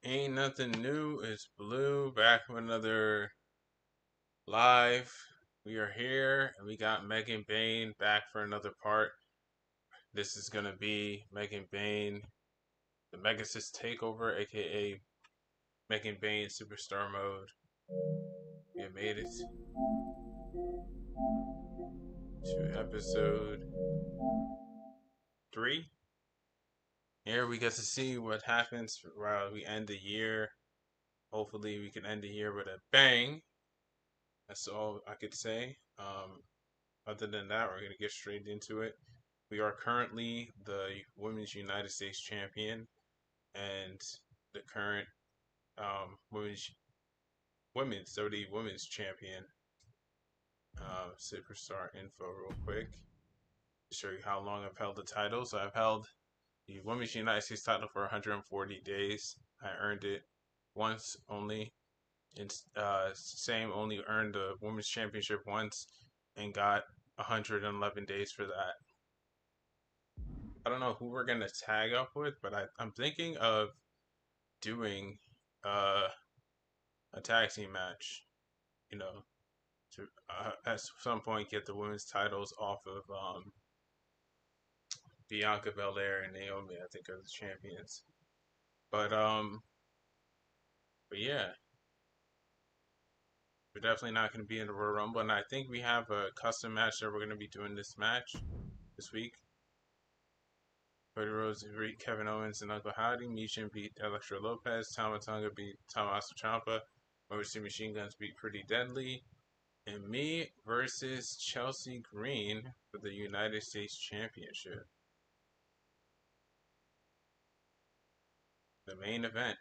Ain't nothing new. It's Blue back with another live. We are here and we got Megan Bayne back for another part. This is gonna be Megan Bayne, the Megasus Takeover, aka Megan Bayne Superstar Mode. We have made it to episode 3. Here we get to see what happens while we end the year. Hopefully we can end the year with a bang. That's all I could say. Other than that, we're going to get straight into it. We are currently the Women's United States Champion and the current women's WWE Women's Champion. Superstar info real quick to show you how long I've held the title. So I've held the Women's United States title for 140 days. I earned it once only. Only earned the Women's Championship once and got 111 days for that. I don't know who we're gonna tag up with, but I'm thinking of doing a tag team match. You know, to at some point get the women's titles off of Bianca Belair and Naomi. I think are the champions. But yeah, we're definitely not gonna be in the Royal Rumble, and I think we have a custom match that we're gonna be doing this week. Cody Rhodes beat Kevin Owens and Uncle Howdy. Michin beat Elektra Lopez. Tama Tonga beat Tommaso Ciampa. Motor City Machine Guns beat Pretty Deadly. And me versus Chelsea Green for the United States Championship. The main event.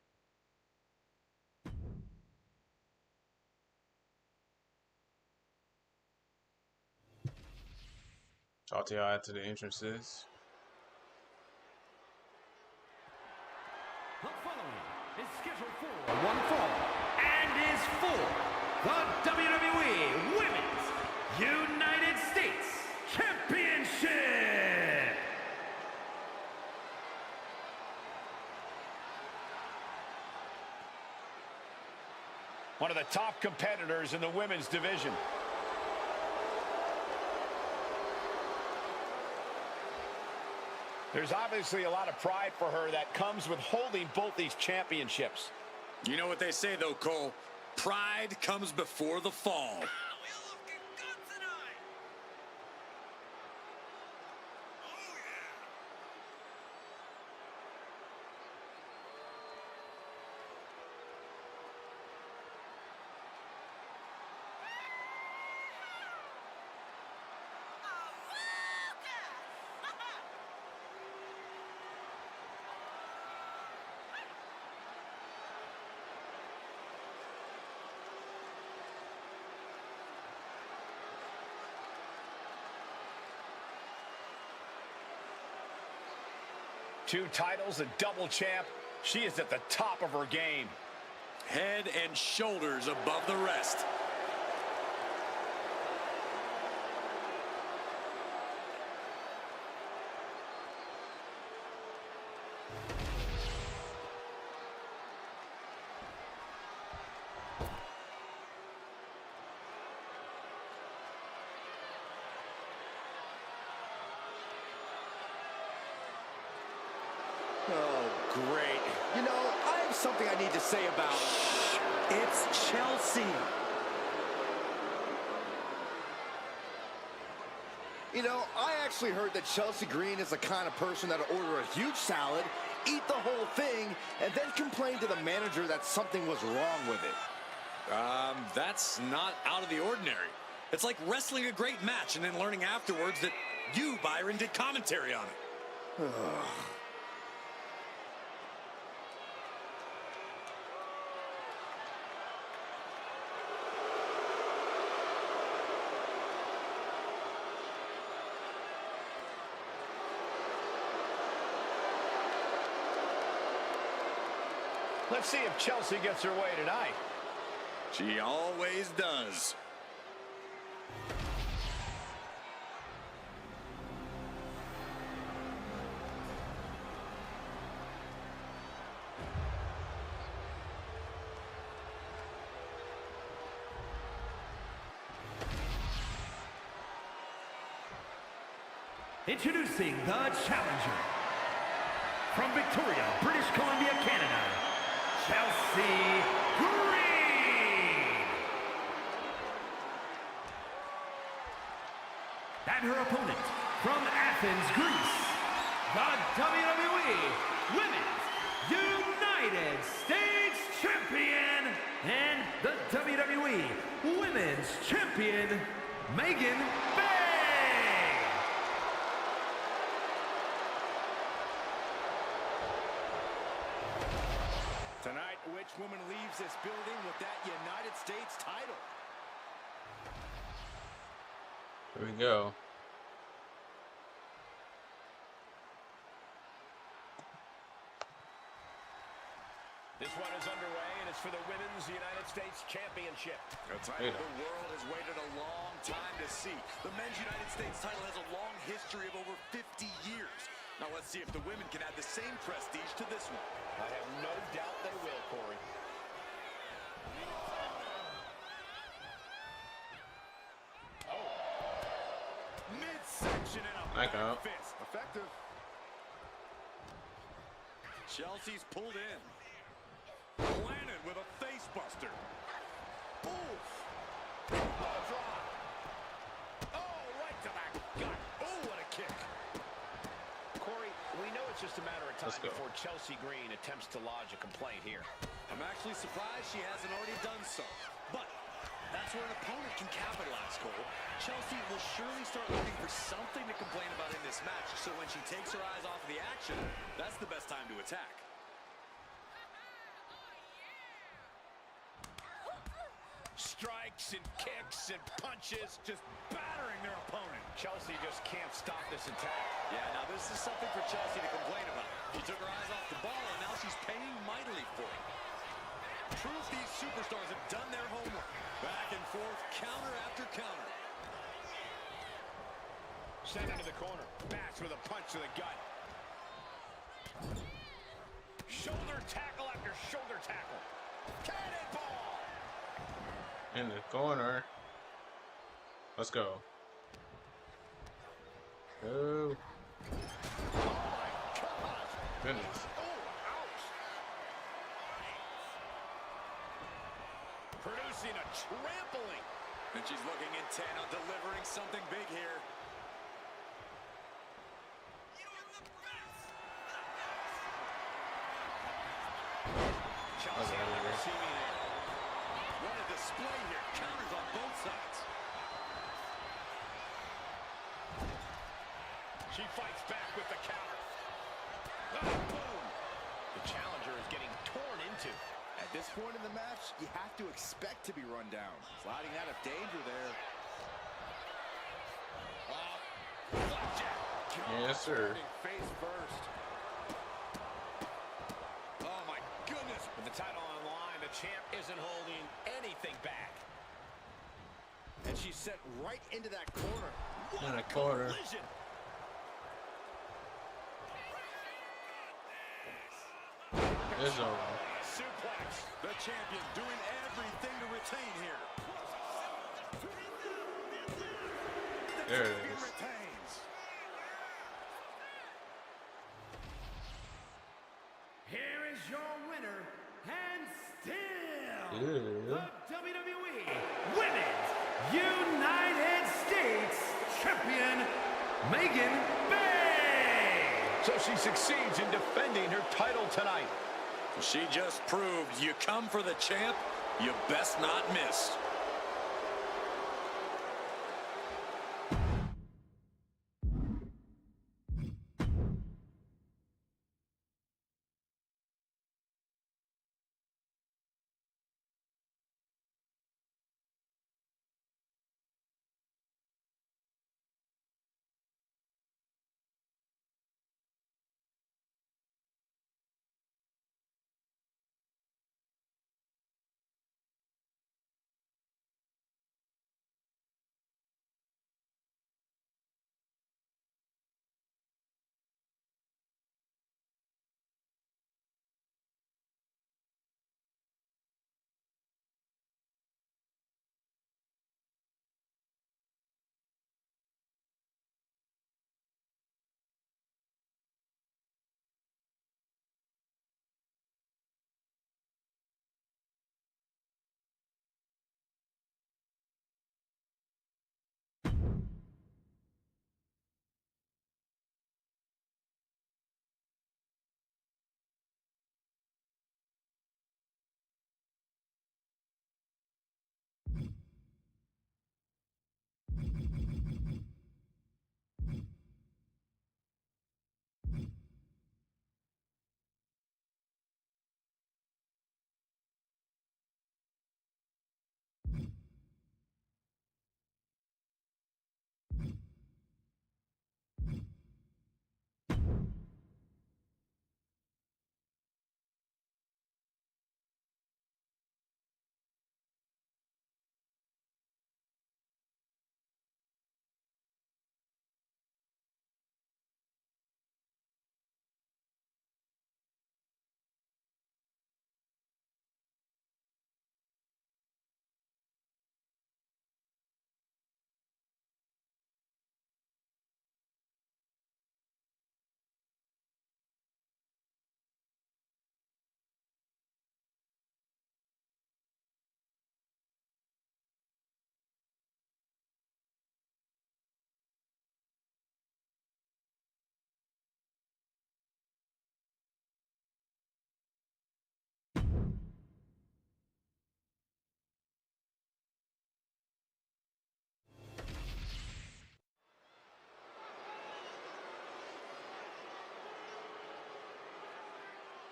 Talk to y'all after the entrances. The following is scheduled for one fall and is for the WWE Women's United States Championship. One of the top competitors in the women's division. There's obviously a lot of pride for her that comes with holding both these championships. You know what they say, though, Cole? Pride comes before the fall. Two titles, a double champ. She is at the top of her game. Head and shoulders above the rest. Oh, great. You know, I have something I need to say about... It's Chelsea. You know, I actually heard that Chelsea Green is the kind of person that'll order a huge salad, eat the whole thing, and then complain to the manager that something was wrong with it. That's not out of the ordinary. It's like wrestling a great match and then learning afterwards that you, Byron, did commentary on it. Let's see if Chelsea gets her way tonight. She always does. Introducing the challenger from Victoria, British Columbia, Canada, Chelsea Green. And her opponent from Athens, Greece, the WWE Women's United States Champion and the WWE Women's Champion, Megan Bayne. Tonight, which woman leaves this building with that United States title? Here we go. This one is underway, and it's for the Women's United States Championship. A title the world has waited a long time to see. The Men's United States title has a long history of over 50 years. Now let's see if the women can add the same prestige to this one. I have no doubt they will, Corey. Oh. Midsection and a Knockout. fist. Effective. Chelsea's pulled in. Planted with a face buster. Oof. Oh, drop. Oh, right to the gut. Oh, what a kick. Corey, we know it's just a matter of time before Chelsea Green attempts to lodge a complaint here. I'm actually surprised she hasn't already done so. But that's where an opponent can capitalize, Cole. Chelsea will surely start looking for something to complain about in this match, so when she takes her eyes off of the action, that's the best time to attack. Strikes and kicks and punches, just battering their opponent. Chelsea just can't stop this attack. Yeah, now this is something for Chelsea to complain about. She took her eyes off the ball, and now she's paying mightily for it. Proof these superstars have done their homework. Back and forth, counter after counter. Sent into the corner. Bash with a punch to the gut. Shoulder tackle after shoulder tackle. Cannonball! In the corner. Let's go. Oh. Oh my gosh! Goodness. Oh, ouch! Producing a trampling. And she's looking intent on delivering something big here. Chelsea on the receiving end. What a display here. Counters on both sides. She fights back with the counter. Ah, boom! The challenger is getting torn into. At this point in the match, you have to expect to be run down. Sliding out of danger there. Blackjack. Yes, sir. Face first. Oh, my goodness. With the title on the line, the champ isn't holding anything back. And she's sent right into that corner. In the corner. Collision. It's over. Suplex. The champion doing everything to retain here. There it He is. retains. Here is your winner, and still Ew. the WWE Women's United States Champion, Megan Bayne. So she succeeds in defending her title tonight. She just proved you come for the champ, you best not miss.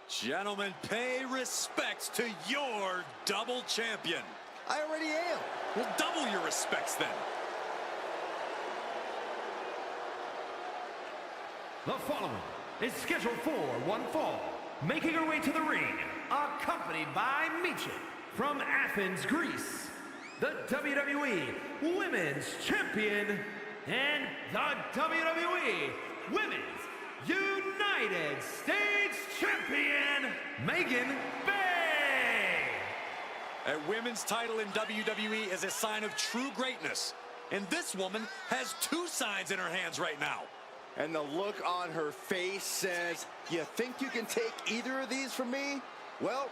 Gentlemen, pay respects to your double champion. I already am. Well, double your respects then. The following is scheduled for one fall, making her way to the ring, accompanied by Meechin from Athens, Greece, the WWE Women's Champion and the WWE Women's United States Champion, Megan Bayne. A women's title in WWE is a sign of true greatness. And this woman has two signs in her hands right now. And the look on her face says, you think you can take either of these from me? Well,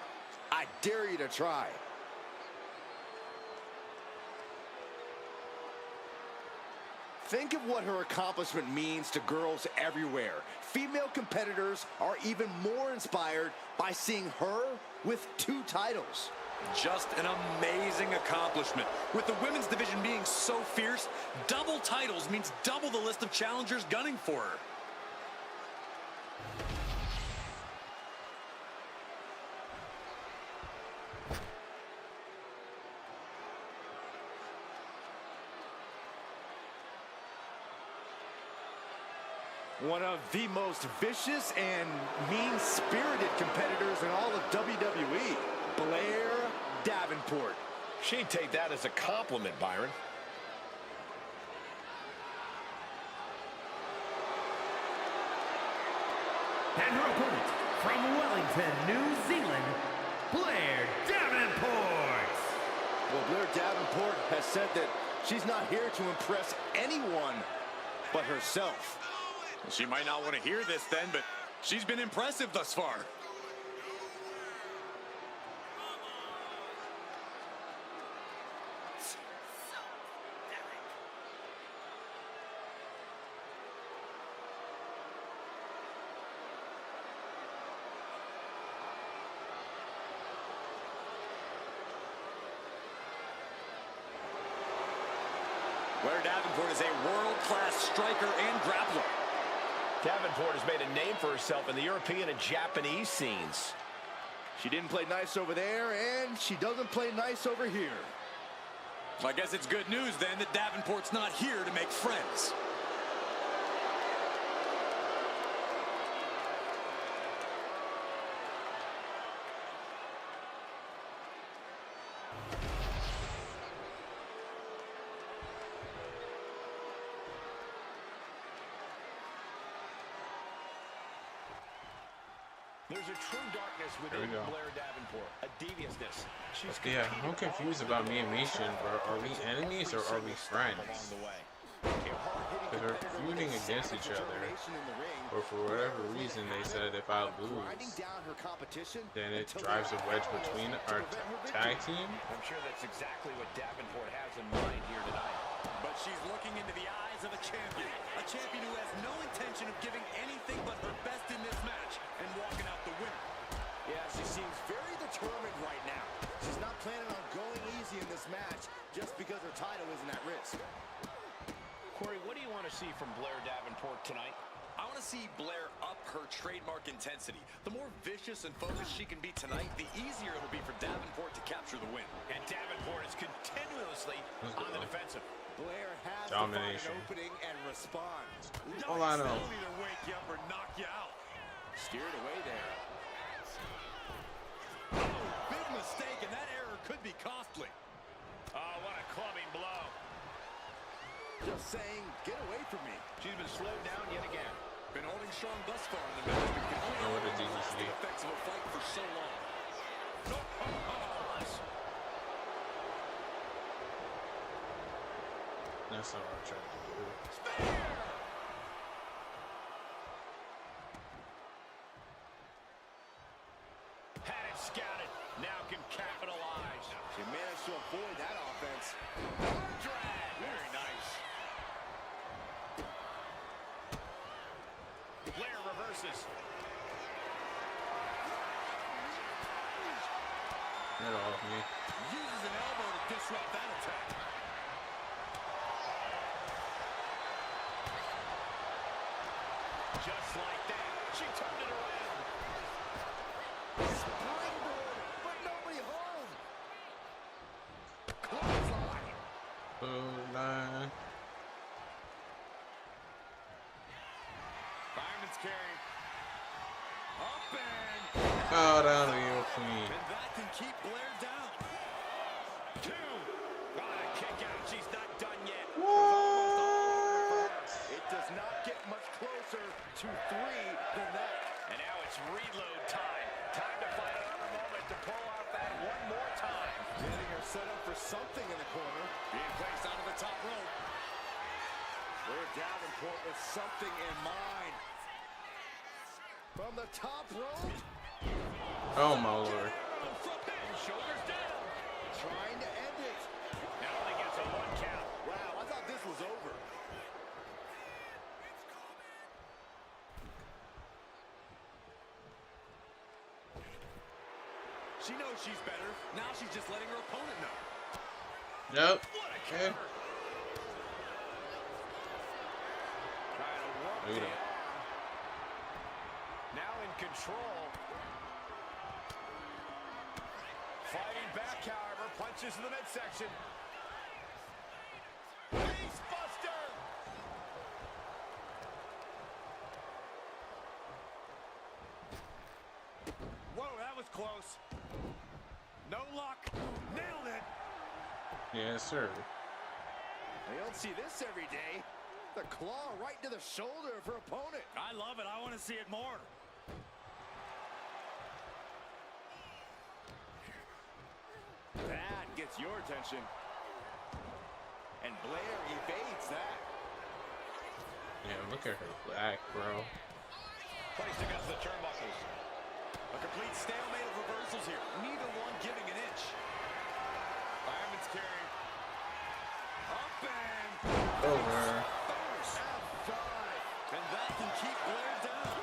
I dare you to try. Think of what her accomplishment means to girls everywhere. Female competitors are even more inspired by seeing her with 2 titles. Just an amazing accomplishment. With the women's division being so fierce, double titles means double the list of challengers gunning for her. One of the most vicious and mean-spirited competitors in all of WWE, Blair Davenport. She'd take that as a compliment, Byron. And her opponent from Wellington, New Zealand, Blair Davenport. Well, Blair Davenport has said that she's not here to impress anyone but herself. She might not want to hear this then, but she's been impressive thus far. Blair Davenport is a world-class striker and grappler. Davenport has made a name for herself in the European and Japanese scenes. She didn't play nice over there, and she doesn't play nice over here. I guess it's good news then that Davenport's not here to make friends. There's a true darkness within Blair Davenport, a deviousness. She's Yeah, I'm confused about me and Meechin, bro. Are we enemies or are we friends? Because we're feuding against each other. Or for whatever reason, they said if I lose, then it drives a wedge between our tag team. I'm sure that's exactly what Davenport has in mind here tonight. But she's looking into the eyes of a champion who has no intention of giving anything but her best in this match and walking out the winner. Yeah, she seems very determined right now. She's not planning on going easy in this match just because her title isn't at risk. Corey, what do you want to see from Blair Davenport tonight? I want to see Blair up her trademark intensity. The more vicious and focused she can be tonight, the easier it'll be for Davenport to capture the win. And Davenport is continuously on the defensive. Blair has Domination. to find an opening and respond. All I know. They'll either wake you up or knock you out. Steered away there. Oh, big mistake, and that error could be costly. Oh, what a clubbing blow. Just saying, get away from me. She's been slowed down yet again. Been holding strong thus far in the match, but can only Oh, what a last the DDT. effects of a fight for so long. No, That's not what I'm trying to do. Had it scouted. Now can capitalize. She managed to avoid that offense. Drag. Very nice. Blair reverses. Get off me. uses an elbow to disrupt that attack. Just like that, she turned it around. Ironman's carrying. Up and... Oh, down to you, Queen. And that can keep Blair down. 2. Got a kick out. She's not done yet. What? It does not get much closer to 3 than that. And now it's reload time. Time to find another moment to pull out that one more time. Getting her set up for something in the corner. Being placed onto the top rope. Blair Davenport with something in mind. From the top rope. Oh, my Lord. Shoulders down. Trying to end it. Now only gets a 1 count. Wow, I thought this was over. She knows she's better. Now she's just letting her opponent know. Nope. What a Okay. cover. Trying to work Look at the him. arm. Now in control. Fighting back, however. Punches to the midsection. Face buster. Whoa, that was close. No luck. Nailed it. Yes, sir. You don't see this every day. The claw right to the shoulder of her opponent. I love it. I want to see it more. That gets your attention. And Blair evades that. Yeah, look at her back, bro. Placed against the turnbuckles. A complete stalemate of reversals here. Neither one giving an inch. Ironman's carrying. Up and... Over. F5. And that can keep Blair down.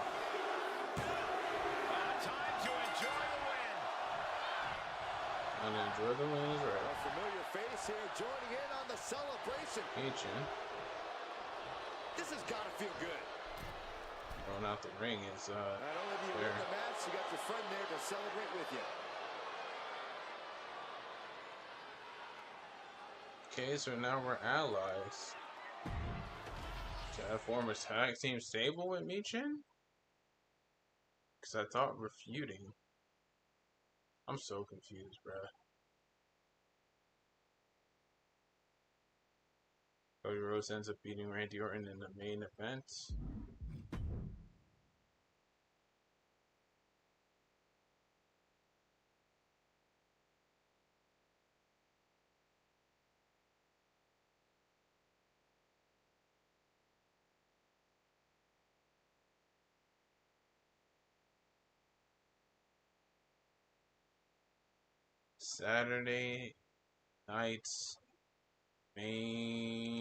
Time to enjoy the win. And enjoy the win as A well. familiar face here joining in on the celebration. Ancient. This has got to feel good. Going out the ring is, Not only do you win the match, you got your friend there to celebrate with you. Okay, so now we're allies. Can I form a tag team stable with Michin? Because I thought we're feuding. I'm so confused, bruh. Cody Rhodes ends up beating Randy Orton in the main event. Saturday night's main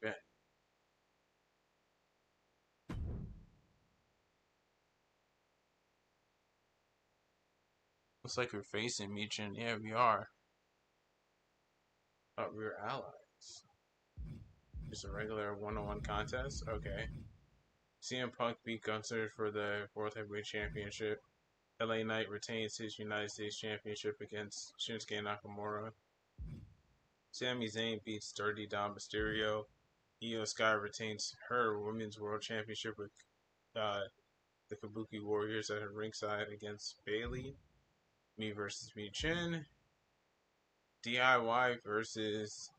event. Looks like we're facing Michin. Yeah, we are. Thought we were allies. Just a regular one-on-one contest? Okay. CM Punk beat Gunther for the World Heavyweight Championship. LA Knight retains his United States Championship against Shinsuke Nakamura. Sami Zayn beats Dirty Dom Mysterio. Io Sky retains her Women's World Championship with the Kabuki Warriors at her ringside against Bayley. Me versus Michin. DIY versus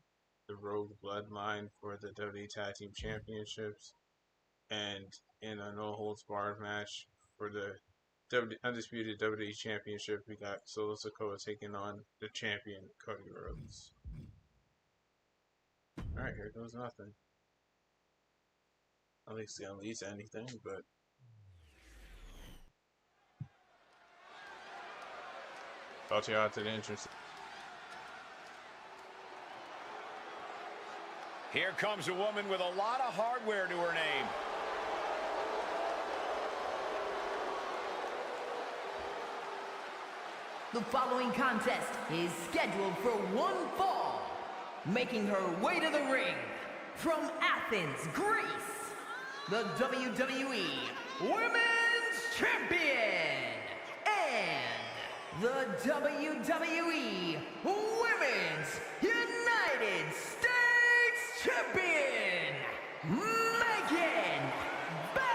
the Rogue Bloodline for the WWE Tag Team Championships. And in a no-holds-barred match for the Undisputed WWE Championship, we got Solo Sikoa taking on the champion, Cody Rhodes. Alright, here goes nothing. I don't think it's gonna lead to anything, but thought you out to the entrance. Here comes a woman with a lot of hardware to her name. The following contest is scheduled for one fall. Making her way to the ring from Athens, Greece, the WWE Women's Champion and the WWE Women's United States Champion, Megan Bayne.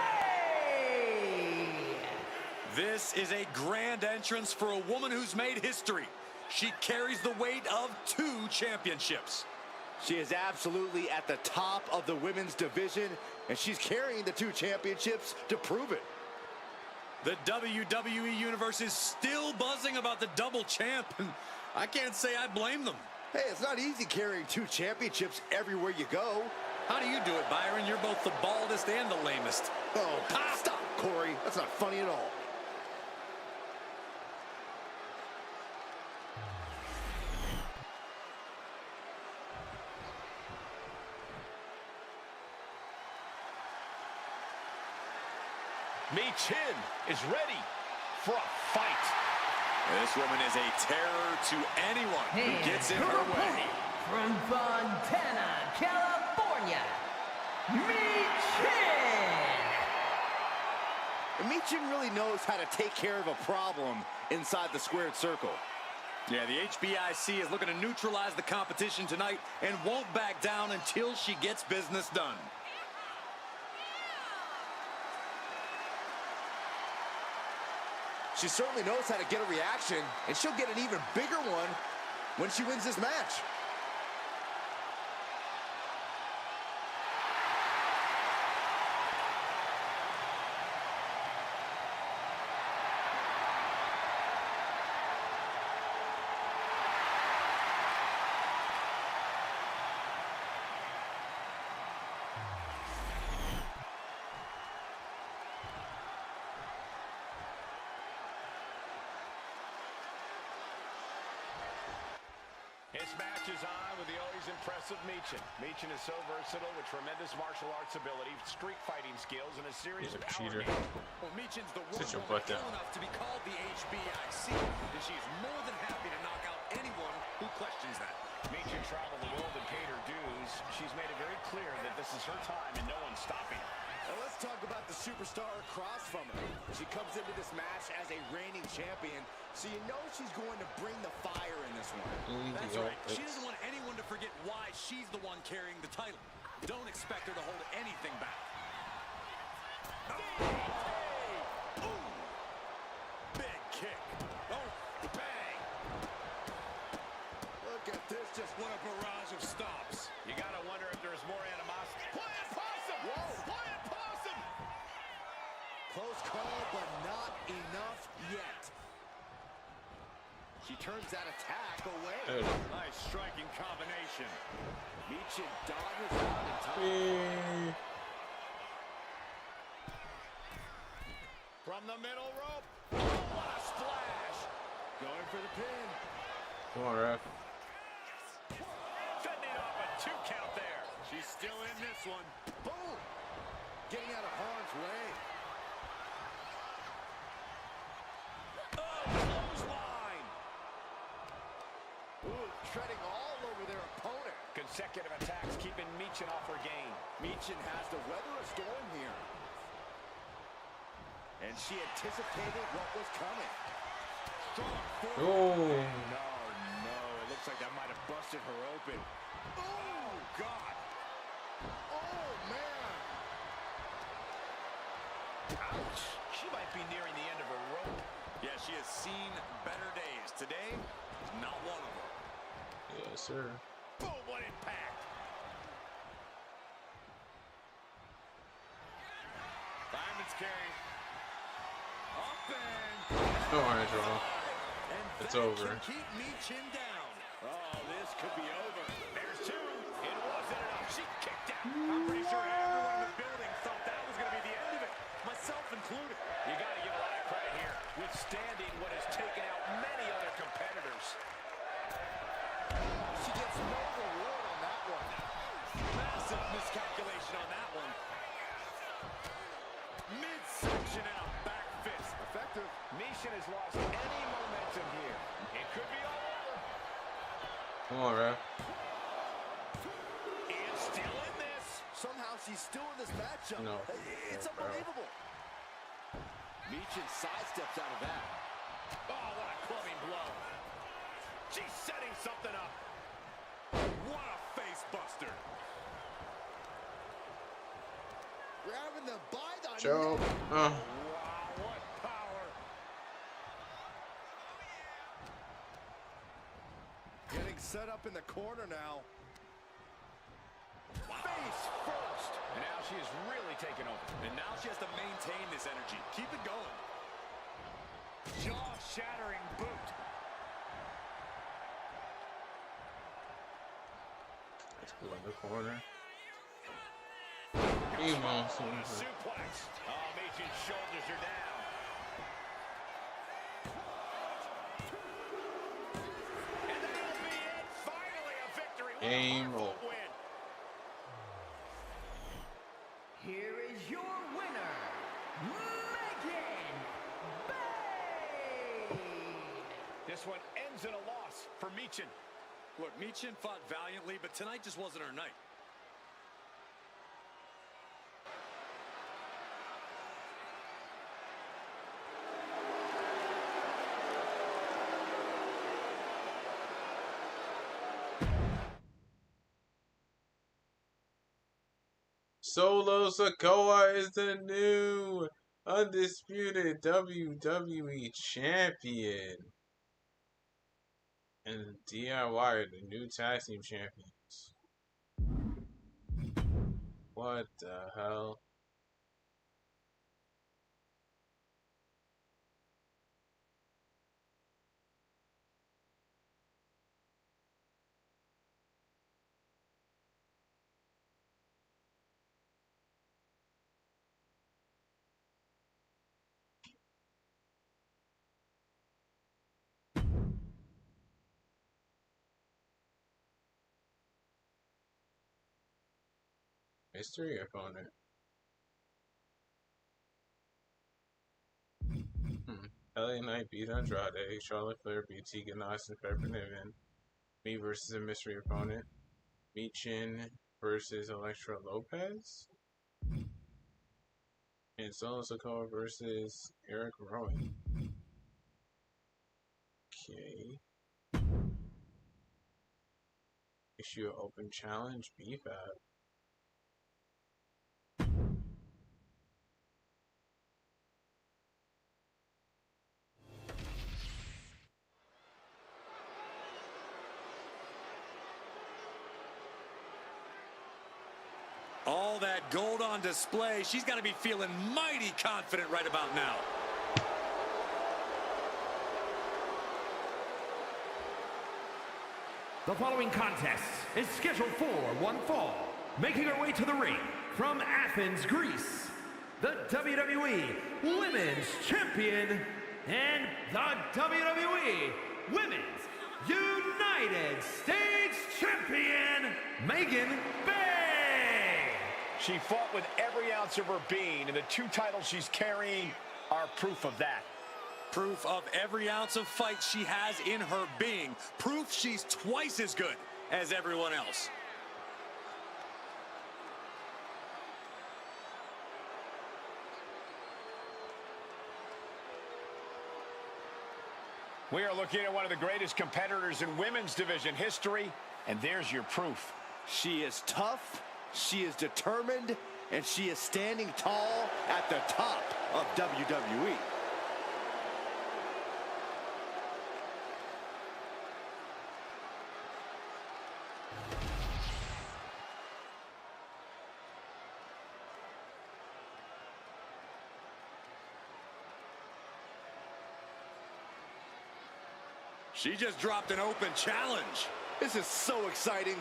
This is a grand entrance for a woman who's made history. She carries the weight of 2 championships. She is absolutely at the top of the women's division, and she's carrying the 2 championships to prove it. The WWE Universe is still buzzing about the double champ, and I can't say I blame them. Hey, it's not easy carrying 2 championships everywhere you go. How do you do it, Byron? You're both the baldest and the lamest. Oh, stop, Corey. That's not funny at all. Michin is ready for a fight. This woman is a terror to anyone who gets in her way. From Fontana, California, Michin! Michin really knows how to take care of a problem inside the squared circle. Yeah, the HBIC is looking to neutralize the competition tonight and won't back down until she gets business done. She certainly knows how to get a reaction, and she'll get an even bigger one when she wins this match. This match is on with the always impressive Michin. Michin is so versatile with tremendous martial arts ability, street fighting skills, and a series of power cheater. Well, Michin's the Sit your woman butt down. enough to be called the HBIC, and she is more than happy to knock out anyone who questions that. Michin traveled the world and paid her dues. She's made it very clear that this is her time and no one's stopping her. Now let's talk about the superstar across from her. She comes into this match as a reigning champion, so you know she's going to bring the fire in this one. That's right. She doesn't want anyone to forget why she's the one carrying the title. Don't expect her to hold anything back. Hey! Ooh! Big kick. Oh, bang! Look at this, just what a barrage of stops. You gotta wonder if there's more animosity. Play it possum! Whoa! Play it possum! Close call, but not enough yet. She turns that attack away. Nice striking combination. Michin dodges out in time. From the middle rope. Oh, what a splash! Going for the pin. Come on, ref. Fending off a 2 count there. She's still in this one. Boom! Getting out of harm's way. Oh, clothesline! Ooh, treading all over their opponent. Consecutive attacks keeping Michin off her game. Michin has to weather a storm here. And she anticipated what was coming. Strong forward. Oh. No. It looks like that might have busted her open. Oh, God. Oh, man. Ouch. She might be nearing the end of her rope. Yeah, she has seen better days. Today, not one of them. Yes, sir. Boom, what impact. Diamond's carry. Up and... No orange roll. And It's that over. can keep Michin down. Oh, this could be over. There's 2. It wasn't enough. She kicked out. I'm pretty sure everyone in the building thought that was going to be the end of it, myself included. You got to give a lot of credit here, withstanding what has taken out many other competitors. She gets no reward on that one. Massive miscalculation on that one. Midsection and a back fist. Effective. Michin has lost any momentum here. It could be all over. Come on, ref. And still in this. Somehow she's still in this matchup. No. It's Bro. unbelievable. Michin sidesteps out of that. Oh, what a clubbing blow. She's setting something up. What a face buster. Grabbing them by the Joe. Wow, what power. set up in the corner now. Face first. And now she is really taking over. And now she has to maintain this energy. Keep it going. Jaw-shattering boot. Let's go in the corner. He wants Suplex. Oh, Meechin's shoulders are down. And that'll be it. Finally a victory. Game over. Win. Here is your winner, Megan Bayne. This one ends in a loss for Meechin. Look, Meechin fought valiantly, but tonight just wasn't her night. Solo Sikoa is the new undisputed WWE champion. And DIY are the new tag team champions. What the hell? Mystery opponent. LA Knight beat Andrade. Charlotte Flair beat Tegan Nox and Pepper Niven. Me versus a mystery opponent. Meechin versus Elektra Lopez. And Solo Sikoa versus Eric Rowan. Okay. Issue an open challenge. BFAB. All that gold on display. She's got to be feeling mighty confident right about now. The following contest is scheduled for one fall. Making her way to the ring from Athens, Greece, the WWE Women's Champion and the WWE Women's United States Champion, Megan Bayne. She fought with every ounce of her being, and the 2 titles she's carrying are proof of that. Proof of every ounce of fight she has in her being. Proof she's twice as good as everyone else. We are looking at one of the greatest competitors in women's division history, and there's your proof. She is tough, she is determined, and she is standing tall at the top of WWE. She just dropped an open challenge. This is so exciting.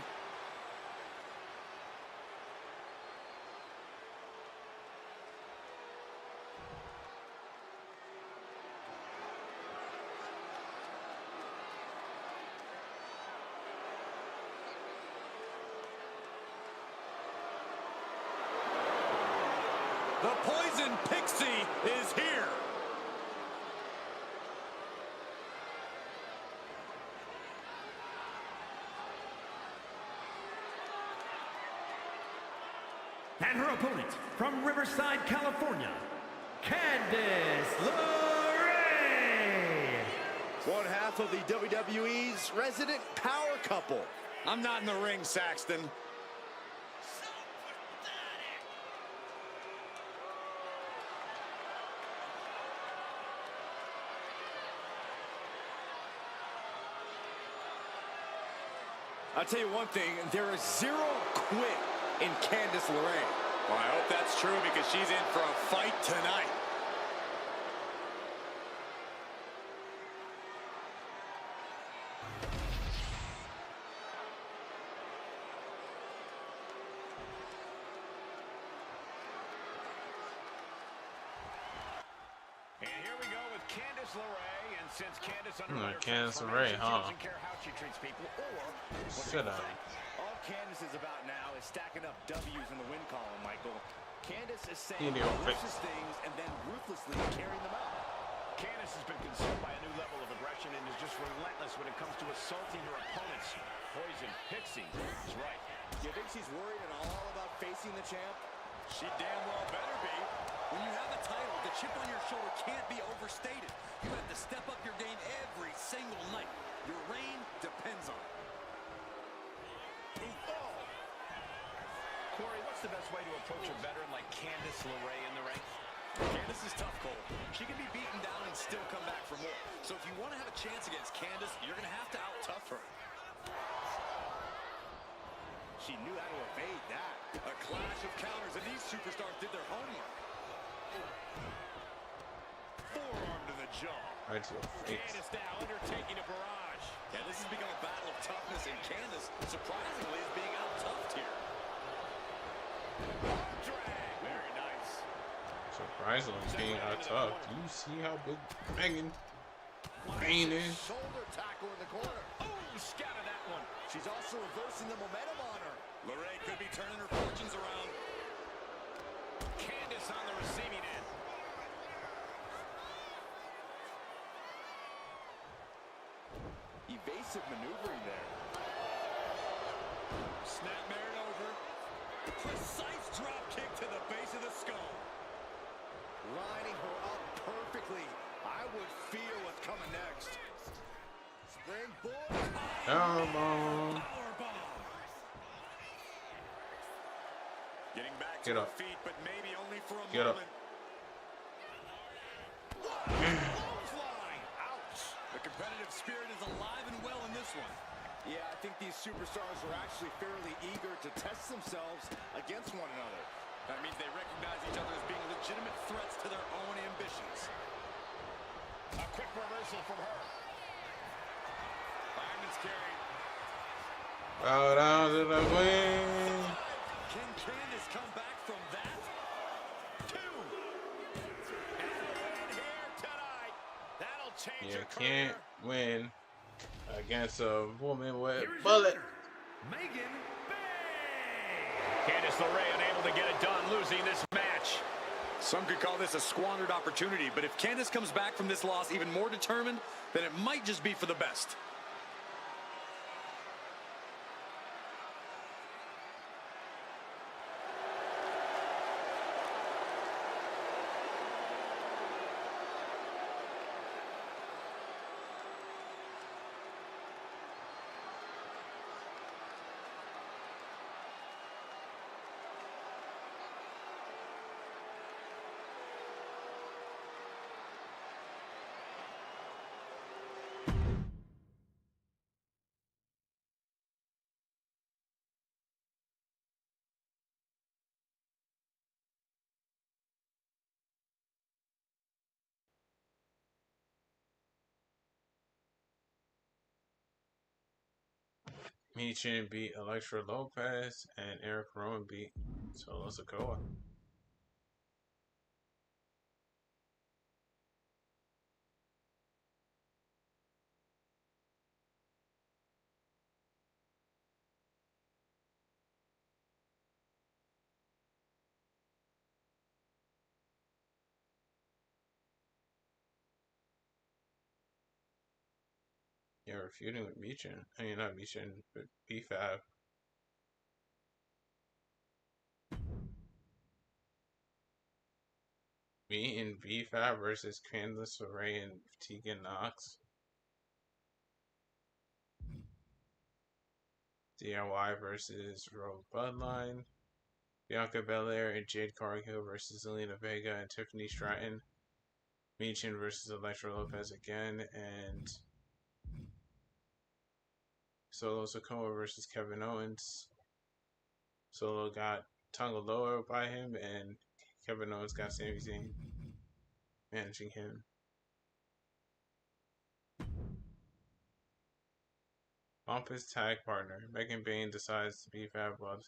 The Poison Pixie is here. And her opponent from Riverside, California, Candice LeRae. One half of the WWE's resident power couple. I'm not in the ring, Saxton. I'll tell you one thing, there is zero quit in Candice LeRae. Well, I hope that's true because she's in for a fight tonight. And here we go with Candice LeRae, and since Candice Candice LeRae, huh? doesn't care how she treats people or what Shut people up. think. All Candice is about now is stacking up W's in the win column, Michael. Candice is You saying need to fix delicious things and then ruthlessly carrying them out. Candice has been consumed by a new level of aggression and is just relentless when it comes to assaulting her opponents. Poison Pixie is right. You think she's worried at all about facing the champ? She damn well better be. When you have a title, the chip on your shoulder can't be overstated. You have to step up your game every single night. Your reign depends on it. Corey, what's the best way to approach a veteran like Candice LeRae in the ring? Candice is tough, Cole. She can be beaten down and still come back for more. So if you want to have a chance against Candice, you're going to have to out-tough her. She knew how to evade that. A clash of counters, and these superstars did their homework. Forearm to the jaw. Right to your face. Candice now undertaking a barrage. Yeah, this has become a battle of toughness, and Candice, surprisingly, is being out-toughed here. Drag. Very nice. Surprisingly, being out tough. Do you see how big Megan Bayne is? Shoulder tackle in the corner. Oh, scattered that one. She's also reversing the momentum on her. LeRae could be turning her fortunes around. Candice on the receiving end. Evasive maneuvering there. Snap Marin over. Precise drop kick to the base of the skull. Lining her up perfectly. I would feel what's coming next. Springboard. Come on. Powerbomb. Getting back to Get her up. feet, but maybe only for a Get up. moment. Clothesline. Ouch. The competitive spirit is alive and well in this one. Yeah, I think these superstars are actually fairly eager to test themselves against one another. That means they recognize each other as being legitimate threats to their own ambitions. A quick reversal from her. Fireman's carried. Bow down to the wing. Can Candice come back from that? Two. And a win here tonight. That'll change You her can't career. win against a woman with Here is your bullet. winner, Megan Bayne. Candice LeRae unable to get it done, losing this match. Some could call this a squandered opportunity, but if Candice comes back from this loss even more determined, then it might just be for the best. Michin beat Elektra Lopez and Eric Rowan beat Solo Sikoa. Yeah, we're feuding with Michin. I mean, not Michin, but B5. Me and V5 versus Candice LeRae and Tegan Knox. DIY versus Rogue Bloodline. Bianca Belair and Jade Cargill versus Zelina Vega and Tiffany Stratton. Michin versus Elektra Lopez again, and Solo Sikoa versus Kevin Owens. Solo got Tangaloa by him, and Kevin Owens got Sami Zayn managing him. Pompous tag partner. Megan Bayne decides to be Fab while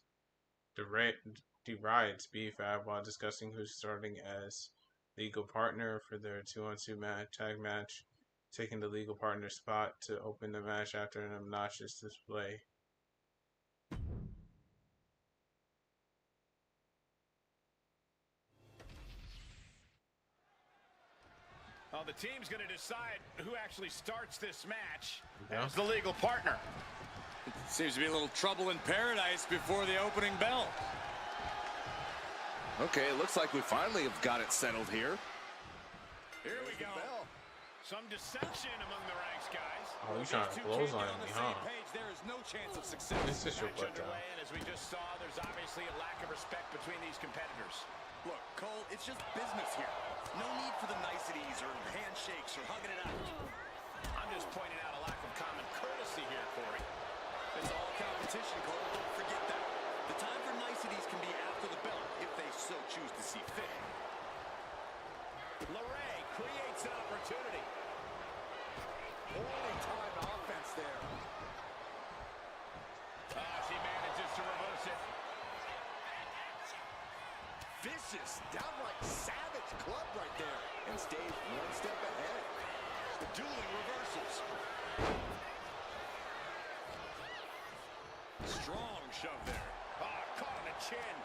derides B-Fab while discussing who's starting as legal partner for their 2-on-2 tag match, taking the legal partner spot to open the match after an obnoxious display. Well, the team's going to decide who actually starts this match as the legal partner. Seems to be a little trouble in paradise before the opening bell. Okay, it looks like we finally have got it settled here. Here we go. Some dissension among the ranks, guys. Oh, you trying to clothesline me, huh? There is no chance of success. This is your butt down. And as we just saw, there's obviously a lack of respect between these competitors. Look, Cole, it's just business here. No need for the niceties or handshakes or hugging it out. I'm just pointing out a lack of common courtesy here, Corey. It's all competition, Cole. Don't forget that. The time for niceties can be after the bell, if they so choose to see fit. LeRae creates an opportunity. Poorly timed offense there. She manages to reverse it. Vicious, downright savage club right there. And stays one step ahead. Dueling reversals. Strong shove there. Caught on the chin.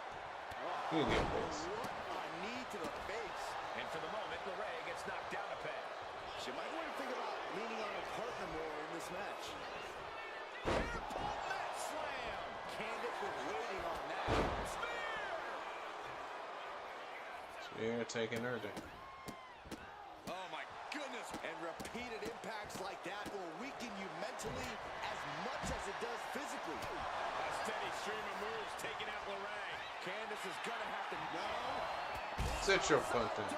You can get this. What a knee to the face. And for the moment, LeRae gets knocked down a peg. She might want to think about leaning on her partner more in this match. That slam. Candice was waiting on that. Spear taking her down. Oh, my goodness. And repeated impacts like that will weaken you mentally as much as it does physically. A steady stream of moves taking out LeRae. Candice is going to have to know. Sit your butt down.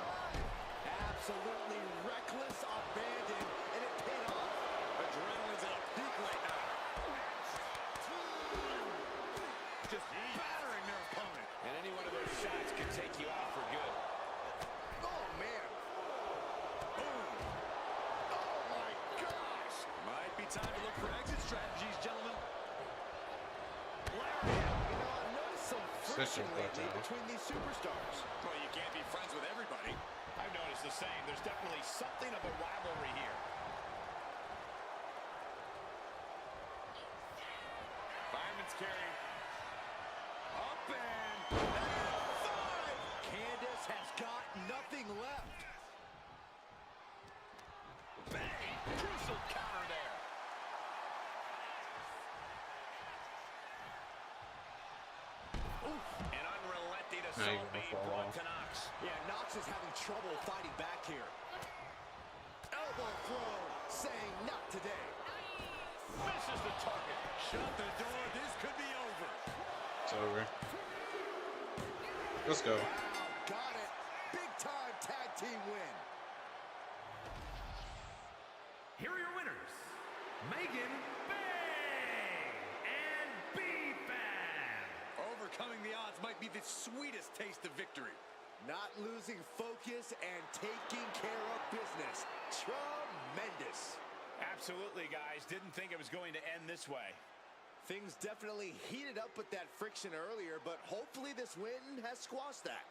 Absolutely reckless abandon, and it paid off. Adrenaline's at a peak right now. Just battering their opponent. And any one of those shots can take you out for good. Oh, man. Boom. Oh, my gosh. Might be time to look for exit strategies, gentlemen. I've noticed some friction Such a lately butt down. between these superstars. Well, you can't be friends with everybody. I've noticed the same. There's definitely something of a rivalry here. Fireman's carry. Up and... Five. Candice has got nothing left. Bang! Crucial counter there. An unrelenting assault being brought to Knox. Yeah, Knox is having trouble fighting back here. Elbow throw, saying not today. Misses the target. Shut the door. This could be over. It's over. Let's go. Wow, got it. Big time tag team win. Here are your winners, Megan Bayne and B-Fab. Overcoming the odds might be the sweetest taste of victory. Not losing focus and taking care of business. Tremendous. Absolutely, guys. Didn't think it was going to end this way. Things definitely heated up with that friction earlier, but hopefully this win has squashed that.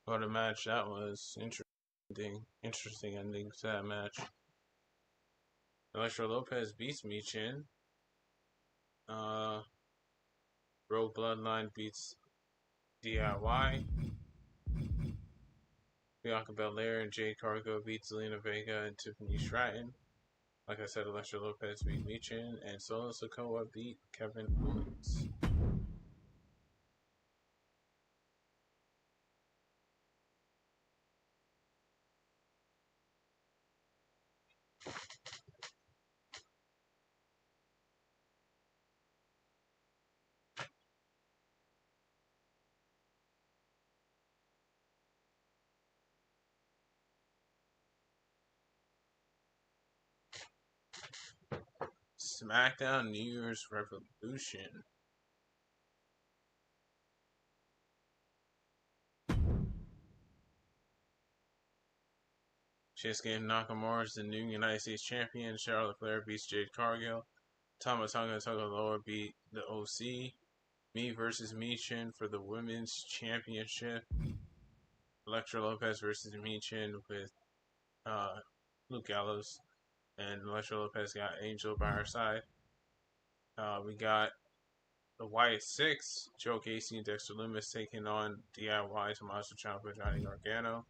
What a match that was. Interesting ending to that match. Electro Lopez beats Michin. Rogue Bloodline beats DIY. Bianca Belair and Jade Cargo beat Zelina Vega and Tiffany Stratton. Like I said, Electro Lopez beat Michin, and Solo Sikoa beat Kevin Owens. SmackDown New Year's Revolution. Shinsuke Nakamura is the new United States Champion. Charlotte Flair beats Jade Cargill. Tama Tonga Loa beat the OC. Me versus Michin for the Women's Championship. Elektra Lopez versus Michin with Luke Gallows. And Elektra Lopez got Angel by her side. We got the Wyatt Six, Joe Casey and Dexter Lumis taking on DIY, Tommaso Ciampa, Johnny Gargano.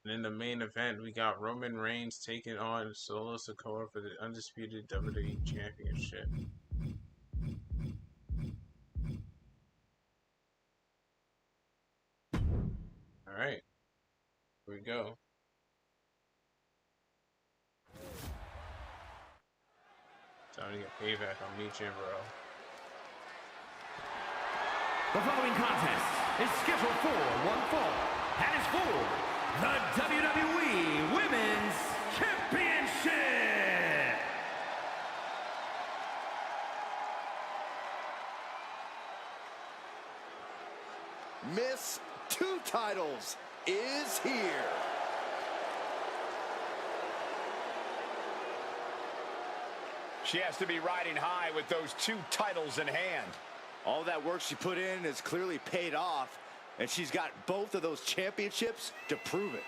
And in the main event, we got Roman Reigns taking on Solo Sikoa for the undisputed WWE Championship. Alright, here we go. Time to get payback on Michin, bro. The following contest is scheduled for one fall and is for the WWE Women's Championship. Miss Two Titles is here. She has to be riding high with those 2 titles in hand. All that work she put in has clearly paid off, and she's got both of those championships to prove it.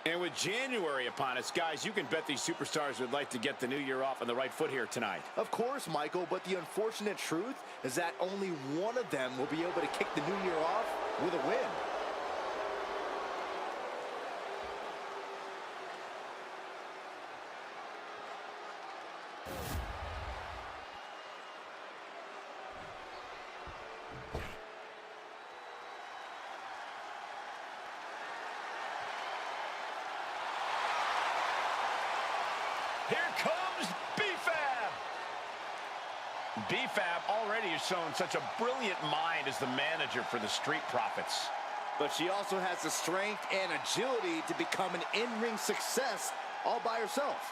And with January upon us, guys, you can bet these superstars would like to get the new year off on the right foot here tonight. Of course, Michael, but the unfortunate truth is that only one of them will be able to kick the new year off with a win. Here comes B-Fab. B-Fab already has shown such a brilliant mind as the manager for the Street Profits. But she also has the strength and agility to become an in-ring success all by herself.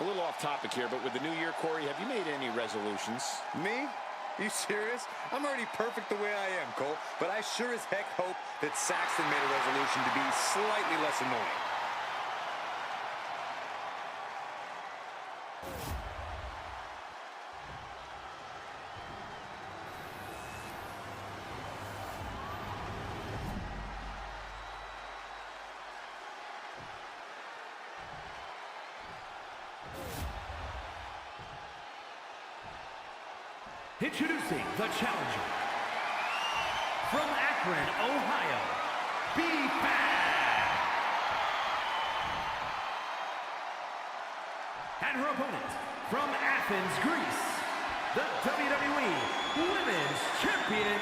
A little off topic here, but with the new year, Corey, have you made any resolutions? Me? You serious? I'm already perfect the way I am, Cole. But I sure as heck hope that Saxton made a resolution to be slightly less annoying. Introducing the challenger from Akron, Ohio, B-Fab. And her opponent from Athens, Greece, the WWE Women's Champion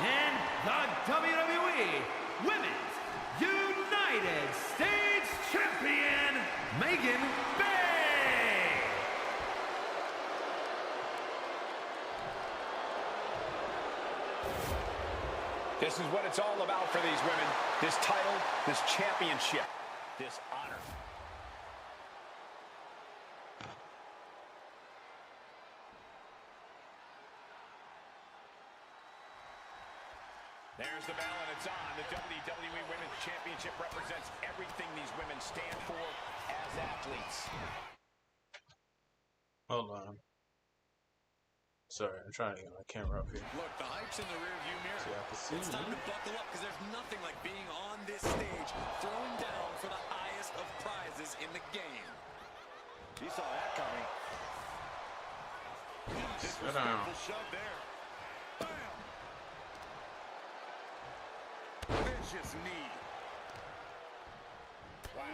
and the WWE Women's United States Champion, Megan Bayne. This is what it's all about for these women. This title, this championship, this honor. There's the bell and it's on. The WWE Women's Championship represents everything these women stand for as athletes. Hold on. Sorry, I'm trying to get my camera up here. Look, the hype's in the rearview mirror. So I can see. It's time to buckle up because there's nothing like being on this stage, throwing down for the highest of prizes in the game. He saw that coming. Sit down. Shove there. Bam! Vicious knee. Wow.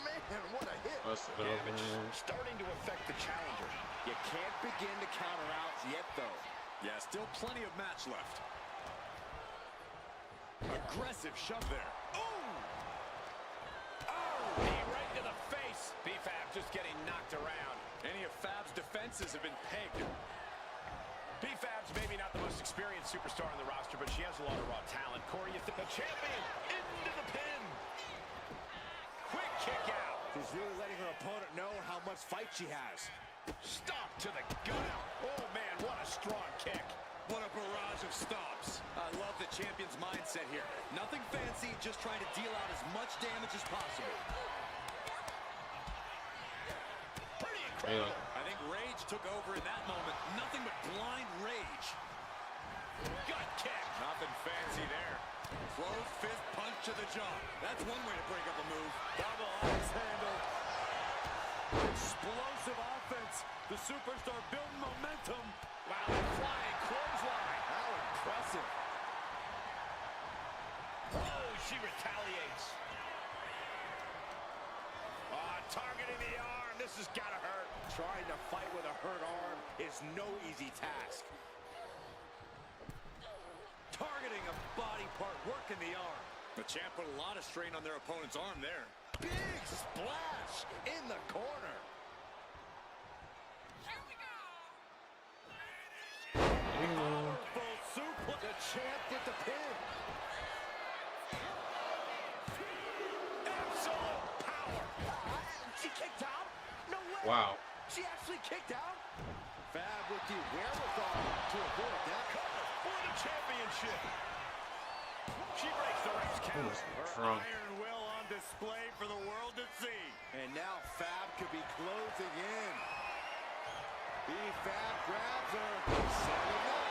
Man, what a hit. Bust it Damage open. starting to affect the challenger. You can't begin to counter out yet, though. Yeah, still plenty of match left. Aggressive shove there. Oh, knee right to the face. B-Fab just getting knocked around. Any of Fab's defenses have been pegged. B-Fab's maybe not the most experienced superstar on the roster, but she has a lot of raw talent. Corey, you think the champion into the pin. Quick kick out. She's really letting her opponent know how much fight she has. Stomp to the gut. Oh, man, what a strong kick. What a barrage of stomps. I love the champion's mindset here. Nothing fancy, just trying to deal out as much damage as possible. Pretty incredible. I think rage took over in that moment. Nothing but blind rage. Gut kick. Nothing fancy there. Closed fist punch to the jaw. That's one way to break up a move. Double axe handle. Explosive offense. The superstar building momentum. Wow, flying clothesline. How impressive. Oh, she retaliates. Targeting the arm. This has got to hurt. Trying to fight with a hurt arm is no easy task. Targeting a body part, working the arm. The champ put a lot of strain on their opponent's arm there. Big splash in the corner. Powerful suplex. The champ with the pin. Absolute power. She kicked out? No way. Wow. She actually kicked out. Fab with the wherewithal to avoid that. Cover for the championship. She breaks the ref's count. Her drunk. iron will on display for the world to see. And now Fab could be closing in. B-Fab grabs her. Setting up.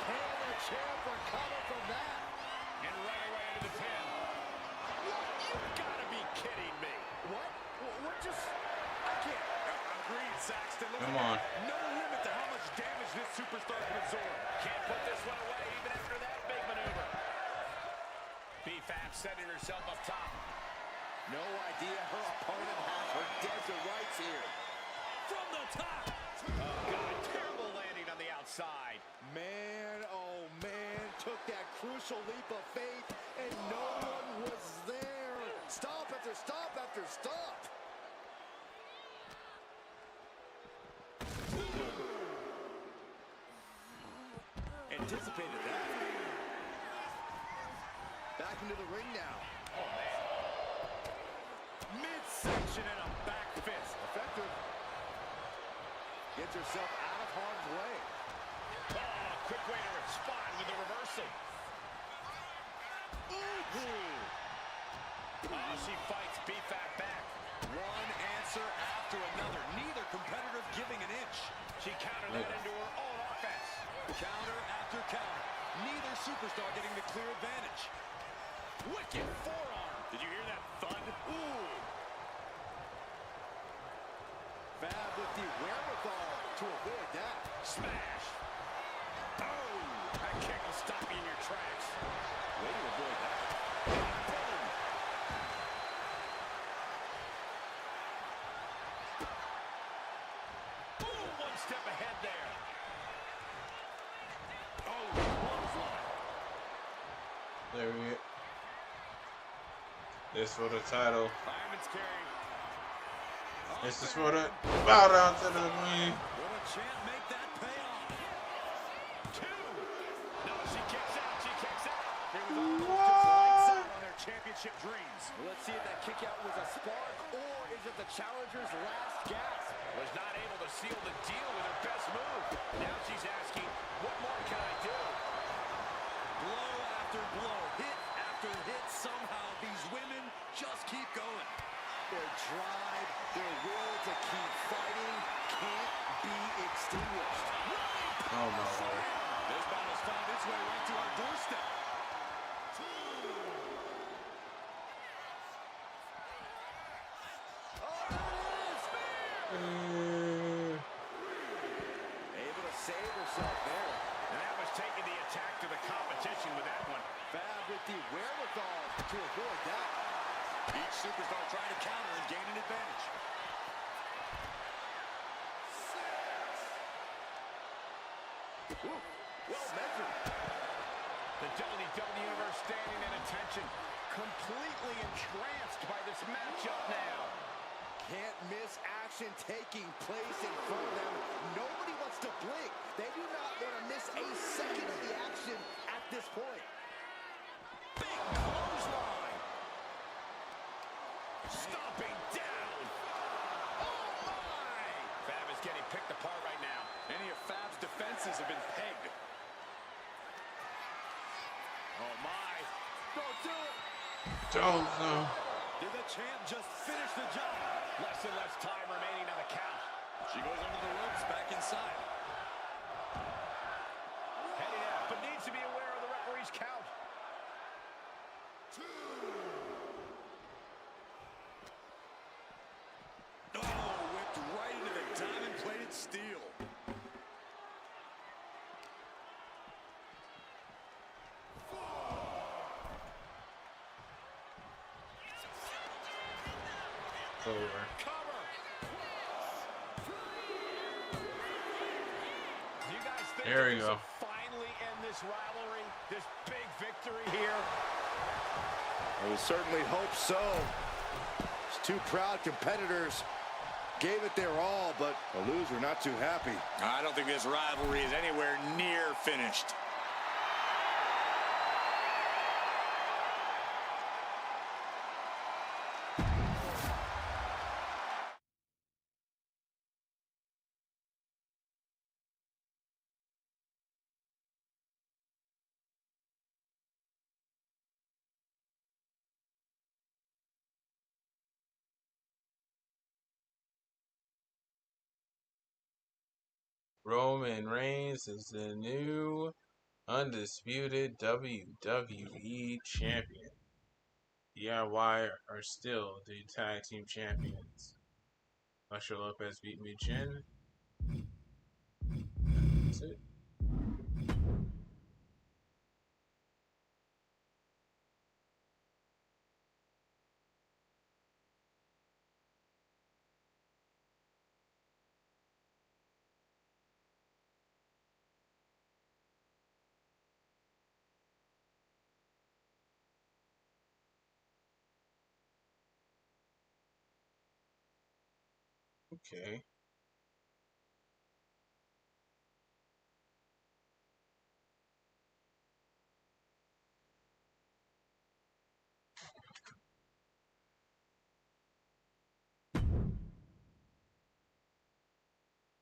Can the champ recover from that? And right away into the pin. You've got to be kidding me. What? What just... I can't... Agreed, Saxton. Come on. No limit to how much damage this superstar can absorb. Can't put this one away even after that big maneuver. B-Fab setting herself up top. No idea her opponent has her desert rights here. From the top. Oh, God, terrible landing on the outside. Man, oh man, took that crucial leap of faith and no one was there. Stop after stop after stop. Anticipated that. Back into the ring now. Midsection and a back fist. Effective. Gets herself out of harm's way. Oh, quick way to respond with the reversal. Oh, she fights B-Fab back. One answer after another. Neither competitor giving an inch. She countered that into her own offense. Counter after counter. Neither superstar getting the clear advantage. Wicked forearm. Did you hear that thud? Ooh. Fab with the wherewithal to avoid that. Smash. Oh, that kick will stop you in your tracks. Way to avoid that. Boom. Boom, one step ahead there. Oh, clothesline. There we go. This for the title. Fireman's carry. This is for the bow down to the queen. Will a champ make that pay off? Two. No, she kicks out. She kicks out. It was almost just lights out on their championship dreams. Let's see if that kick out was a spark or is it the challenger's last gasp? Was not able to seal the deal with her best move. Now she's asking, what more can I do? Blow after blow, hit after hit. Somehow these women just keep going. Their drive, their will to keep fighting can't be extinguished. Oh my lord. This battle's found its way right to our doorstep. Able to save herself there. And that was taking the attack to the competition with that one. Fab with the wherewithal to avoid that. Each superstar trying to counter and gain an advantage. Ooh, well measured. The WWE Universe standing at attention, completely entranced by this matchup now. Can't miss action taking place in front of them. Nobody wants to blink. They do not want to miss a second of the action at this point. Big clothesline. Stomping down. Oh my! Fab is getting picked apart right now. Any of Fab's defenses have been pegged. Oh my! Don't do it! Don't know. Did the champ just finish the job? Less and less time remaining on the count. She goes under the ropes, back inside. Heading out, but needs to be aware of the referee's count. Oh, whipped right into the diamond-plated steel. Over. Cover. Do you guys think There we this go. will finally end this rivalry? This big victory here? We certainly hope so. These two proud competitors gave it their all, but the loser not too happy. I don't think this rivalry is anywhere near finished. Roman Reigns is the new undisputed WWE champion. DIY are still the tag team champions. Usher Lopez beat Michin. That's it. Okay.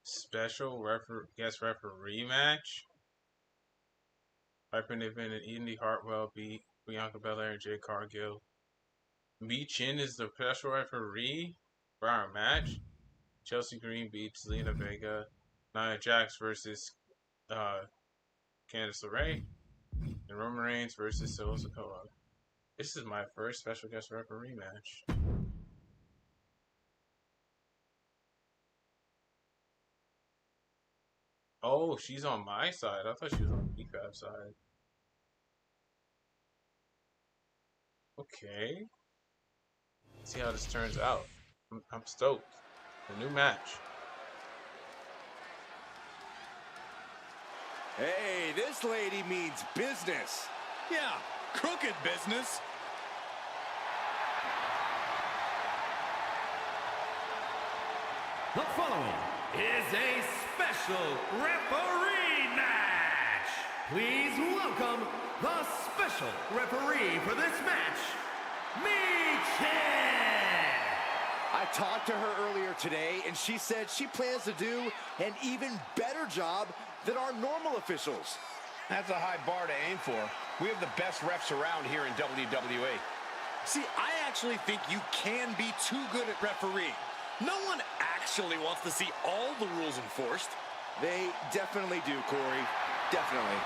Special guest referee match. Piper Niven and Indy Hartwell beat Bianca Belair and Jade Cargill. Mi Chin is the special referee for our match. Chelsea Green beats Zelina Vega. Nia Jax versus Candice LeRae. And Roman Reigns versus Solo Sikoa. This is my first special guest referee match. Oh, she's on my side. I thought she was on the PFAB side. Okay. Let's see how this turns out. I'm stoked. A new match. Hey, this lady means business. Yeah, crooked business. The following is a special referee match. Please welcome the special referee for this match, Megan. I talked to her earlier today, and she said she plans to do an even better job than our normal officials. That's a high bar to aim for. We have the best refs around here in WWE. See, I actually think you can be too good at refereeing. No one actually wants to see all the rules enforced. They definitely do, Corey. Definitely.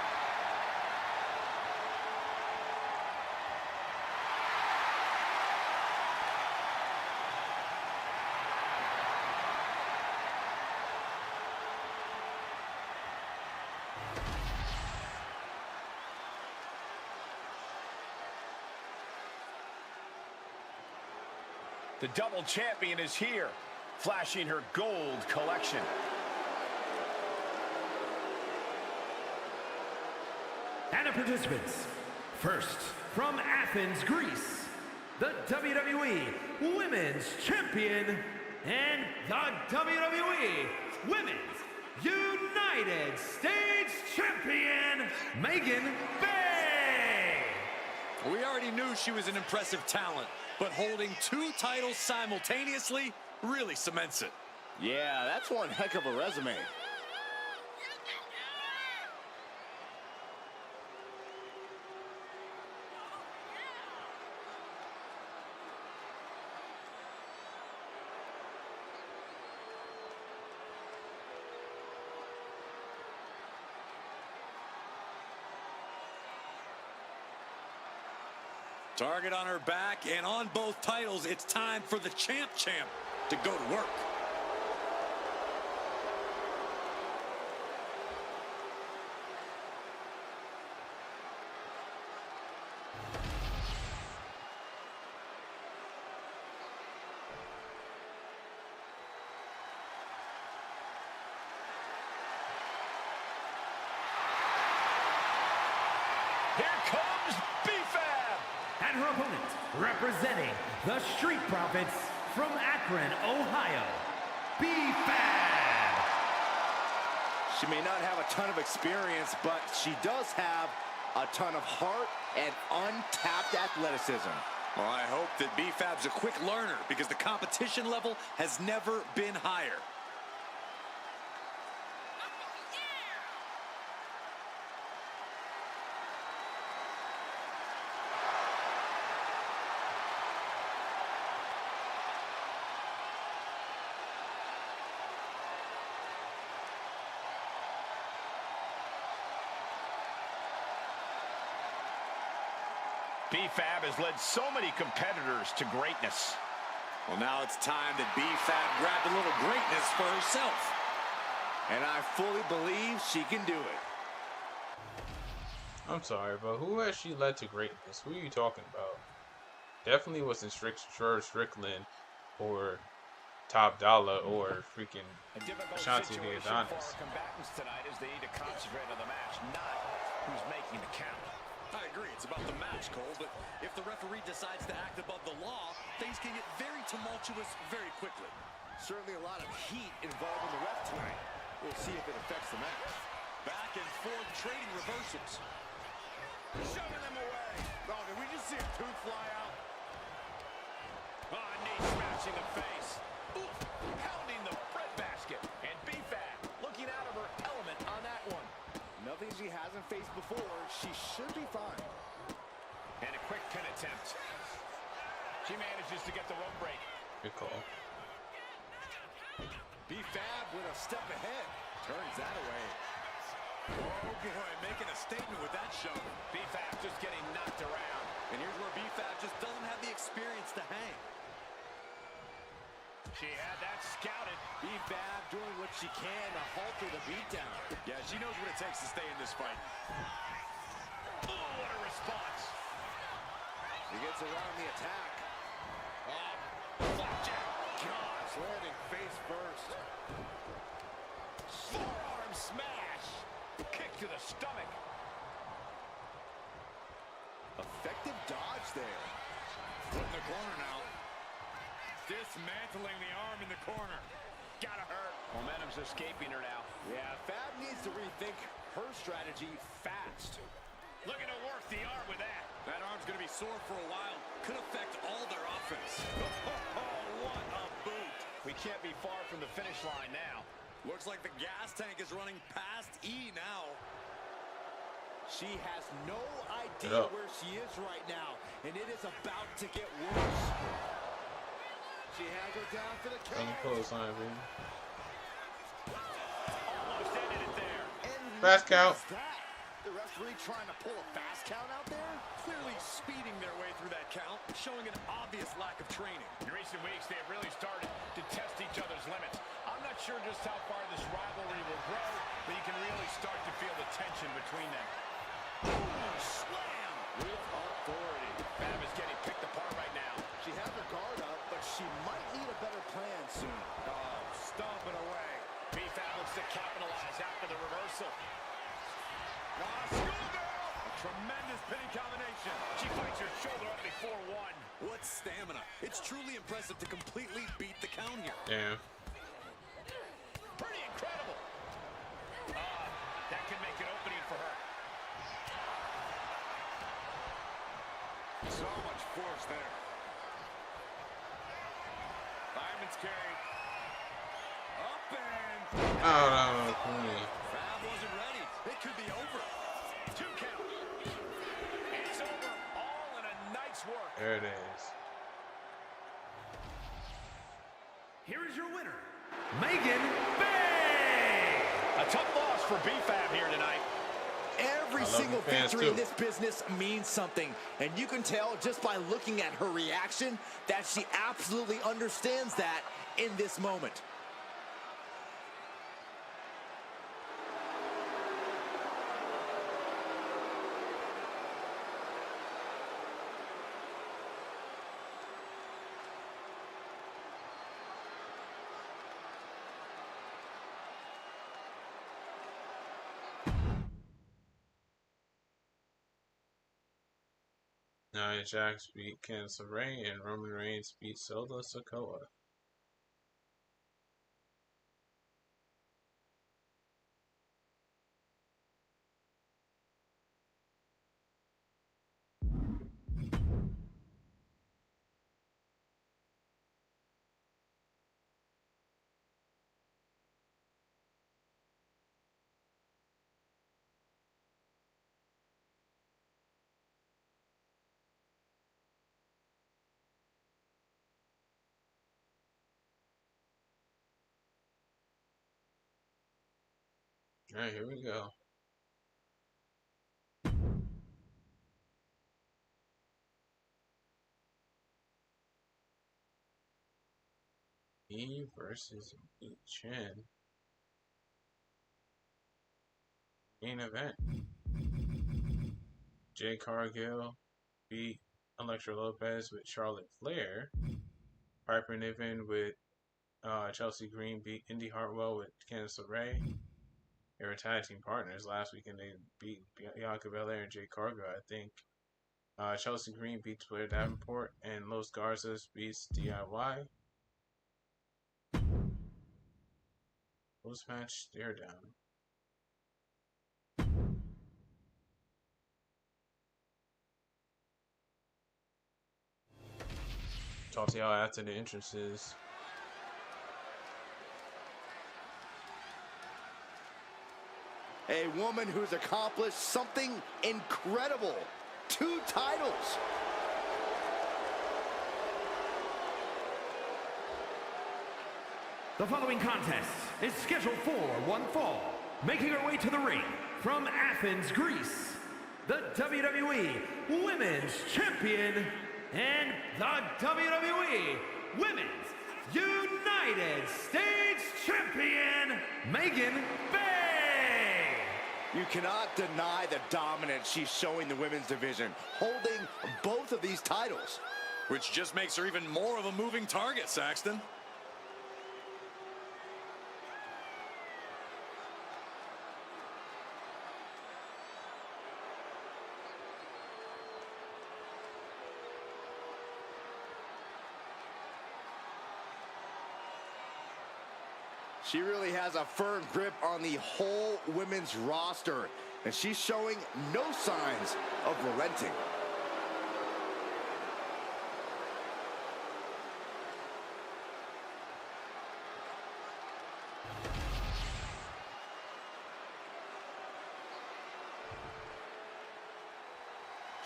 The double champion is here, flashing her gold collection. And the participants, first from Athens, Greece, the WWE Women's Champion and the WWE Women's United States Champion, Megan Bayne. We already knew she was an impressive talent, but holding 2 titles simultaneously really cements it. Yeah, that's one heck of a resume. Target on her back, and on both titles, it's time for the champ to go to work. Here comes B-Fab. And her opponent, representing the Street Profits from Akron, Ohio, B-Fab. She may not have a ton of experience, but she does have a ton of heart and untapped athleticism. Well, I hope that B-Fab's a quick learner because the competition level has never been higher. B-Fab has led so many competitors to greatness. Well, now it's time that B-Fab grabbed a little greatness for herself. And I fully believe she can do it. I'm sorry, but who has she led to greatness? Who are you talking about? Definitely wasn't Strickland or Top Dollar or freaking Ashanti the Adonis. Combatants tonight as they need to concentrate on the match, not who's making the count. I agree, it's about the match, Cole, but if the referee decides to act above the law, things can get very tumultuous very quickly. Certainly a lot of heat involved in the ref tonight. We'll see if it affects the match. Back and forth trading reversals. Shoving them away. Oh, did we just see a tooth fly out? Knee smashing the face. Oof, pounding the breadbasket. And B-Fab looking out of her element on that one. Nothing she hasn't faced before. She should be fine. And a quick pin attempt. She manages to get the rope break. Good call. B-Fab with a step ahead. Turns that away. Oh boy, making a statement with that shove. B-Fab just getting knocked around. And here's where B-Fab just doesn't have the experience to hang. She had that scouted. B-Fab doing what she can to halter the beatdown. Yeah, she knows what it takes to stay in this fight. Oh, what a response. He gets around the attack. Flapjack. Gosh, landing face first. Forearm smash. Kick to the stomach. Effective dodge there. Foot in the corner now. Dismantling the arm in the corner. Gotta hurt. Momentum's escaping her now. Yeah, Fab needs to rethink her strategy fast. Looking to work the arm with that. That arm's going to be sore for a while. Could affect all their offense. Oh, what a boot. We can't be far from the finish line now. Looks like the gas tank is running past E now. She has no idea where she is right now, and it is about to get worse. She has her down for the On count. the clothesline, baby. Almost ended it there. Fast count. The referee trying to pull a fast count out there? Clearly speeding their way through that count, showing an obvious lack of training. In recent weeks, they have really started to test each other's limits. I'm not sure just how far this rivalry will grow, but you can really start to feel the tension between them. Boom, slam, with authority. Fab is getting picked apart right now. She has her guard up, but she might need a better plan soon. Oh, stomping away. B-Fab looks to capitalize after the reversal. A tremendous pinning combination. She fights her shoulder up before one. What stamina. It's truly impressive to completely beat the count here. Damn. Pretty incredible. That can make an opening for her. So much force there. Fireman's carry. Up and... Oh, no, please. Fab wasn't ready. It could be over. 2 count. It's over. All in a night's work. There it is. Here is your winner, Megan Bayne. A tough loss for B-Fab here tonight. Every I love single the fans, victory in too. this business means something. And you can tell just by looking at her reaction that she absolutely understands that in this moment. Nia Jax beat Candice LeRae and Roman Reigns beat Solo Sikoa. Alright, here we go. E versus E Chen. Main event. Jay Cargill beat Elektra Lopez with Charlotte Flair. Piper Niven with Chelsea Green beat Indy Hartwell with Candice LeRae. They were tag team partners last week and they beat Bianca Belair and Jay Cargill, I think. Chelsea Green beats Blair Davenport and Los Garzas beats DIY. Post match stare down. Talk to y'all after the entrances. A woman who's accomplished something incredible. 2 titles. The following contest is scheduled for one fall. Making her way to the ring from Athens, Greece, the WWE Women's Champion and the WWE Women's United States Champion, Megan Bayne. You cannot deny the dominance she's showing the women's division, holding both of these titles. Which just makes her even more of a moving target, Saxton. She really has a firm grip on the whole women's roster, and she's showing no signs of relenting.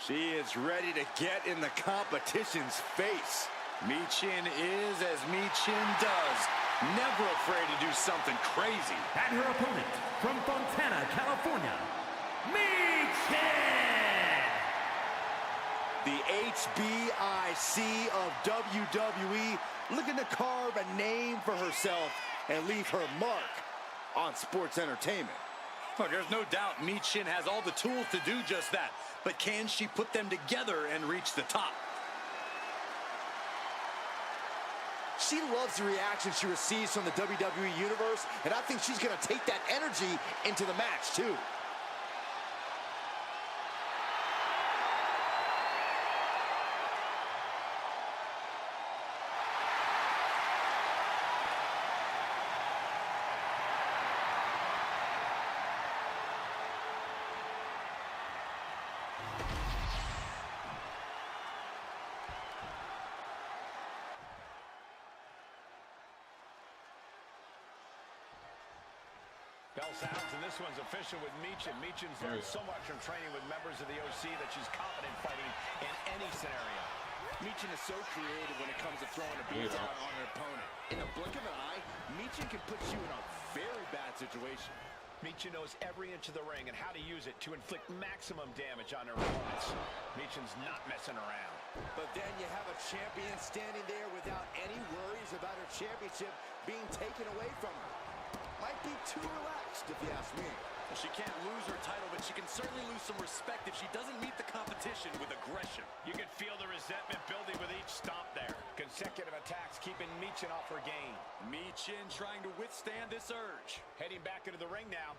She is ready to get in the competition's face. Michin is as Michin does. Never afraid to do something crazy. And her opponent from Fontana, California, Michin! The HBIC of WWE looking to carve a name for herself and leave her mark on sports entertainment. Look, there's no doubt Michin has all the tools to do just that. But can she put them together and reach the top? She loves the reaction she receives from the WWE Universe, and I think she's going to take that energy into the match, too. Bell sounds, and this one's official with Michin. Michin's learned so much from training with members of the OC that she's confident fighting in any scenario. Michin is so creative when it comes to throwing a beat down on her opponent. In the blink of an eye, Michin can put you in a very bad situation. Michin knows every inch of the ring and how to use it to inflict maximum damage on her opponents. Michin's not messing around. But then you have a champion standing there without any worries about her championship being taken away from her. Might be too relaxed, if you ask me. She can't lose her title, but she can certainly lose some respect if she doesn't meet the competition with aggression. You can feel the resentment building with each stomp there. Consecutive attacks keeping Michin off her game. Michin trying to withstand this urge. Heading back into the ring now.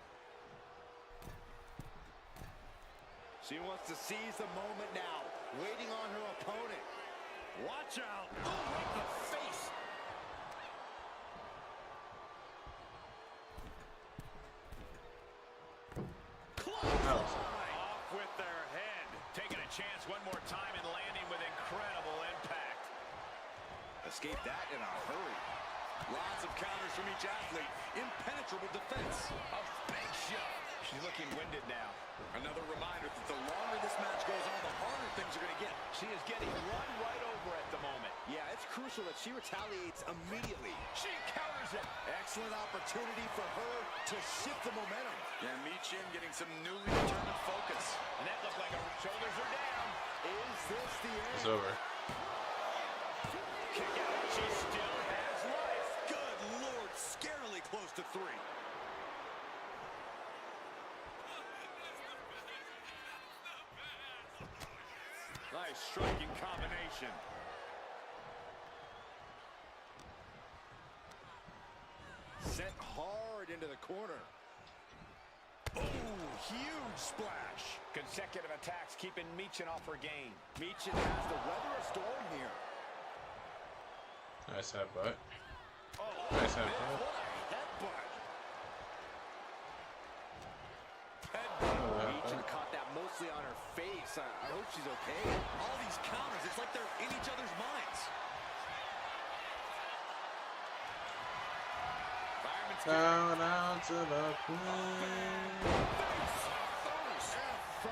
She wants to seize the moment now, waiting on her opponent. Watch out. Oh, right in the face. Off with their head. Taking a chance one more time and landing with incredible impact. Escape that in a hurry. Lots of counters from each athlete. Impenetrable defense. A big shot. She's looking winded now. Another reminder that the longer this match goes on, the harder things are going to get. She is getting run right over at the moment. Yeah, it's crucial that she retaliates immediately. She counters it. Excellent opportunity for her to shift the momentum. Yeah, Michin getting some newly determined focus. And that looked like her shoulders are down. Is this the end? It's over. Kick out. She still has life. Good Lord, scarily close to 3. Nice striking combination. Sent hard into the corner. Oh, huge splash. Consecutive attacks keeping Michin off her game. Michin has to weather a storm here. Nice headbutt. Oh, Nice headbutt. Michin caught that mostly on her face. I hope she's okay. All these counters, it's like they're in each other's minds. Down, down to the queen. F5.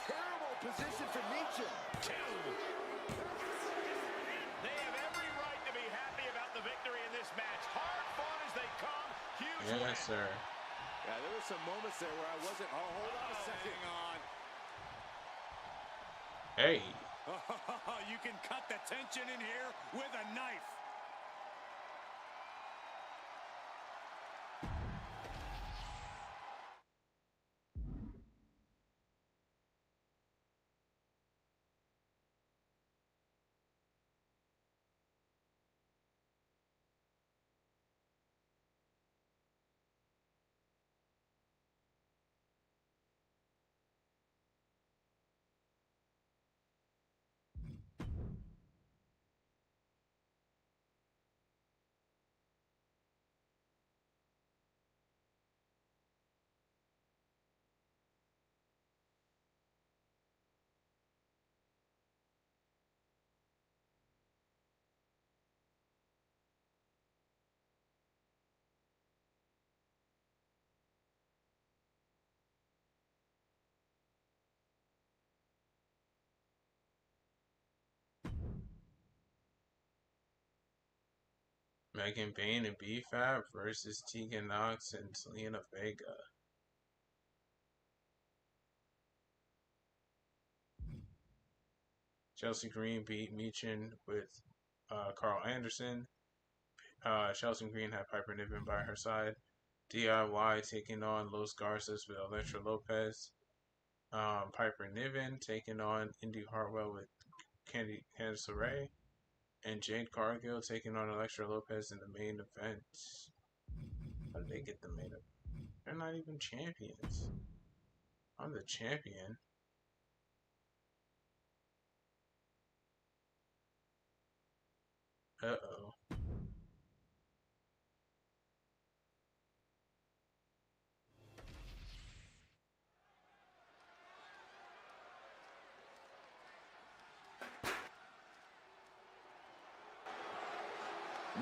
Terrible position for Michin. They have every right to be happy about the victory in this match. Hard fought as they come. Huge win. Yes, sir. Yeah, there were some moments there where I wasn't. Oh, hold on a second. Hang on. Hey. You can cut the tension in here with a knife. Megan Bayne and B-Fab versus Tegan Knox and Zelina Vega. Chelsea Green beat Meechin with Carl Anderson. Chelsea Green had Piper Niven by her side. DIY taking on Los Garces with Elektra Lopez. Piper Niven taking on Indy Hartwell with Candice LeRae. And Jade Cargill taking on Elektra Lopez in the main event. How did they get the main event? They're not even champions. I'm the champion. Uh-oh.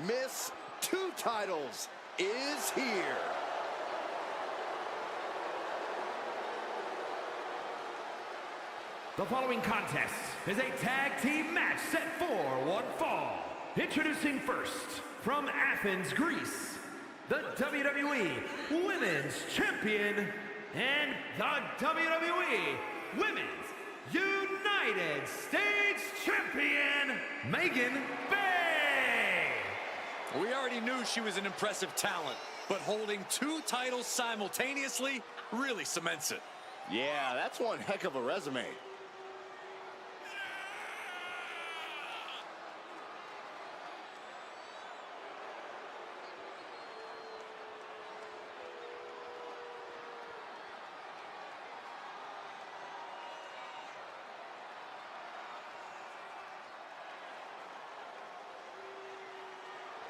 Miss Two Titles is here. The following contest is a tag team match set for one fall. Introducing first, from Athens, Greece, the WWE Women's Champion and the WWE Women's United States Champion, Megan Bayne. We already knew she was an impressive talent, but holding 2 titles simultaneously really cements it. Yeah, that's one heck of a resume.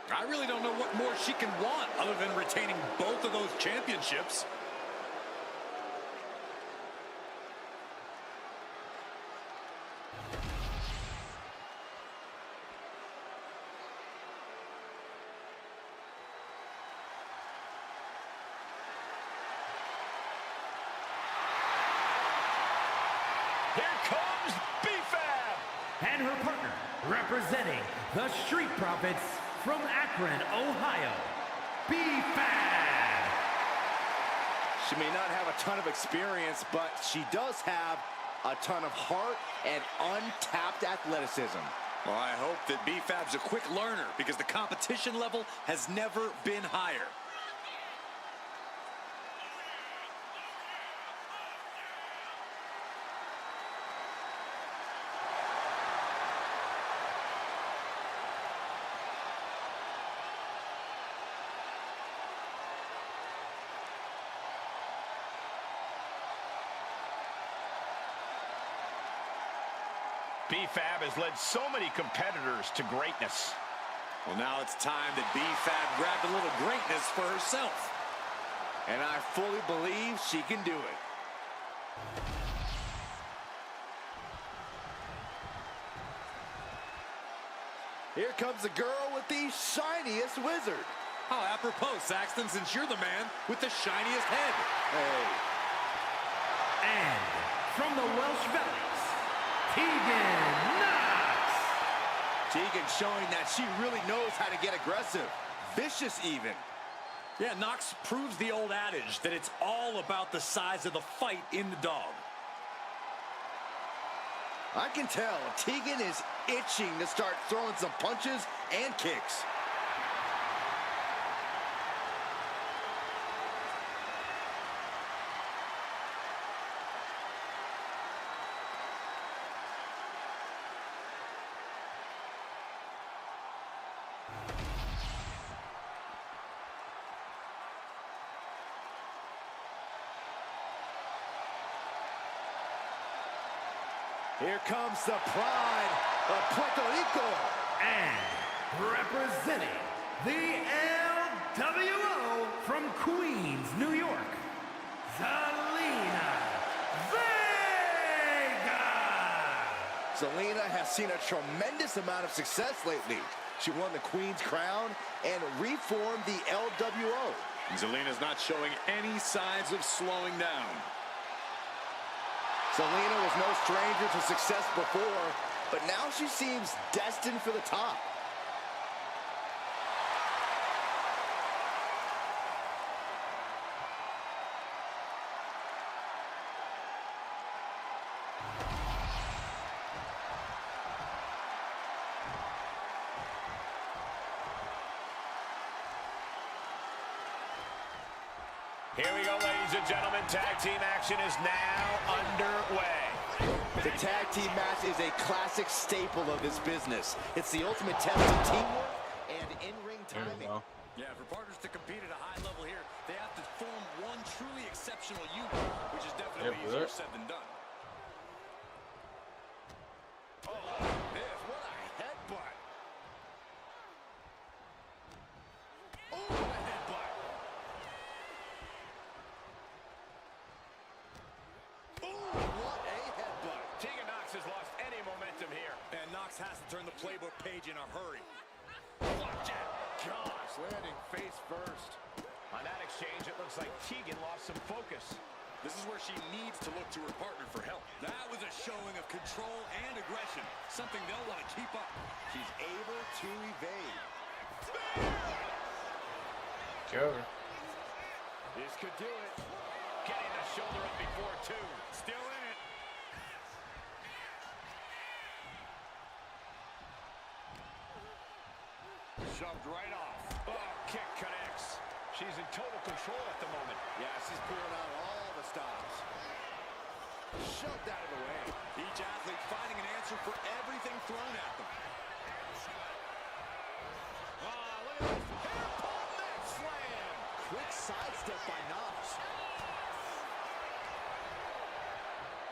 I really don't know what more she can want other than retaining both of those championships. Here comes B-Fab. And her partner, representing the Street Profits from Akron, Ohio, B-Fab. She may not have a ton of experience, but she does have a ton of heart and untapped athleticism. Well, I hope that B-Fab's a quick learner because the competition level has never been higher. B-Fab has led so many competitors to greatness. Well, now it's time that B-Fab grabbed a little greatness for herself. And I fully believe she can do it. Here comes the girl with the shiniest wizard. How apropos, Saxton, since you're the man with the shiniest head. Hey. And from the Welsh Valleys, Tegan Knox. Tegan showing that she really knows how to get aggressive. Vicious even. Yeah, Knox proves the old adage that it's all about the size of the fight in the dog. I can tell Tegan is itching to start throwing some punches and kicks. Here comes the pride of Puerto Rico. And representing the LWO from Queens, New York, Zelina Vega. Zelina has seen a tremendous amount of success lately. She won the Queen's Crown and reformed the LWO. Zelina's not showing any signs of slowing down. Zelina was no stranger to success before, but now she seems destined for the top. Here we go, ladies and gentlemen. Tag team action is now underway. The tag team match is a classic staple of this business. It's the ultimate test of teamwork and in-ring timing. Yeah, for partners to compete at a high level here, they have to form one truly exceptional unit, which is definitely easier said than done. Oh, this, what a headbutt. Oh, what a headbutt. Oh, what a headbutt. Tegan Knox has lost any momentum here. And Knox has to turn the playbook page in a hurry. Flapjack. Gosh, landing face first. On that exchange, it looks like Tegan lost some focus. This is where she needs to look to her partner for help. That was a showing of control and aggression, something they'll want to keep up. She's able to evade. Cover. This could do it. Getting the shoulder up before two. Still in it. Shoved right off. Oh, kick connects. She's in total control at the moment. Yeah, she's pulling out all the stops. Shoved out of the way. Each athlete finding an answer for everything thrown at them. Look at this. Hair pull neck slam. Quick sidestep by Knox.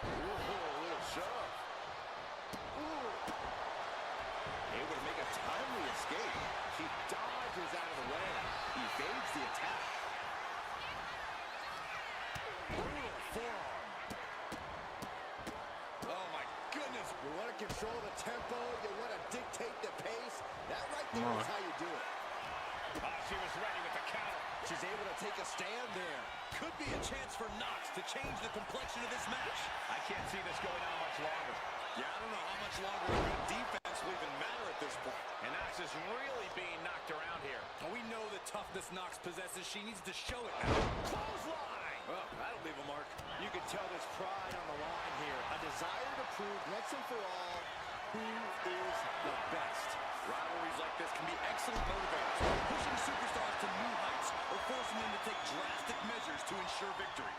Ooh, a little shove. Ooh. Able to make a timely escape. She dodges out of the way. Evades the attack. Brutal forearm. Oh, my goodness. You want to control the tempo. You want to dictate the pace. That right there is how you do it. She was ready with the counter. She's able to take a stand there. Could be a chance for Knox to change the complexion of this match. I can't see this going on much longer. Yeah, I don't know how much longer a good defense will even matter at this point. And Knox is really being knocked around here. We know the toughness Knox possesses. She needs to show it now. Clothesline! Well, that'll leave a mark. You can tell there's pride on the line here. A desire to prove once and for all who is the best. Rivalries like this can be excellent motivators, pushing superstars to new heights or forcing them to take drastic measures to ensure victory.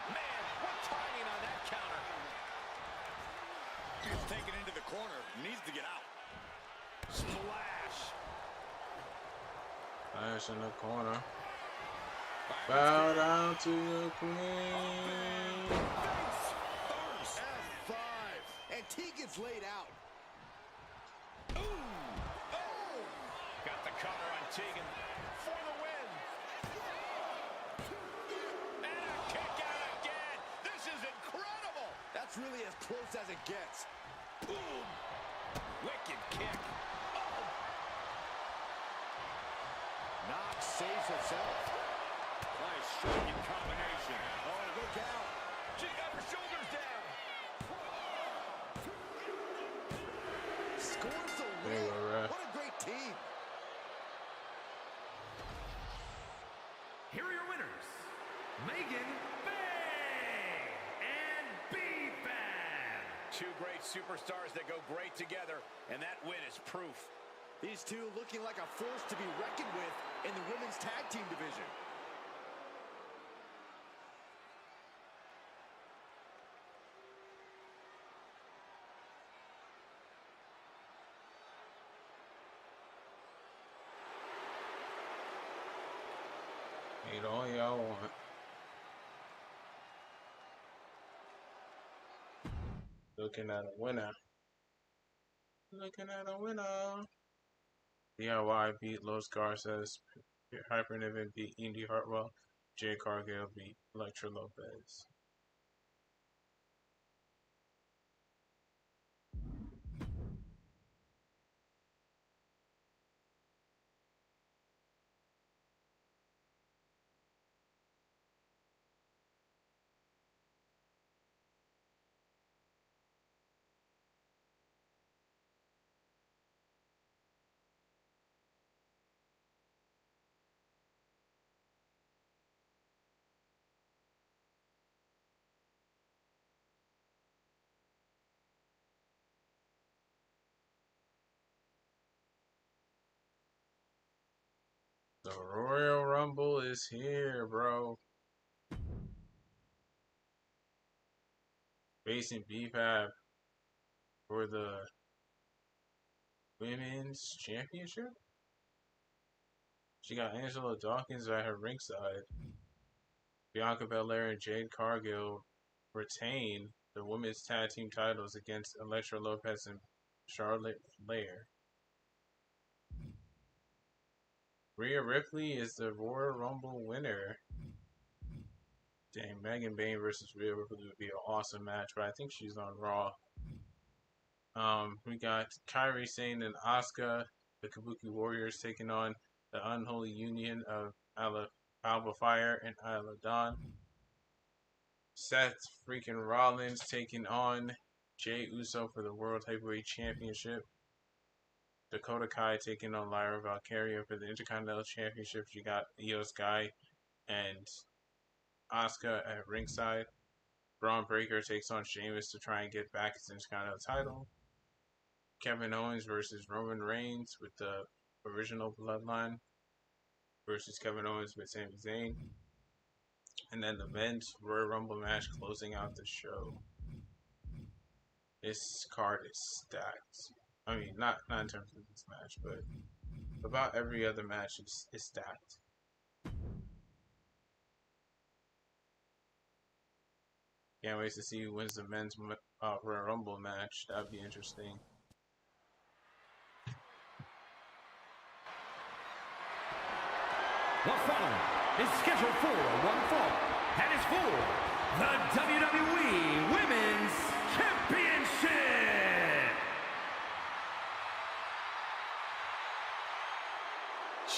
Man, what timing on that counter. He's taken into the corner. Needs to get out. Splash. Flash in the corner. Bow down to the queen. F5. And Tegan's laid out. Ooh. Oh. Got the cover on Tegan for the win. And a kick out again. This is incredible. That's really as close as it gets. Boom. Wicked kick. Oh. Knox saves herself. Nice striking combination. Oh, look out. She got her shoulders down. Scores the There you win. go, ref. What a great team. Here are your winners, Megan Bayne and B-Fab. Two great superstars that go great together, and that win is proof. These two looking like a force to be reckoned with in the women's tag team division. Eat all y'all want. Looking at a winner. Looking at a winner. DIY beat Los Garces. Hyperniven beat Indy Hartwell. Jay Cargill beat Electra Lopez. The Royal Rumble is here, bro. Facing BFAB for the Women's Championship. She got Angela Dawkins at her ringside. Bianca Belair and Jade Cargill retain the women's tag team titles against Elektra Lopez and Charlotte Flair. Rhea Ripley is the Royal Rumble winner. Dang, Megan Bayne versus Rhea Ripley would be an awesome match, but I think she's on Raw. We got Kairi Sane and Asuka, the Kabuki Warriors, taking on the Unholy Union of Alba Fire and Isla Dawn. Seth freaking Rollins taking on Jey Uso for the World Heavyweight Championship. Dakota Kai taking on Lyra Valkyria for the Intercontinental Championship. You got Io Sky and Asuka at ringside. Braun Breaker takes on Sheamus to try and get back his Intercontinental title. Kevin Owens versus Roman Reigns with the original Bloodline versus Kevin Owens with Sami Zayn. And then the men's Royal Rumble match closing out the show. This card is stacked. I mean, not in terms of this match, but about every other match is stacked. Can't wait to see who wins the men's Royal Rumble match. That would be interesting. The following is scheduled for one fall and is for the WWE Women's Championship.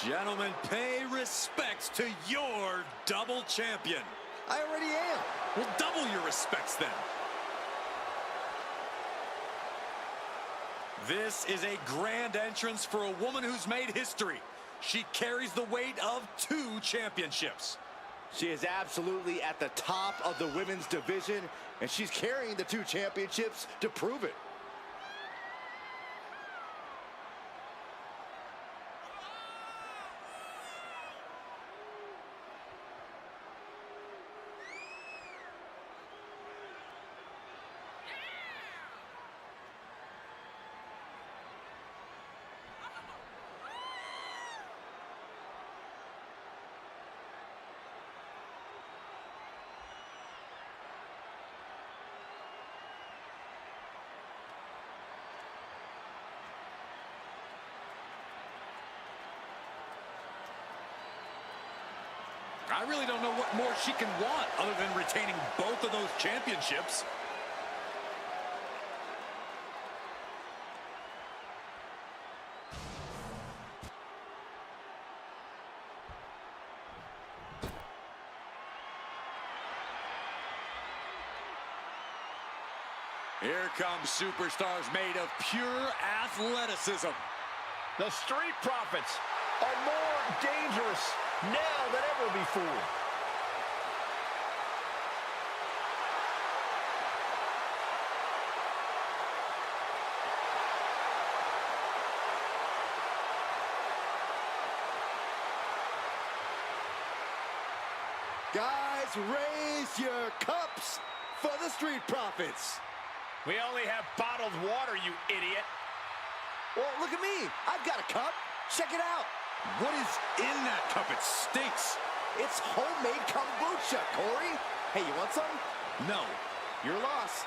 Gentlemen, pay respects to your double champion. I already am. Well, double your respects then. This is a grand entrance for a woman who's made history. She carries the weight of 2 championships. She is absolutely at the top of the women's division, and she's carrying the 2 championships to prove it. I really don't know what more she can want other than retaining both of those championships. Here come superstars made of pure athleticism. The Street Profits are more dangerous now than ever before. Guys, raise your cups for the Street Profits. We only have bottled water, you idiot. Well, look at me. I've got a cup. Check it out. What is in that cup? It stinks. It's homemade kombucha, Corey. Hey, you want some? No. Your loss.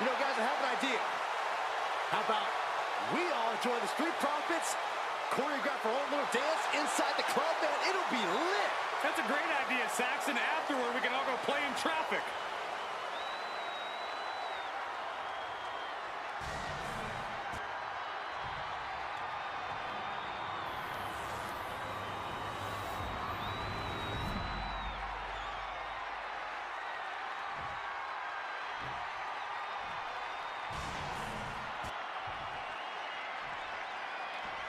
You know, guys, I have an idea. How about we all join the Street Profits, choreograph our own little dance inside the club, man? It'll be lit. That's a great idea, Saxon. Afterward, we can all go play in traffic.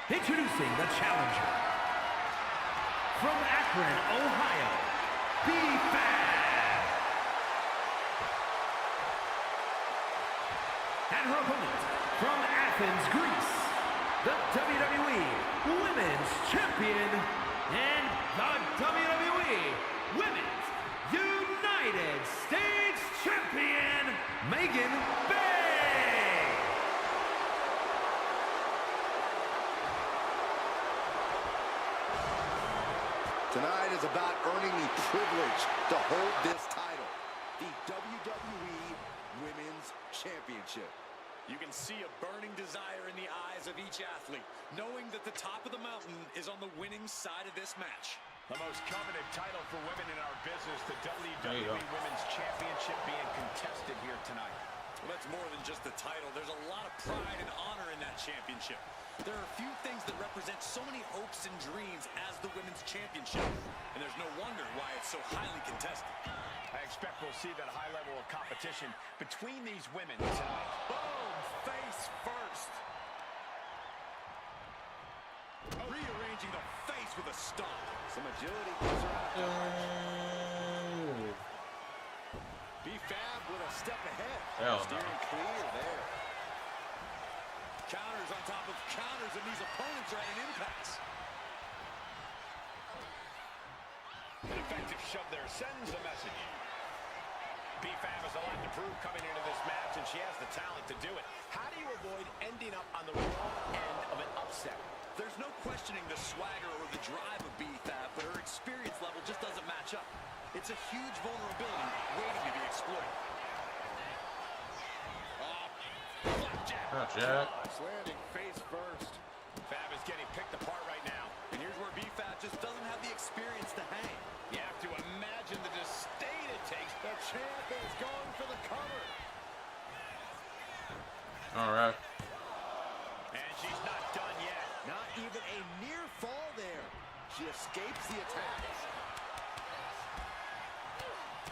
Introducing the challenger. From Akron, Ohio, B-Fab. And her opponent, from Athens, Greece, the WWE Women's Champion and the WWE Women's United States Champion, Megan Bayne. Tonight is about earning the privilege to hold this title, the WWE Women's Championship. You can see a burning desire in the eyes of each athlete, knowing that the top of the mountain is on the winning side of this match. The most coveted title for women in our business, the WWE Women's Championship being contested here tonight. Well, that's more than just the title. There's a lot of pride and honor in that championship. There are a few things that represent so many hopes and dreams as the Women's Championship, and there's no wonder why it's so highly contested. I expect we'll see that high level of competition between these women tonight. Boom! Face first. Rearranging the face with a stomp. Some agility gives her out of dodge. B-Fab with a step ahead. Steering clear there. Counters on top of counters, and these opponents are at an impasse. An effective shove there sends a message. B-Fab has a lot to prove coming into this match, and she has the talent to do it. How do you avoid ending up on the wrong end of an upset? There's no questioning the swagger or the drive of B-Fab, but her experience level just doesn't match up. It's a huge vulnerability waiting to be exploited. Jack. Landing face first. Fab is getting picked apart right now. And here's where B-Fab just doesn't have the experience to hang. You have to imagine the disdain it takes. The champ is going for the cover. All right. And she's not done yet. Not even a near fall there. She escapes the attack.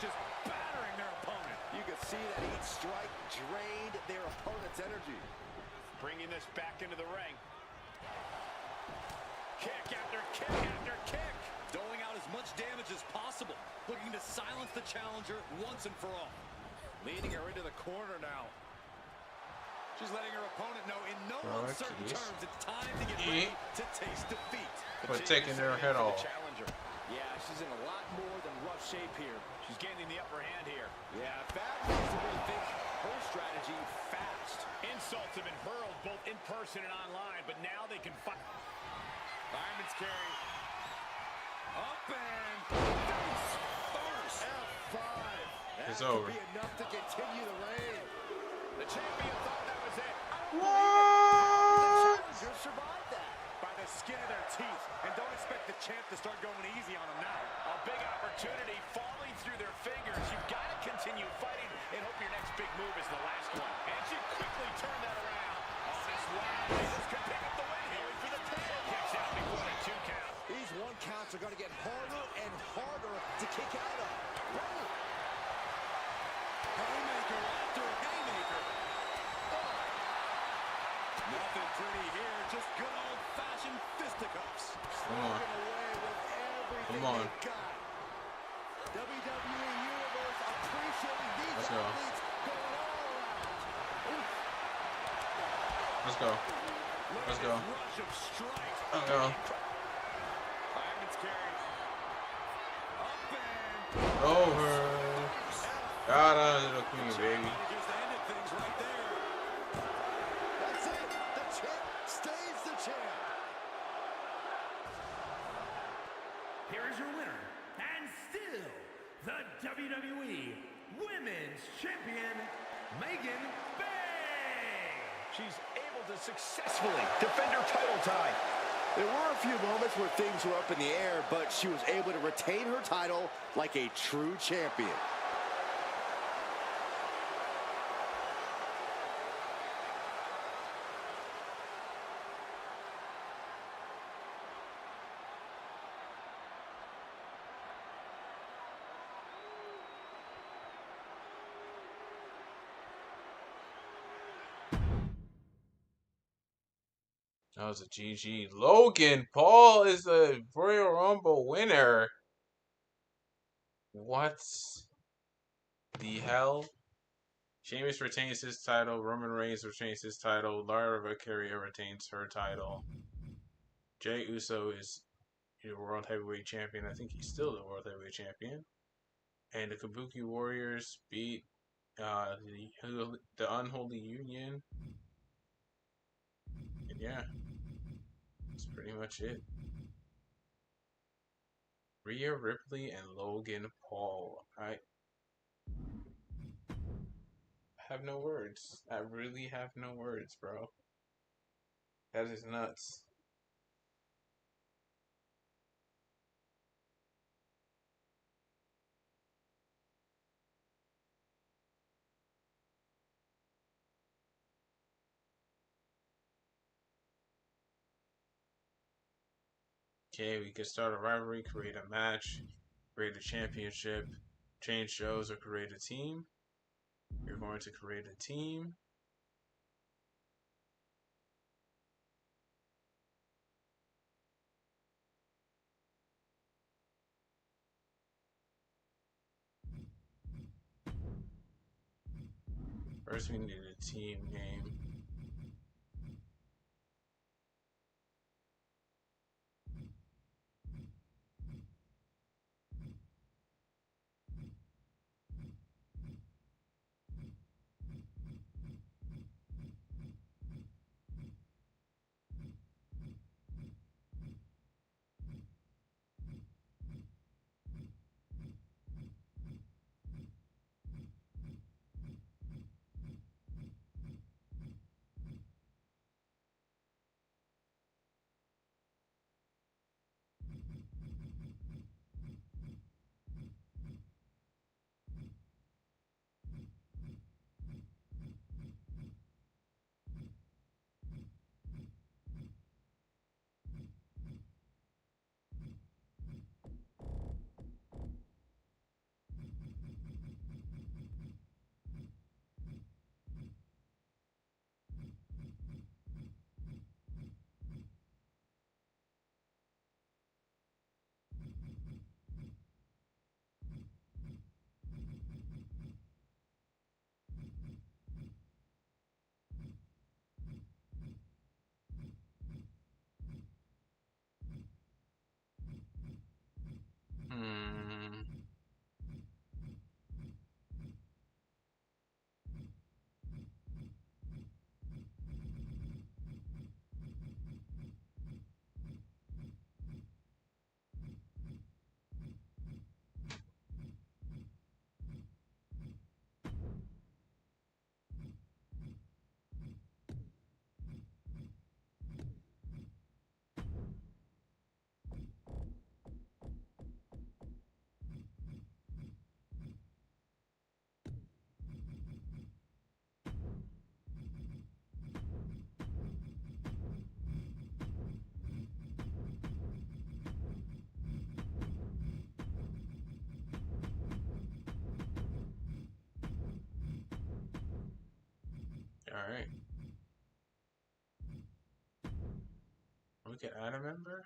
Just battering their opponent. You can see that each strike drained their opponent's energy. Bringing this back into the ring. Kick after kick after kick. Doling out as much damage as possible. Looking to silence the challenger once and for all. Leading her into the corner now. She's letting her opponent know in no uncertain terms it's time to get ready to taste defeat. But taking their head off. Challenger. Yeah, she's in a lot more than rough shape here. She's gaining the upper hand here. Yeah, Fab needs to rethink her strategy fast. Insults have been hurled both in person and online, but now they can fight. Fireman's carry. Up and face first. F5. It's That over. could be enough to continue the reign. The champion thought that was it. The challenger survived that. By the skin of their teeth. And don't expect the champ to start going easy on them now. A big opportunity falling through their fingers. You've got to continue fighting and hope your next big move is the last one. And she quickly turned that around. On this wild, this could pick up the win here for the pin. Kicks out before the 2 count. These 1 counts are going to get harder and harder to kick out of. Right. Haymaker after haymaker. Nothing pretty here, just good old-fashioned fisticuffs. Come on. Away with everything Come on. they've got. WWE Universe appreciating these Let's go. athletes going all around. Oof. Let's go. Let's go. Rush of strikes. Let's go. Fireman's carry. Up and Over. God, the queen, baby. Managers to end it, things right there. That's it. The champ stays the champ. Here is your winner, and still the WWE Women's Champion, Megan Bayne. she's able to successfully defend her title tonight. There were a few moments where things were up in the air, but she was able to retain her title like a true champion. That was a GG. Logan Paul is the Royal Rumble winner. What the hell? Sheamus retains his title. Roman Reigns retains his title. Lara Valkyria retains her title. Jey Uso is the World Heavyweight Champion. I think he's still the World Heavyweight Champion. And the Kabuki Warriors beat the Unholy Union. And yeah, that's pretty much it. Rhea Ripley and Logan Paul. I have no words. I really have no words, bro. That is nuts. Okay, we can start a rivalry, create a match, create a championship, change shows, or create a team. You're going to create a team. First, we need a team name. Hmm. All right. We can add a member.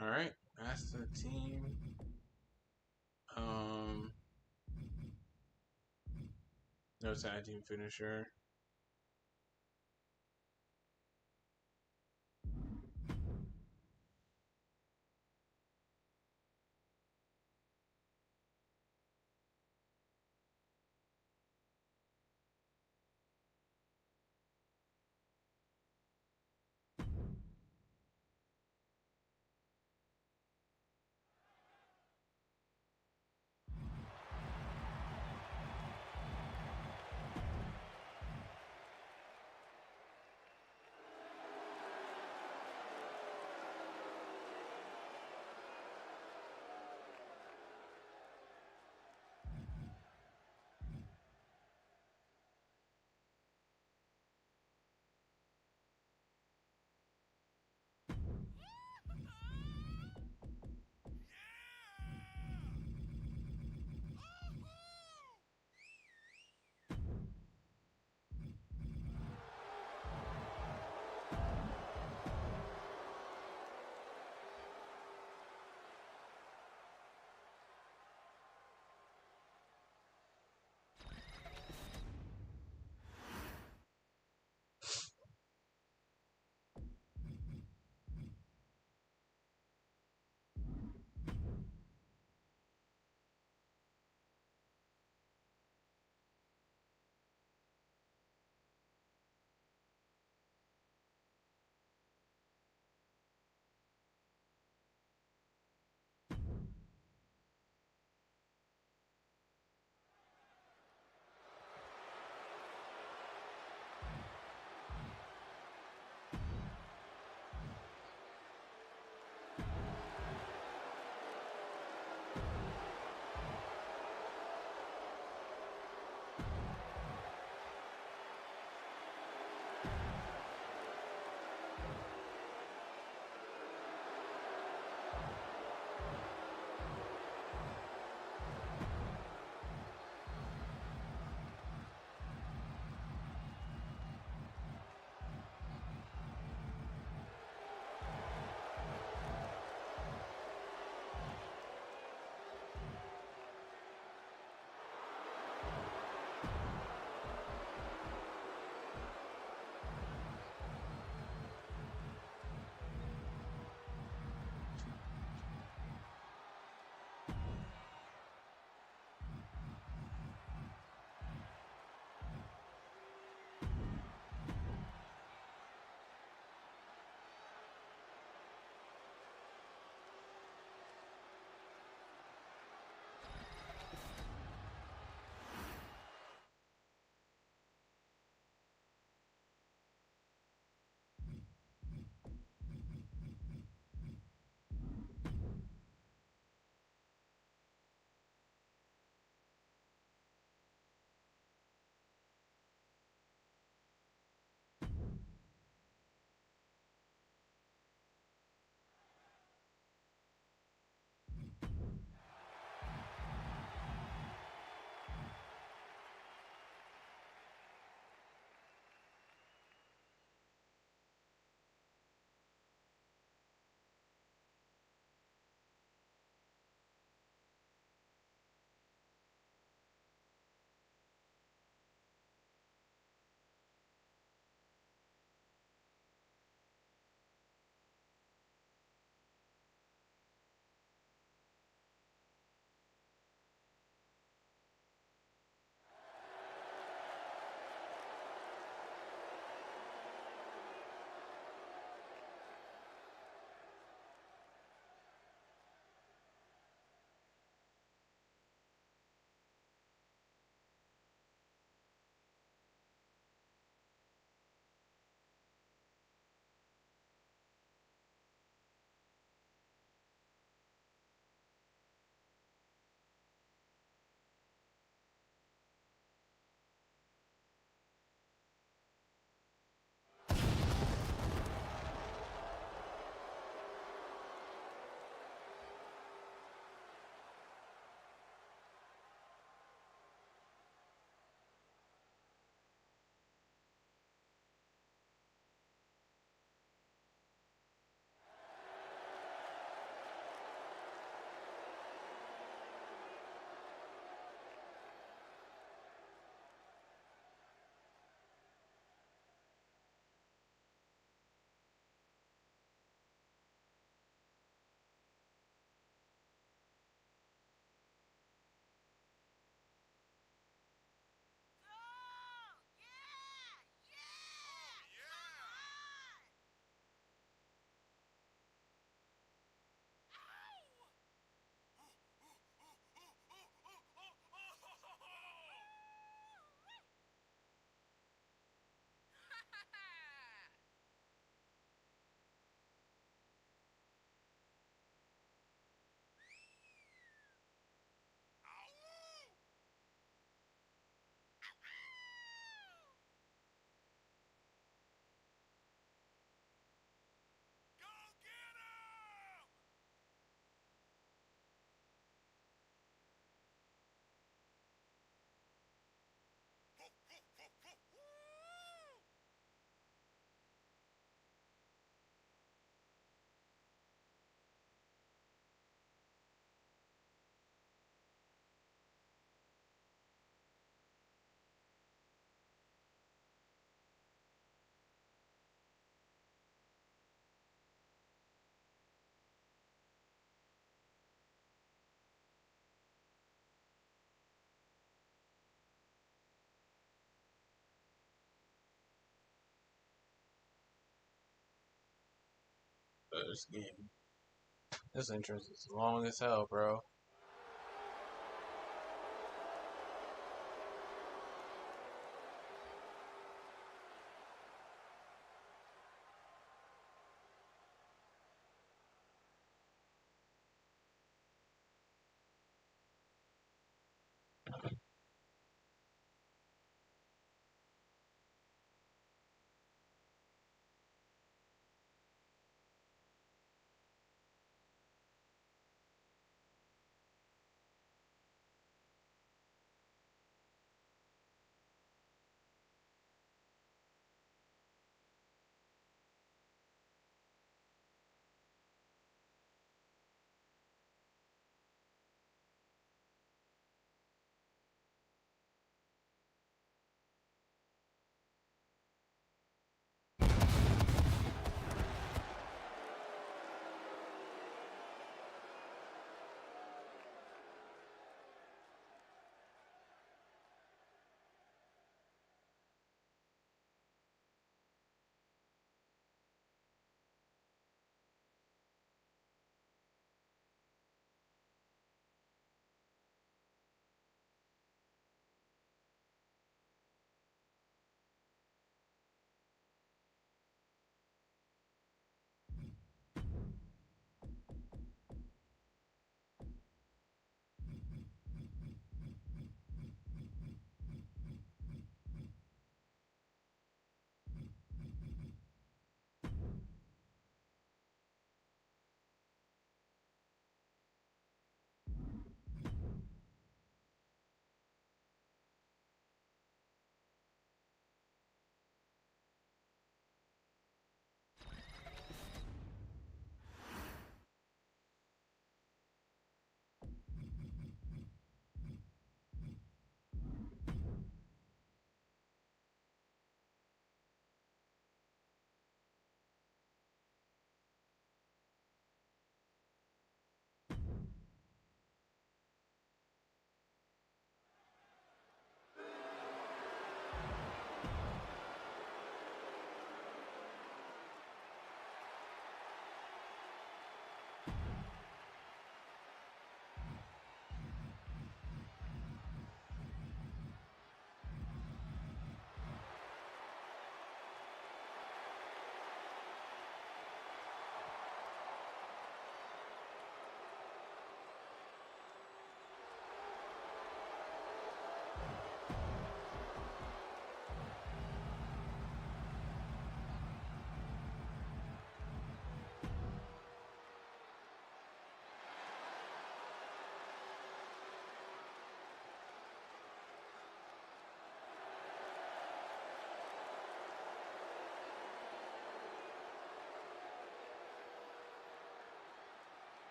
All right. That's the team. Um. No tag team finisher. this game. This entrance is long as hell, bro.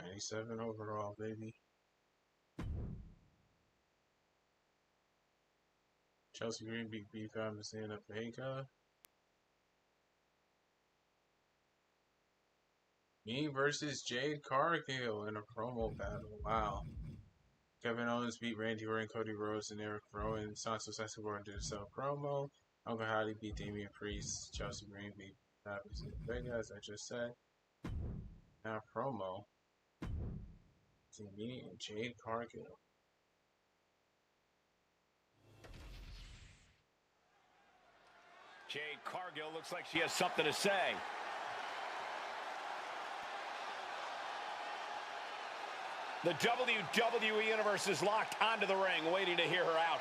'97 overall, baby. Chelsea Green beat B. Famicina Vega. Me versus Jade Cargill in a promo battle. Wow. Kevin Owens beat Randy Orton, Cody Rhodes, and Eric Rowan. Santos Escobar did a sell promo. Uncle Howdy beat Damian Priest. Chelsea Green beat Famicina Vega, as I just said. Now promo. It's me and Jade Cargill. Jade Cargill looks like she has something to say. The WWE Universe is locked onto the ring, waiting to hear her out.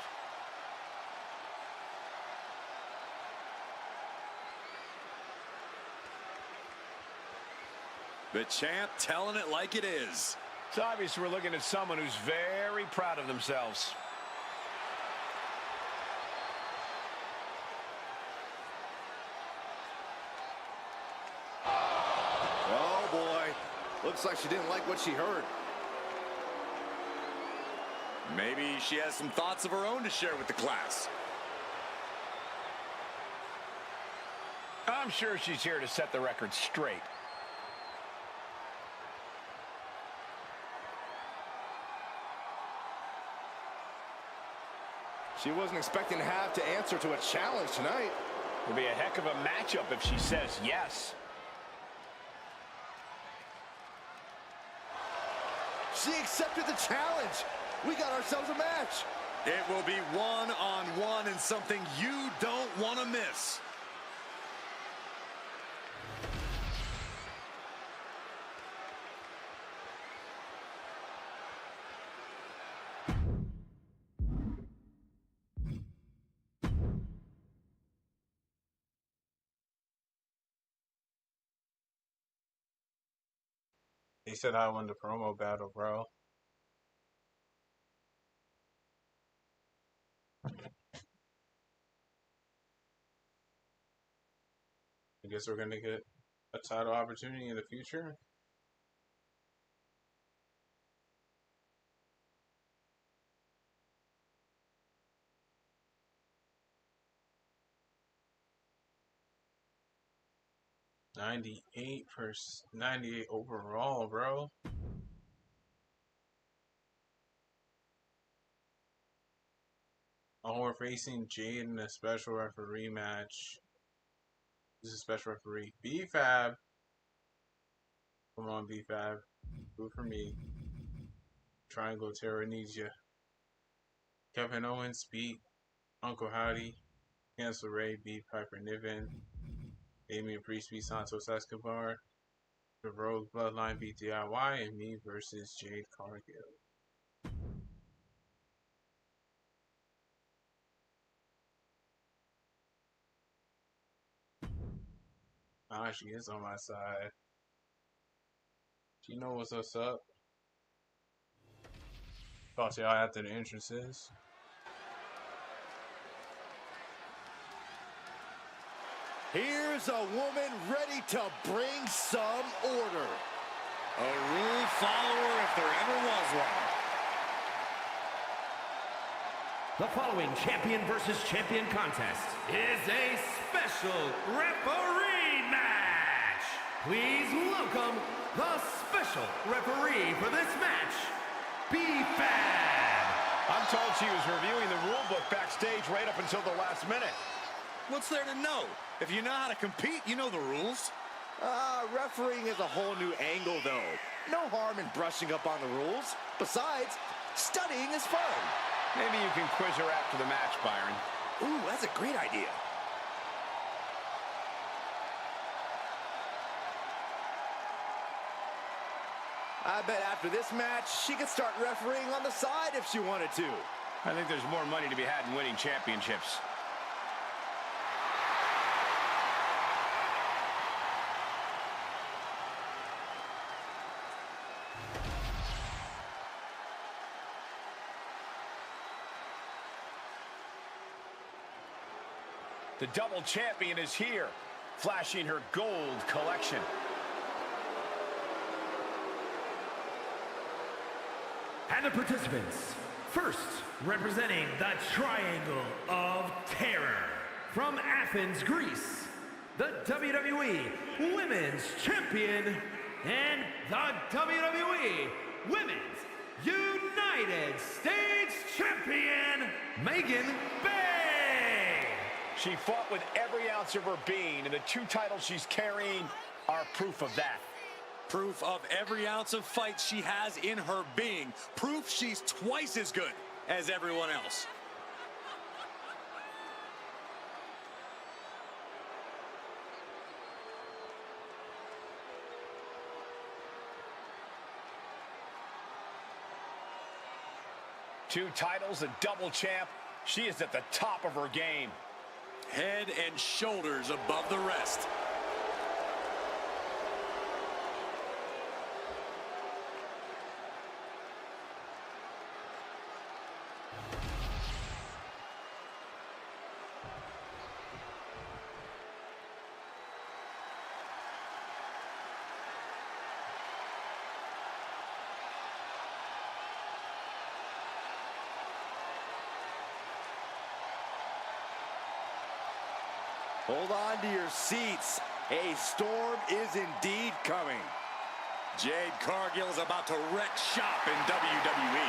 The champ telling it like it is. It's obvious we're looking at someone who's very proud of themselves. Oh, boy. Looks like she didn't like what she heard. Maybe she has some thoughts of her own to share with the class. I'm sure she's here to set the record straight. She wasn't expecting to have to answer to a challenge tonight. It'll be a heck of a matchup if she says yes. She accepted the challenge. We got ourselves a match. It will be one-on-one and something you don't want to miss. They said I won the promo battle, bro. I guess we're gonna get a title opportunity in the future. $98 overall, bro. Oh, we're facing Jade in a special referee match. This is a special referee. B-Fab. Come on, B-Fab. Do it for me. Triangle Terror needs you. Kevin Owens beat Uncle Howdy. Cancel Ray beat Piper Niven. Damian Priest beat Santos Escobar. The Rogue Bloodline beat DIY. And me versus Jade Cargill. Ah, she is on my side. She knows what's up. Talk to y'all after the entrances. Here's a woman ready to bring some order. A rule follower if there ever was one. The following champion versus champion contest is a special referee match. Please welcome the special referee for this match, B-Fab. I'm told she was reviewing the rule book backstage right up until the last minute. What's there to know? If you know how to compete, you know the rules. Refereeing is a whole new angle, though. No harm in brushing up on the rules. Besides, studying is fun. Maybe you can quiz her after the match, Byron. Ooh, that's a great idea. I bet after this match, she could start refereeing on the side if she wanted to. I think there's more money to be had in winning championships. The double champion is here, flashing her gold collection. And the participants, first representing the Triangle of Terror from Athens, Greece, the WWE Women's Champion and the WWE Women's United States Champion, Megan Bayne. She fought with every ounce of her being, and the 2 titles she's carrying are proof of that. Proof of every ounce of fight she has in her being. Proof she's twice as good as everyone else. 2 titles, a double champ. She is at the top of her game. Head and shoulders above the rest. Hold on to your seats. A storm is indeed coming. Jade Cargill is about to wreck shop in WWE.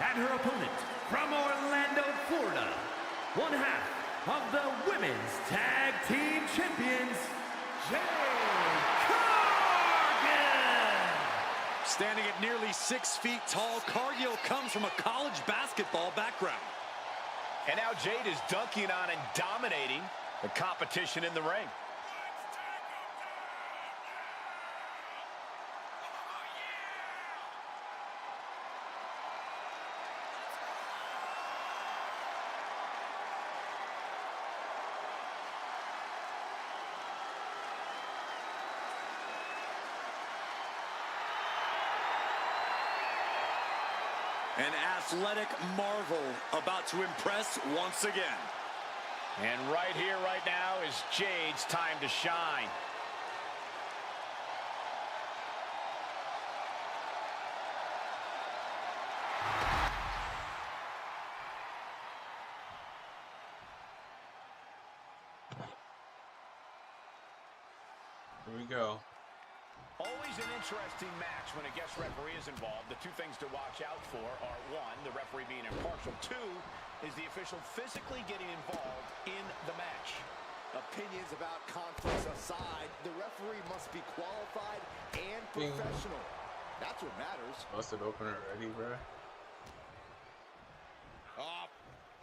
And her opponent, from Orlando, Florida, one half of the Women's Tag Team Champions, Jade Cargill! Standing at nearly 6 feet tall, Cargill comes from a college basketball background. And now Jade is dunking on and dominating the competition in the ring. An athletic marvel about to impress once again. And right here, right now is Jade's time to shine. Here we go. Always an interesting match when a guest referee is involved. The 2 things to watch out for are 1, the referee being impartial. 2, is the official physically getting involved in the match. Opinions about conflicts aside, the referee must be qualified and professional. That's what matters. Busted open already, bro.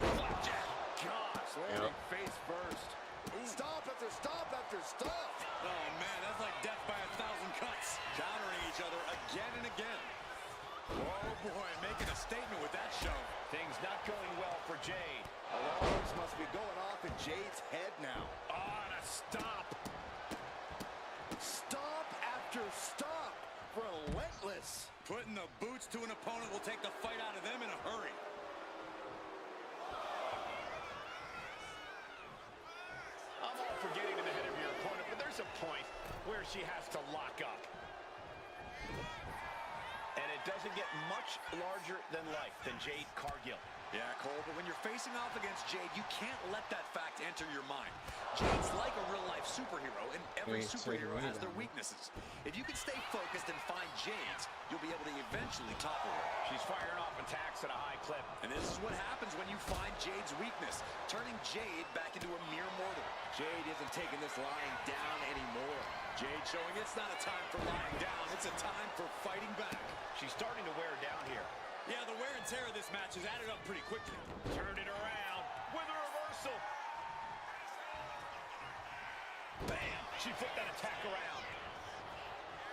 Flapjack. Gosh, landing face first. Stop after stop after stop. Oh man, that's like death by 1,000 cuts. Countering each other again and again. Oh boy, making a statement with that show. Things not going well for Jade. Alarms must be going off in Jade's head now. On a stop. Stop after stop. Relentless. Putting the boots to an opponent will take the fight out of them in a hurry. I'm all for getting in the head of your opponent, but there's a point where she has to lock up. And it doesn't get much larger than life than Jade Cargill. Yeah, Cole, but when you're facing off against Jade, you can't let that fact enter your mind. Jade's like a real-life superhero, and every superhero has their weaknesses. If you can stay focused and find Jade's, you'll be able to eventually topple her. She's firing off attacks at a high clip. And this is what happens when you find Jade's weakness, turning Jade back into a mere mortal. Jade isn't taking this lying down anymore. Jade showing it's not a time for lying down, it's a time for fighting back. She's starting to wear down here. Yeah, the wear and tear of this match has added up pretty quickly. Turned it around with a reversal. Bam! She flipped that attack around.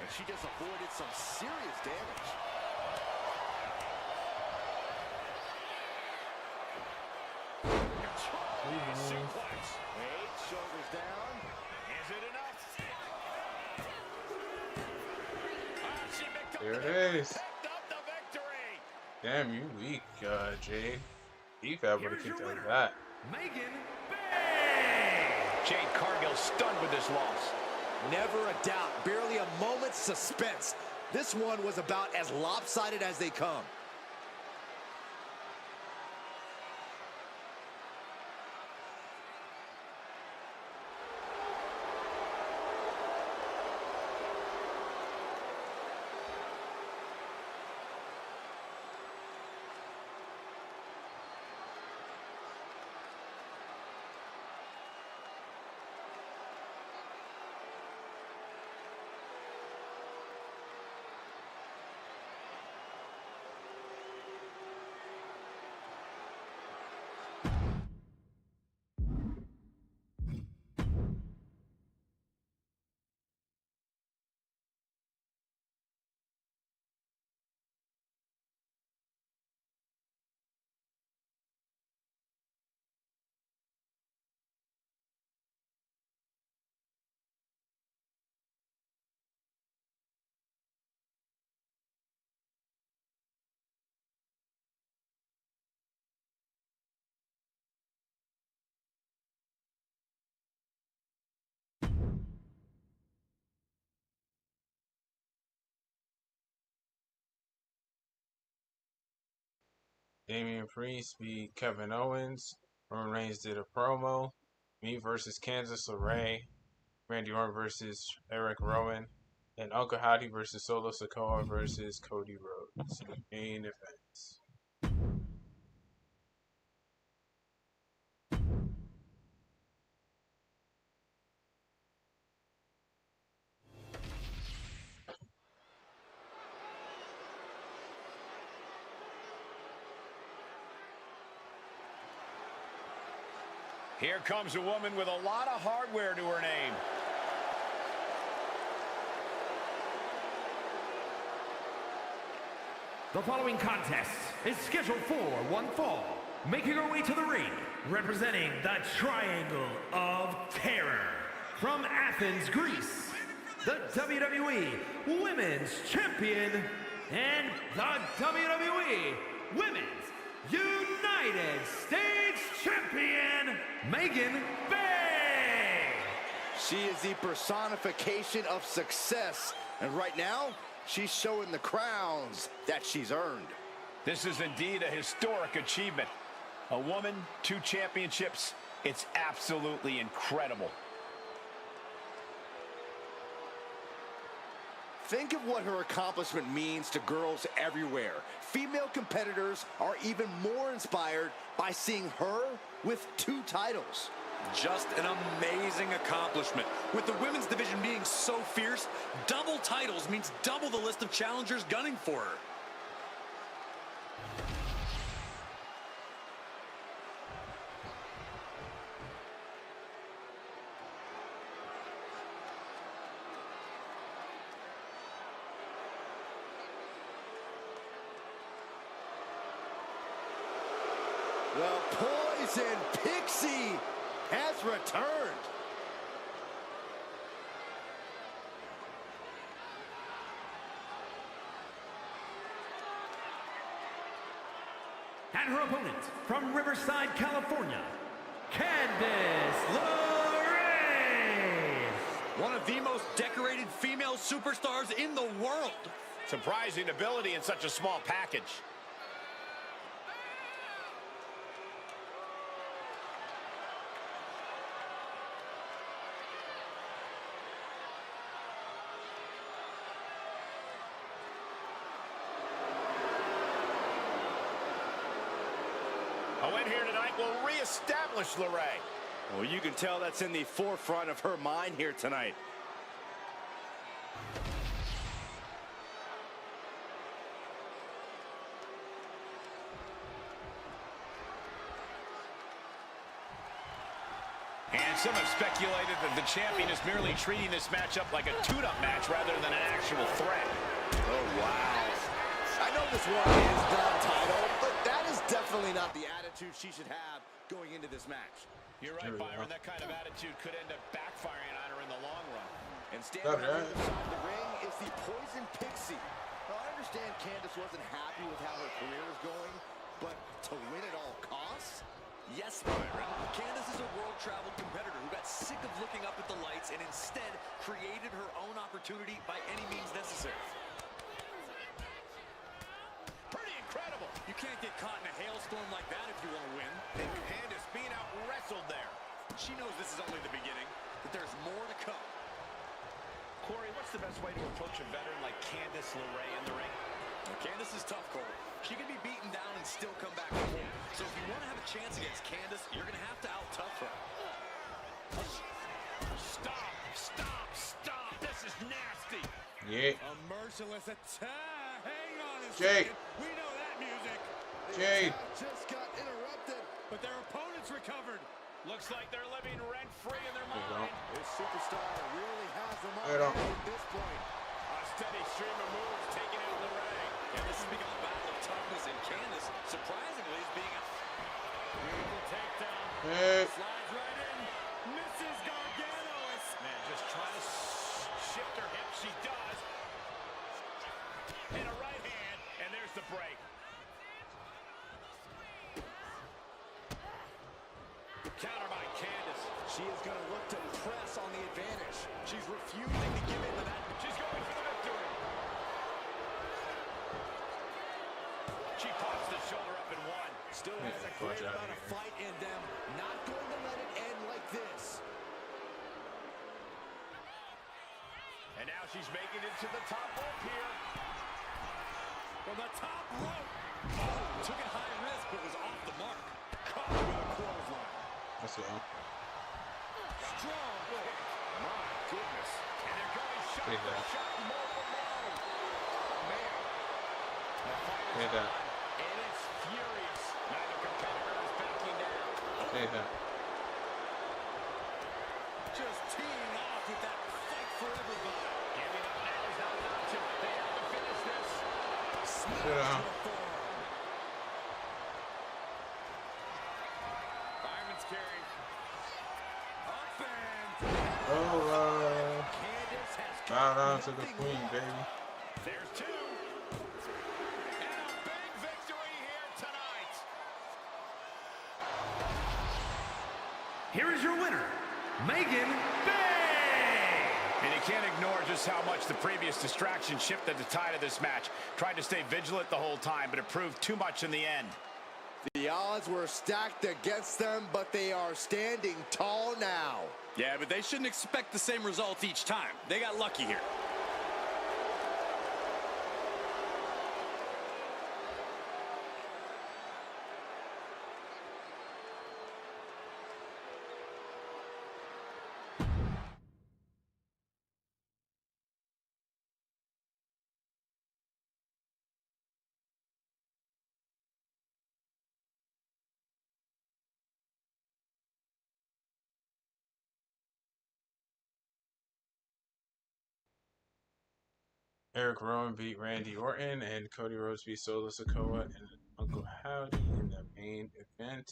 And she just avoided some serious damage. Control suplex. Wait, shoulders down. Is it enough? She picked up There the it is. picked up the victory. Damn, you weak, Jade. You got to Here's your kick winner, that. Megan Bayne! Jade Cargill stunned with this loss. Never a doubt, barely a moment's suspense. This one was about as lopsided as they come. Damian Priest beat Kevin Owens. Roman Reigns did a promo. Me versus Candice LeRae. Randy Orton versus Eric Rowan. And Uncle Howdy versus Solo Sikoa versus Cody Rhodes. Main events. Here comes a woman with a lot of hardware to her name. The following contest is scheduled for one fall. Making her way to the ring, representing the Triangle of Terror. From Athens, Greece, the WWE Women's Champion and the WWE Women's United States Champion, Megan Bayne. She is the personification of success, and right now, she's showing the crowns that she's earned. This is indeed a historic achievement. A woman, 2 championships. It's absolutely incredible. Think of what her accomplishment means to girls everywhere. Female competitors are even more inspired by seeing her with 2 titles. Just an amazing accomplishment. With the women's division being so fierce, double titles means double the list of challengers gunning for her. The Poison Pixie has returned. And her opponent from Riverside, California, Candice LeRae. One of the most decorated female superstars in the world. Surprising ability in such a small package. A win here tonight will reestablish LeRae. Well, you can tell that's in the forefront of her mind here tonight. And some have speculated that the champion is merely treating this matchup like a tune-up match rather than an actual threat. Oh, wow. I know this one is non-title, but that is definitely not the attitude she should have going into this match. You're right, Byron. That kind of attitude could end up backfiring on her in the long run. And standing on the other side of the ring is the Poison Pixie. Now, I understand Candice wasn't happy with how her career is going, but to win at all costs? Yes, Byron. Candice is a world-traveled competitor who got sick of looking up at the lights and instead created her own opportunity by any means necessary. Pretty incredible. You can't get caught in a hailstorm like that if you want to win. And Candice being out-wrestled there. She knows this is only the beginning, that there's more to come. Corey, what's the best way to approach a veteran like Candice LeRae in the ring? Well, Candice is tough, Cole. She can be beaten down and still come back and win. So if you want to have a chance against Candice, you're going to have to out-tough her. Stop, stop, stop. This is nasty. Yeah. A merciless attack. Hang on a Jake. second. We know that music. Jade. Just got interrupted. But their opponents recovered. Looks like they're living rent-free in their There you mind. This superstar really has them There you on go. at this point. A steady stream of moves taking out LeRae. And this has become a battle of toughness, and Candice, surprisingly, is being out. Beautiful takedown. Hey. Slides right in. Mrs. Gargano is... Man, just trying to shift her hips. She does. And a right hand. And there's the break. Counter by Candice. She is going to look to press on the advantage. She's refusing to give in to that. She's going for the victory. She pops the shoulder up and one. And now she's making it to the top rope here. From the top rope. Oh, took it high risk, but was off the mark. Caught with a clothesline. Let's go. Strong kick. My goodness. And they're going shot Look at for that. shot. More for more. Oh, man. The fight Look is at that. on, and it's furious. Neither competitor is backing down. Look at that. Just teeing off with that fight for everybody. Giving up now is not an option. They have to finish this. Smash Sit down. to the forearm. Fireman's carry. Up and Oh, Candace has bow got down to the nothing queen, left. baby. There's two. And a big victory here tonight. Here is your winner, Megan Bayne. And you can't ignore just how much the previous distraction shifted the tide of this match. Tried to stay vigilant the whole time, but it proved too much in the end. The odds were stacked against them, but they are standing tall now. Yeah, but they shouldn't expect the same results each time. They got lucky here. Eric Rowan beat Randy Orton, and Cody Rhodes beat Solo Sikoa and Uncle Howdy in the main event.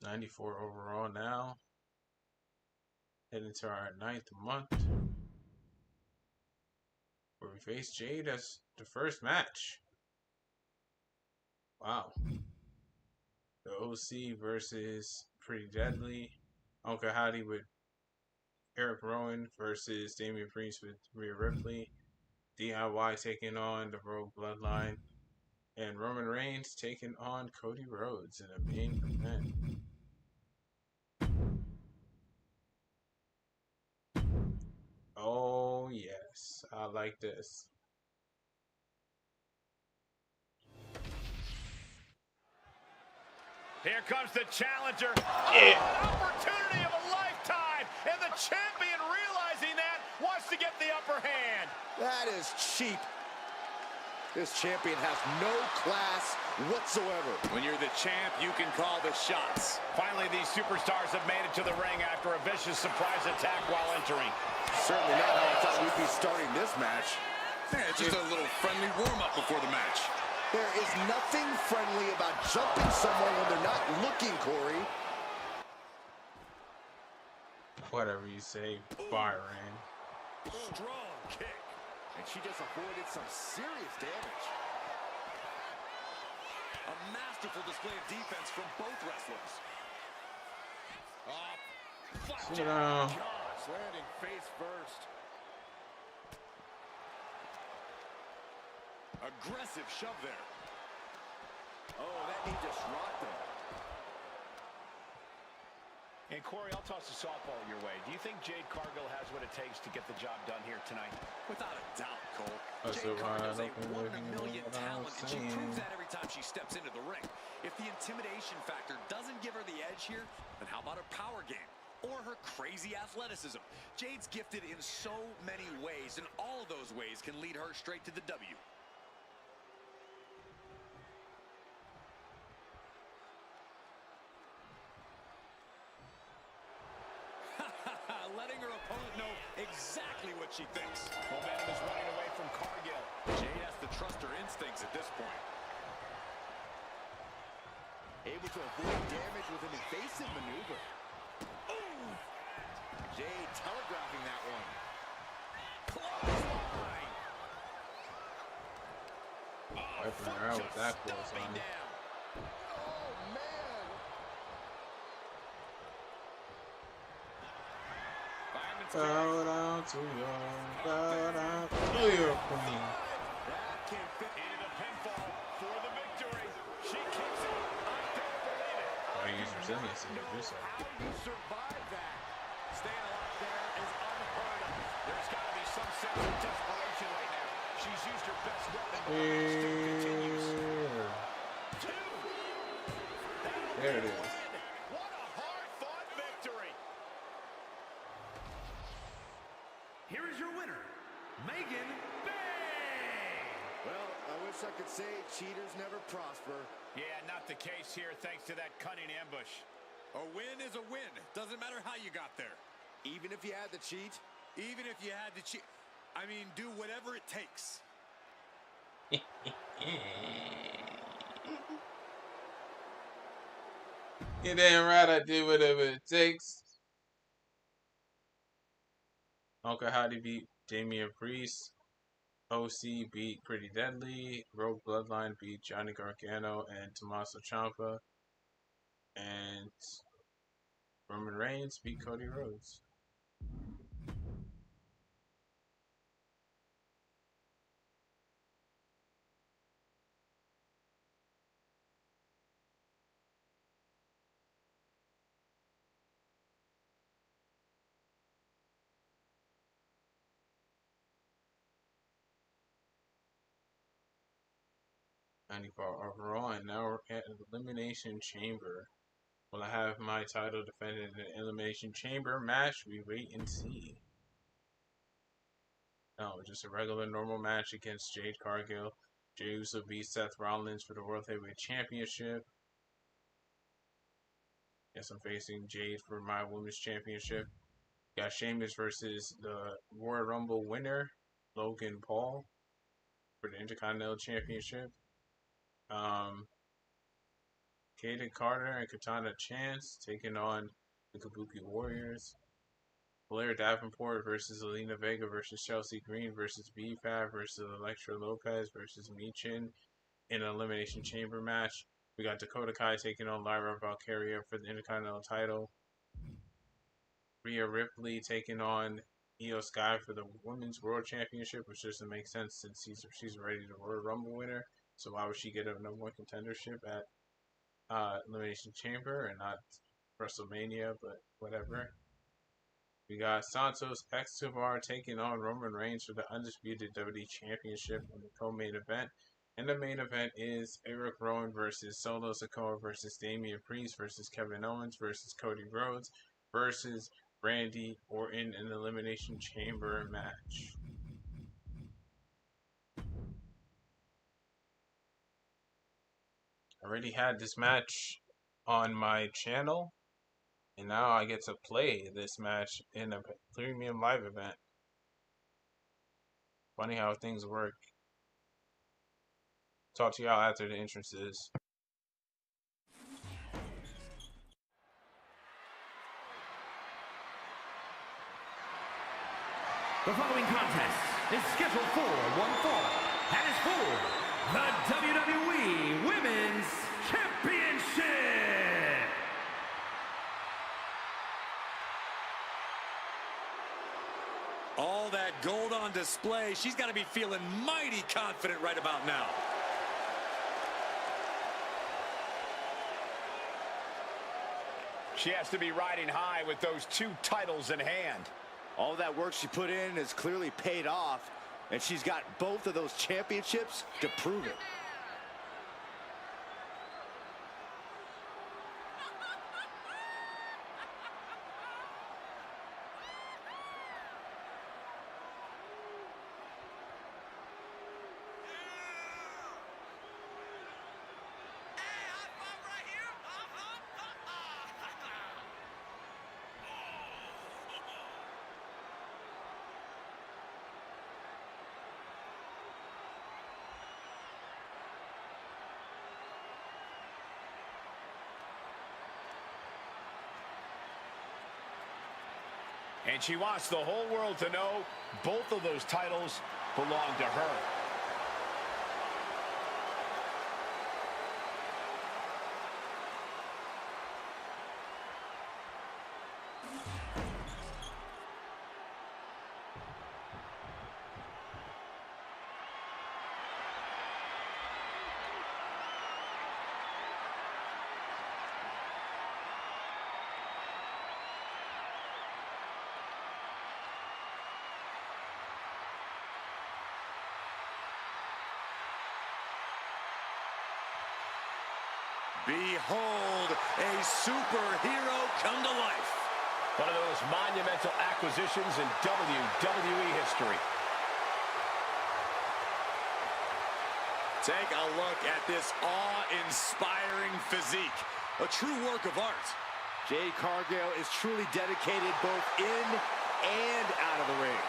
'94 overall now. Heading to our 9th month, where we face Jade as the first match. Wow. The OC versus Pretty Deadly. Uncle Howdy with Eric Rowan versus Damian Priest with Rhea Ripley. DIY taking on the Rogue Bloodline. And Roman Reigns taking on Cody Rhodes in the main event. Oh, yes. I like this. Here comes the challenger. Yeah. Oh, an opportunity of a lifetime. And the champion, realizing that, wants to get the upper hand. That is cheap. This champion has no class whatsoever. When you're the champ, you can call the shots. Finally, these superstars have made it to the ring after a vicious surprise attack while entering. Certainly not how I thought we'd be starting this match. Yeah, it's just a little friendly warm-up before the match. There is nothing friendly about jumping someone when they're not looking, Corey. Whatever you say, Byron. Strong kick. And she just avoided some serious damage. A masterful display of defense from both wrestlers. Sit down. Gosh, landing face first. Aggressive shove there. Oh, that knee just rocked him. And Corey, I'll toss a softball your way. Do you think Jade Cargill has what it takes to get the job done here tonight? Without a doubt, Cole. That's Jade the Cargill's a one one in a million what I'm talent, and she saying. proves that every time she steps into the ring. If the intimidation factor doesn't give her the edge here, then how about her power game? Or her crazy athleticism? Jade's gifted in so many ways, and all of those ways can lead her straight to the W. Letting her opponent know exactly what she thinks. Momentum is running away from Cargill. Jade has to trust her instinct. instincts at this point. Able to avoid damage with an evasive maneuver. Ooh. Jay telegraphing that one. Clothesline. Wiping her out with that clothesline. Oh, man. Bow down to your queen. That can fit Into the pinfall for the victory. She kicks it. I don't believe it. I use resiliency to do so. how you survive that. Staying alive there is unheard of. There's got to be some sense of desperation right now. She's used her best weapon, but the match still continues. Two. There it is. What a hard-fought victory. Here is your winner, Megan Bayne. Well, I wish I could say cheaters never prosper. Yeah, not the case here thanks to that cunning ambush. A win is a win. Doesn't matter how you got there. Even if you had to cheat. Even if you had to cheat. I mean, do whatever it takes. You damn right I did whatever it takes. Uncle Howdy beat Damian Priest. OC beat Pretty Deadly. Rogue Bloodline beat Johnny Gargano and Tommaso Ciampa. And Roman Reigns beat Cody Rhodes. Overall, and now we're at an Elimination Chamber. Will I have my title defended in an Elimination Chamber match? We wait and see. No, just a regular normal match against Jade Cargill. Jey Uso beat Seth Rollins for the World Heavyweight Championship. Yes, I'm facing Jade for my Women's Championship. Got Sheamus versus the Royal Rumble winner, Logan Paul, for the Intercontinental Championship. Kaden Carter and Katana Chance taking on the Kabuki Warriors. Blair Davenport versus Zelina Vega versus Chelsea Green versus B-Fab versus Elektra Lopez versus Michin in an Elimination Chamber match. We got Dakota Kai taking on Lyra Valkyria for the Intercontinental title. Rhea Ripley taking on Io Sky for the Women's World Championship, which doesn't make sense since she's already the Royal Rumble winner. So why would she get a number one contendership at Elimination Chamber and not WrestleMania? But whatever. We got Santos Escobar taking on Roman Reigns for the undisputed WWE Championship in the co-main event. And the main event is Eric Rowan versus Solo Sikoa versus Damian Priest versus Kevin Owens versus Cody Rhodes versus Randy Orton in the Elimination Chamber match. I already had this match on my channel, and now I get to play this match in a premium live event. Funny how things work. Talk to y'all after the entrances. The following contest is scheduled for one fall and is for the WWE Women's Championship. All that gold on display. She's got to be feeling mighty confident right about now. She has to be riding high with those two titles in hand. All that work she put in has clearly paid off, and she's got both of those championships to prove it. And she wants the whole world to know both of those titles belong to her. Behold, a superhero come to life. One of the most monumental acquisitions in WWE history. Take a look at this awe-inspiring physique. A true work of art. Jade Cargill is truly dedicated both in and out of the ring.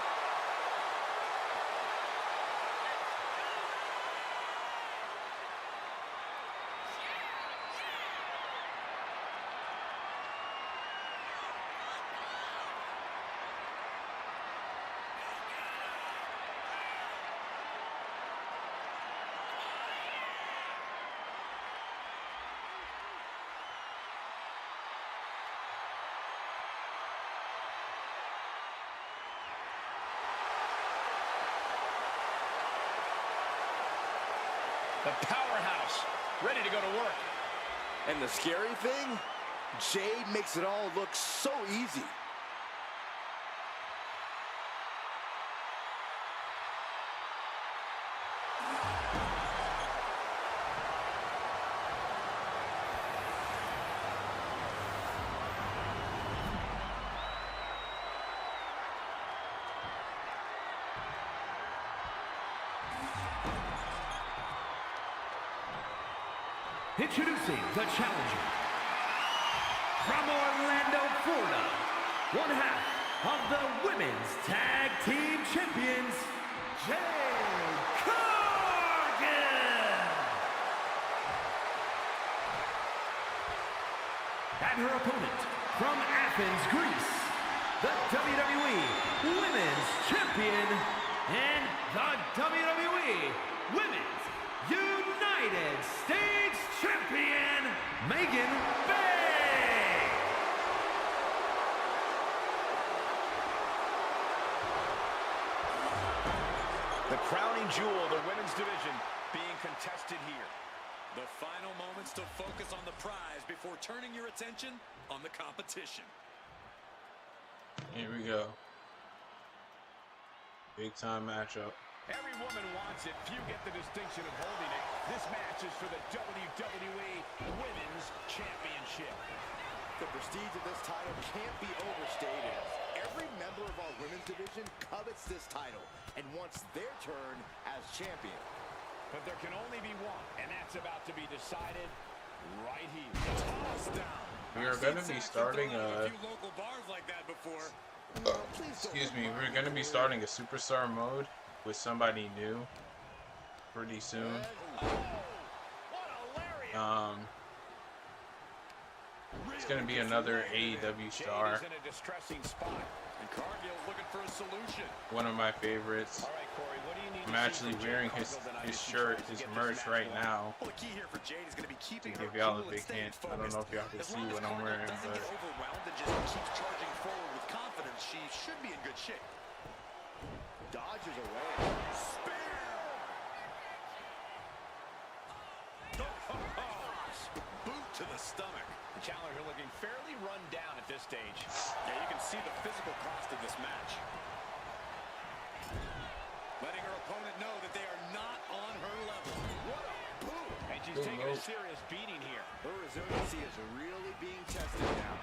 The powerhouse, ready to go to work. And the scary thing, Jade makes it all look so easy. Introducing the challenger. From Orlando, Florida, one half of the Women's Tag Team Champions, Jade Cargill. And her opponent from Athens, Greece, the WWE Women's Champion and the WWE Women's United States Champion, Megan Bayne. The crowning jewel of the women's division being contested here. The final moments to focus on the prize before turning your attention on the competition. Here we go. Big time matchup. Every woman wants it. Few get the distinction of holding it. This match is for the WWE Women's Championship. The prestige of this title can't be overstated. Every member of our women's division covets this title and wants their turn as champion. But there can only be one, and that's about to be decided right here. Toss down. We are going to be starting a few local bars like that before. excuse me, we're going to be starting a superstar mode with somebody new pretty soon. It's going to be another AEW star. In a distressing spot. And Cargill's looking for a solution. One of my favorites. All right, Corey, what do you need I'm actually wearing his shirt, his merch right now. Well, the key here for Jade is going to be keeping To her give y'all a cool and big staying hint. I don't know if y'all can As see long as what I'm Cargill wearing, doesn't but get overwhelmed and just keeps charging forward with confidence, she should be in good shape. Dodges away. Boot to the stomach. The challenger looking fairly run down at this stage. Yeah, you can see the physical cost of this match. Letting her opponent know that they are not on her level. What a boom! And she's taking a serious beating here. Her resiliency is really being tested now.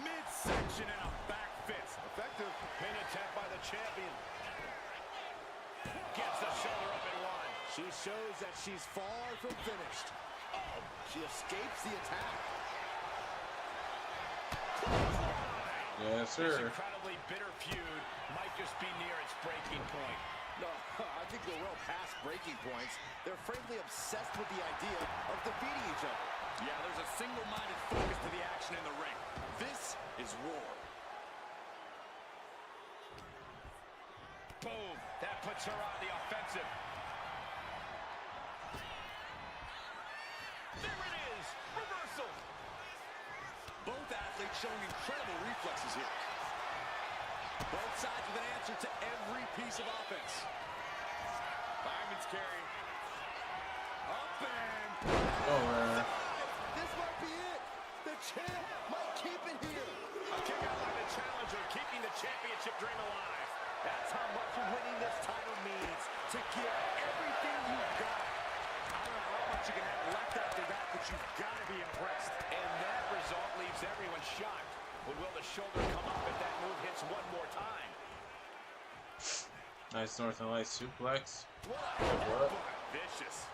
Midsection and a back fist. Effective. Pin attempt by the champion. Gets the shoulder up in one. She shows that she's far from finished. Oh, she escapes the attack. yes, This sir. incredibly bitter feud might just be near its breaking point. No, I think they're well past breaking points. They're frankly obsessed with the idea of defeating each other. Yeah, there's a single-minded focus to the action in the ring. This is war. Boom. That puts her on the offensive. There it is. Reversal. Both athletes showing incredible reflexes here. Both sides with an answer to every piece of offense. Fireman's carry. Up and... Oh, man. This might be it. The champ might keep it here. A kick out by the challenger, keeping the championship dream alive. That's how much winning this title means. To give everything you've got. I don't know how much you can have left after that, but you've got to be impressed. And that result leaves everyone shocked. But will the shoulder come up if that move hits one more time? Nice Northern Lights suplex. What? Vicious.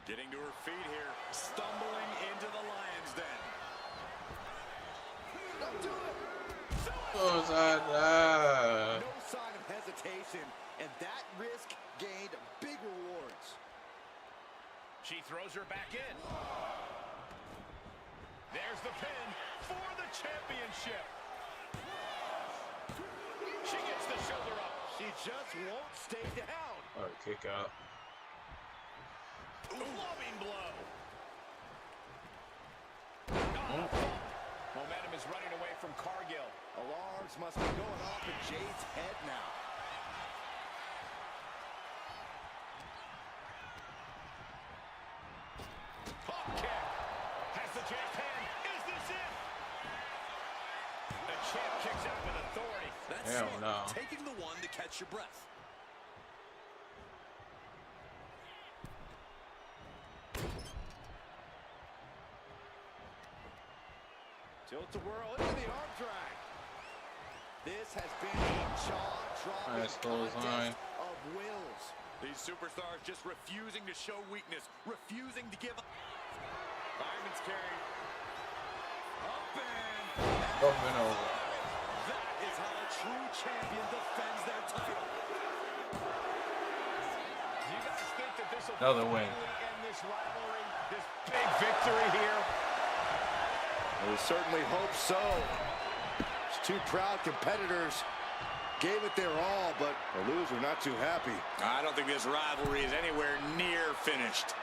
Getting to her feet here. Stumbling into the lion's den. Don't do it. Oh, that. No sign of hesitation, and that risk gained big rewards. She throws her back in. There's the pin for the championship. She gets the shoulder up. She just won't stay down. Oh, kick out. Loving blow. Oh. Momentum is running away from Cargill. Alarms must be going off in Jade's head now. Pop kick. Has the champ pin. Is this it? The champ kicks out with authority. That's Hell smart. no. Taking the one to catch your breath. Tilt-a-whirl into the arm drag. This has been a jaw-dropping Nice clothesline. contest of wills. These superstars just refusing to show weakness, refusing to give up. Fireman's carry. Up and... Up and over. That is how a true champion defends their title. Do you guys think that this will Another win. end this rivalry? This big victory here? We certainly hope so. These two proud competitors gave it their all, but the loser not too happy. I don't think this rivalry is anywhere near finished.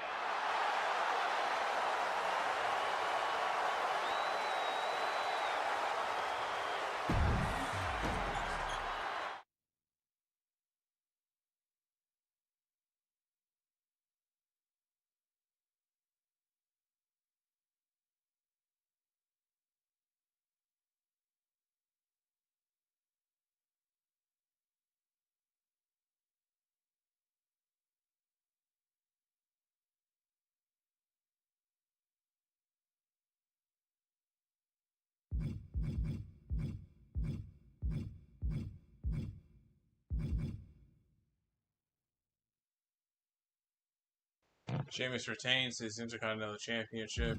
Sheamus retains his Intercontinental Championship.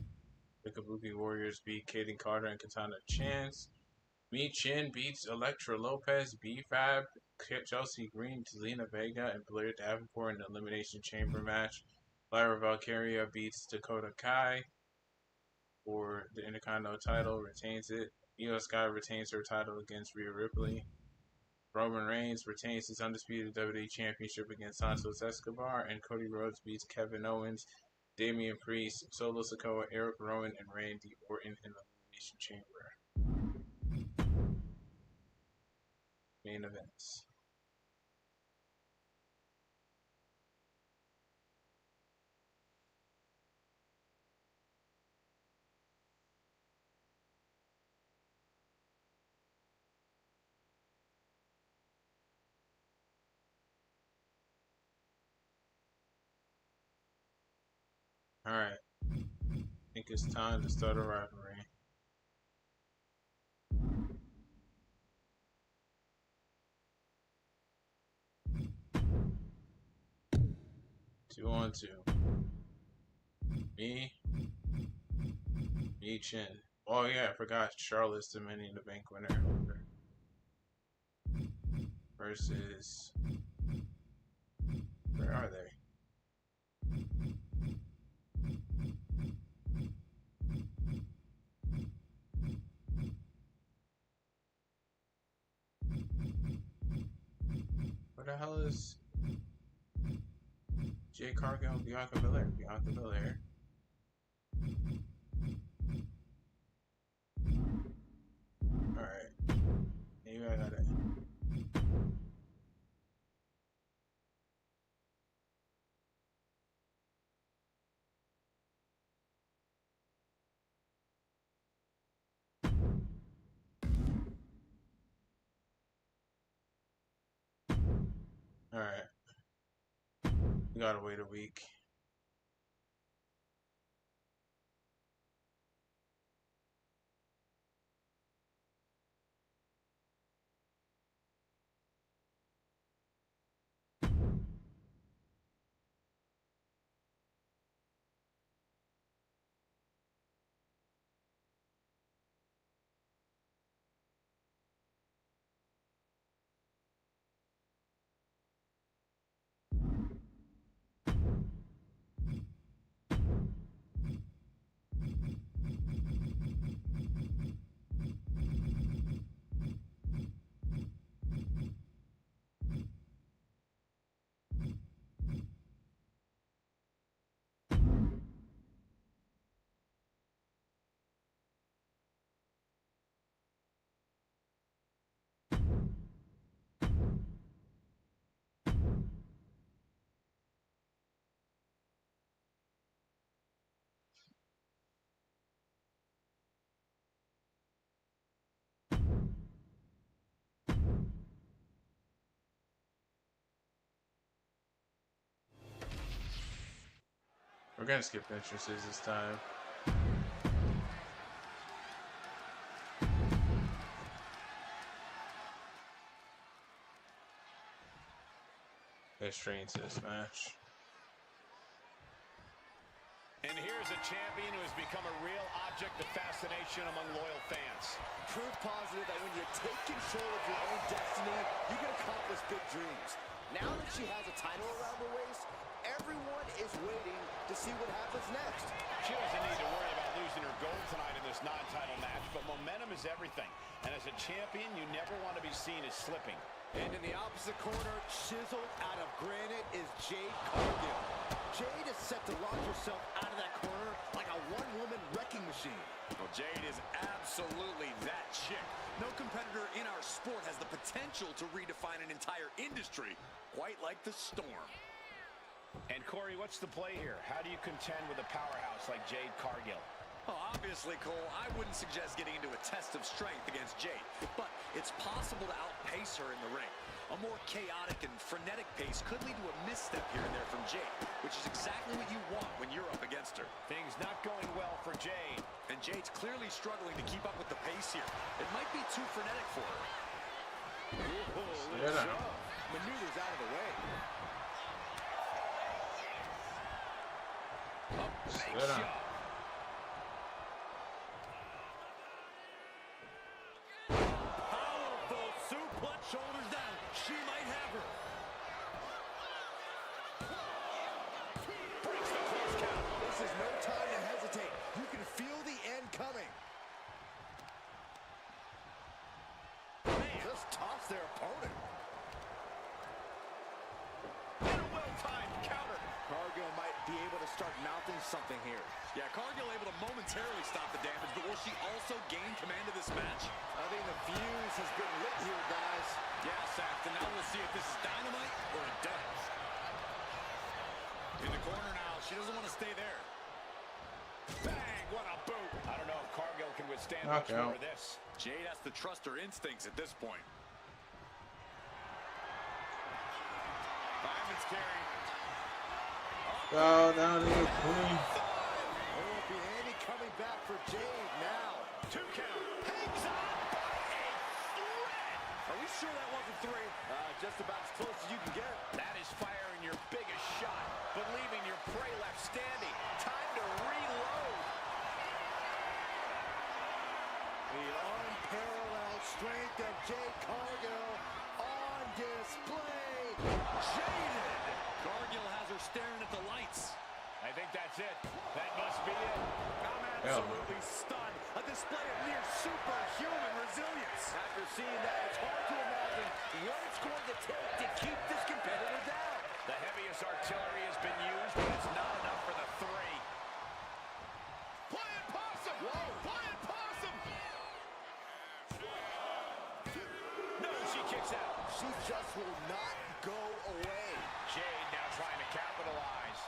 The Kabuki Warriors beat Kaden Carter and Katana Chance. Mi Chin beats Elektra Lopez, B-Fab, Chelsea Green, Zelina Vega, and Blair Davenport in the Elimination Chamber match. Lyra Valkyria beats Dakota Kai for the Intercontinental title, retains it. Io Sky retains her title against Rhea Ripley. Roman Reigns retains his undisputed WWE Championship against Santos Escobar, and Cody Rhodes beats Kevin Owens, Damian Priest, Solo Sikoa, Eric Rowan, and Randy Orton in the Elimination Chamber. Main events. Alright. I think it's time to start a rivalry. Two on two. Me Chin. Oh yeah, I forgot Charlotte's the Money in the Bank winner. Versus Where are they? Where the hell is Jay Cargill and Bianca Belair? Bianca Belair. Alright. Maybe I got it. Alright. We gotta wait a week. We're gonna skip entrances this time. Get straight into this match. And here's a champion who has become a real object of fascination among loyal fans. Proof positive that when you take control of your own destiny, you can accomplish big dreams. Now that she has a title around her waist, everyone is waiting to see what happens next. She doesn't need to worry about losing her gold tonight in this non-title match, but momentum is everything. And as a champion, you never want to be seen as slipping. And in the opposite corner, chiseled out of granite, is Jade Cargill. Jade is set to launch herself out of that corner like a one-woman wrecking machine. Well, Jade is absolutely that chick. No competitor in our sport has the potential to redefine an entire industry, quite like the Storm. And Corey, what's the play here? How do you contend with a powerhouse like Jade Cargill? Well, obviously, Cole, I wouldn't suggest getting into a test of strength against Jade, but it's possible to outpace her in the ring. A more chaotic and frenetic pace could lead to a misstep here and there from Jade, which is exactly what you want when you're up against her. Things not going well for Jade. And Jade's clearly struggling to keep up with the pace here. It might be too frenetic for her. Little shove. Maneuvers out of the way. Big shot. Powerful suplex, shoulders down. She might have her. Breaks the close count. This is no time to hesitate. You can feel the end coming. Just toss their opponent. And a well-timed counter. Cargill might be able to start mouthing something here. Yeah, Cargill able to momentarily stop the damage, but will she also gain command of this match? I think the fuse has been lit here, guys. Yeah, Saxton, now we'll see if this is dynamite or a dud. In the corner now, she doesn't want to stay there. Bang, what a boot. I don't know if Cargill can withstand much more of this. Jade has to trust her instincts at this point. Diamond's carry. Go down to the queen. There won't be any coming back for Jade now. 2 count. Hangs on by a thread. Are we sure that wasn't 3? Just about as close as you can get. That is firing your biggest shot, but leaving your prey left standing. Time to reload. The unparalleled strength of Jade Cargill on display. Jaded. Cargill has her staring at the lights. I think that's it. That must be it. I'm absolutely stunned. A display of near superhuman resilience. After seeing that, it's hard to imagine what it's going to take to keep this competitor down. The heaviest artillery has been used, but it's not enough for the three. Playing possum! Whoa! Playing possum! No, she kicks out. She just will not go away. Jade now trying to capitalize.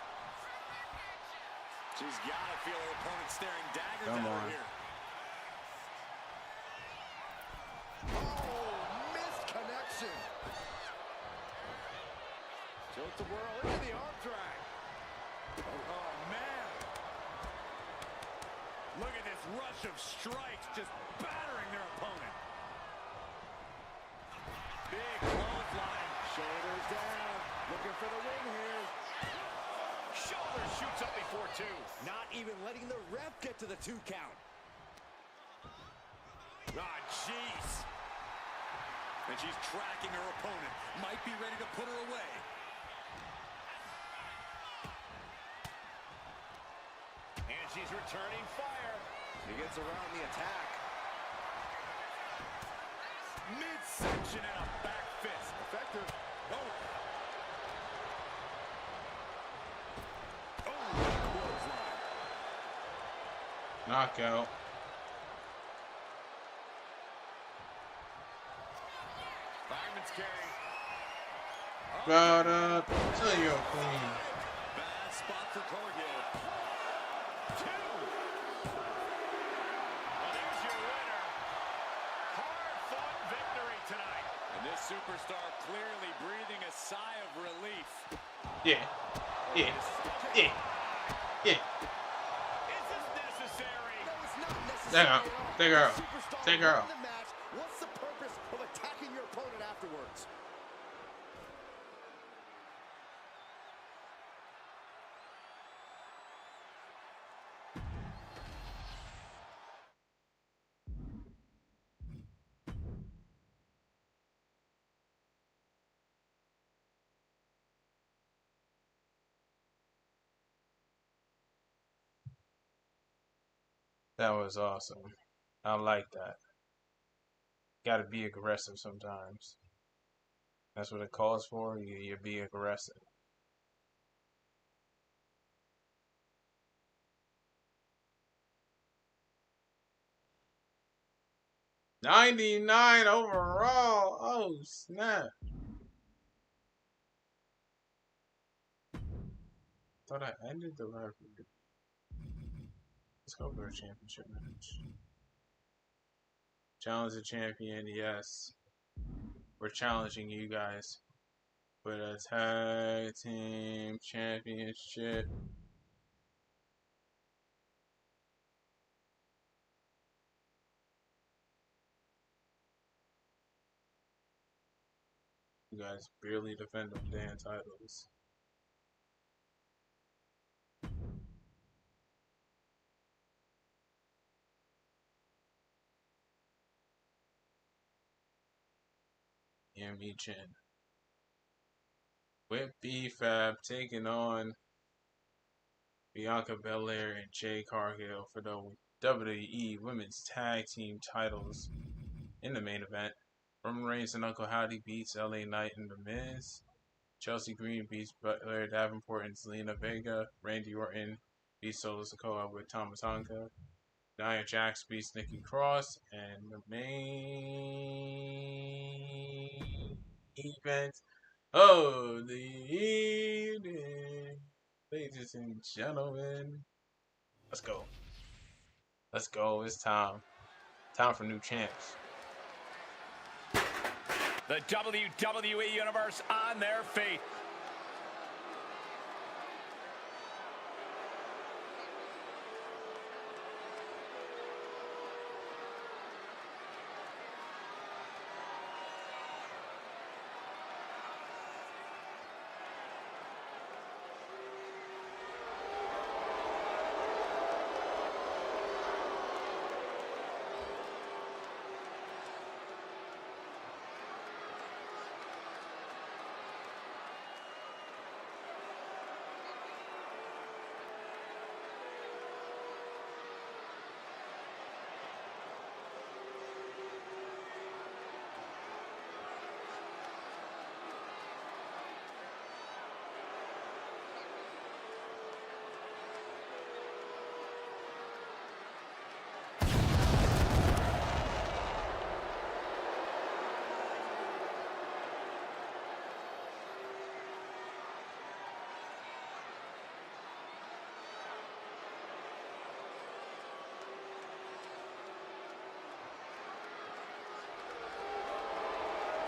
She's got to feel her opponent staring daggers Come at her on. here. Oh, missed connection. Tilt the whirl into the arm drag. Oh, man. Look at this rush of strikes just battering their opponent. Big clothesline. Shoulders down. Looking for the win here. Shoulder shoots up before two. Not even letting the ref get to the 2 count. Ah, jeez. And she's tracking her opponent. Might be ready to put her away. And she's returning fire. She gets around the attack. Midsection and a back fist. Effective. Oh. Knockout. Fireman's carry. Brought up to your queen. Bad spot for Cargill. 2. Well, there's your winner. Hard-fought victory tonight. And this superstar clearly breathing a sigh of relief. Yeah. Yeah. Yeah. Yeah. Is this necessary? No, it's not necessary. Take her. Take her. Superstar Take her. won the match. What's the purpose of attacking your opponent afterwards? That was awesome. I like that. Gotta be aggressive sometimes. That's what it calls for. You be aggressive. '99 overall. Oh snap! Thought I ended the record. Let's go for a championship match. Challenge the champion, yes. We're challenging you guys for the tag team championship. You guys barely defend them damn titles. Yami Chin. With B-Fab taking on Bianca Belair and Jade Cargill for the WWE Women's Tag Team titles in the main event. Roman Reigns and Uncle Howdy beats LA Knight and The Miz. Chelsea Green beats Butler Davenport and Zelina Vega. Randy Orton beats Solo Sikoa with Tama Tonga. Nia Jax beats Nikki Cross. And the main event of the evening, ladies and gentlemen. Let's go. Let's go. It's time. Time for new champs. The WWE Universe on their feet.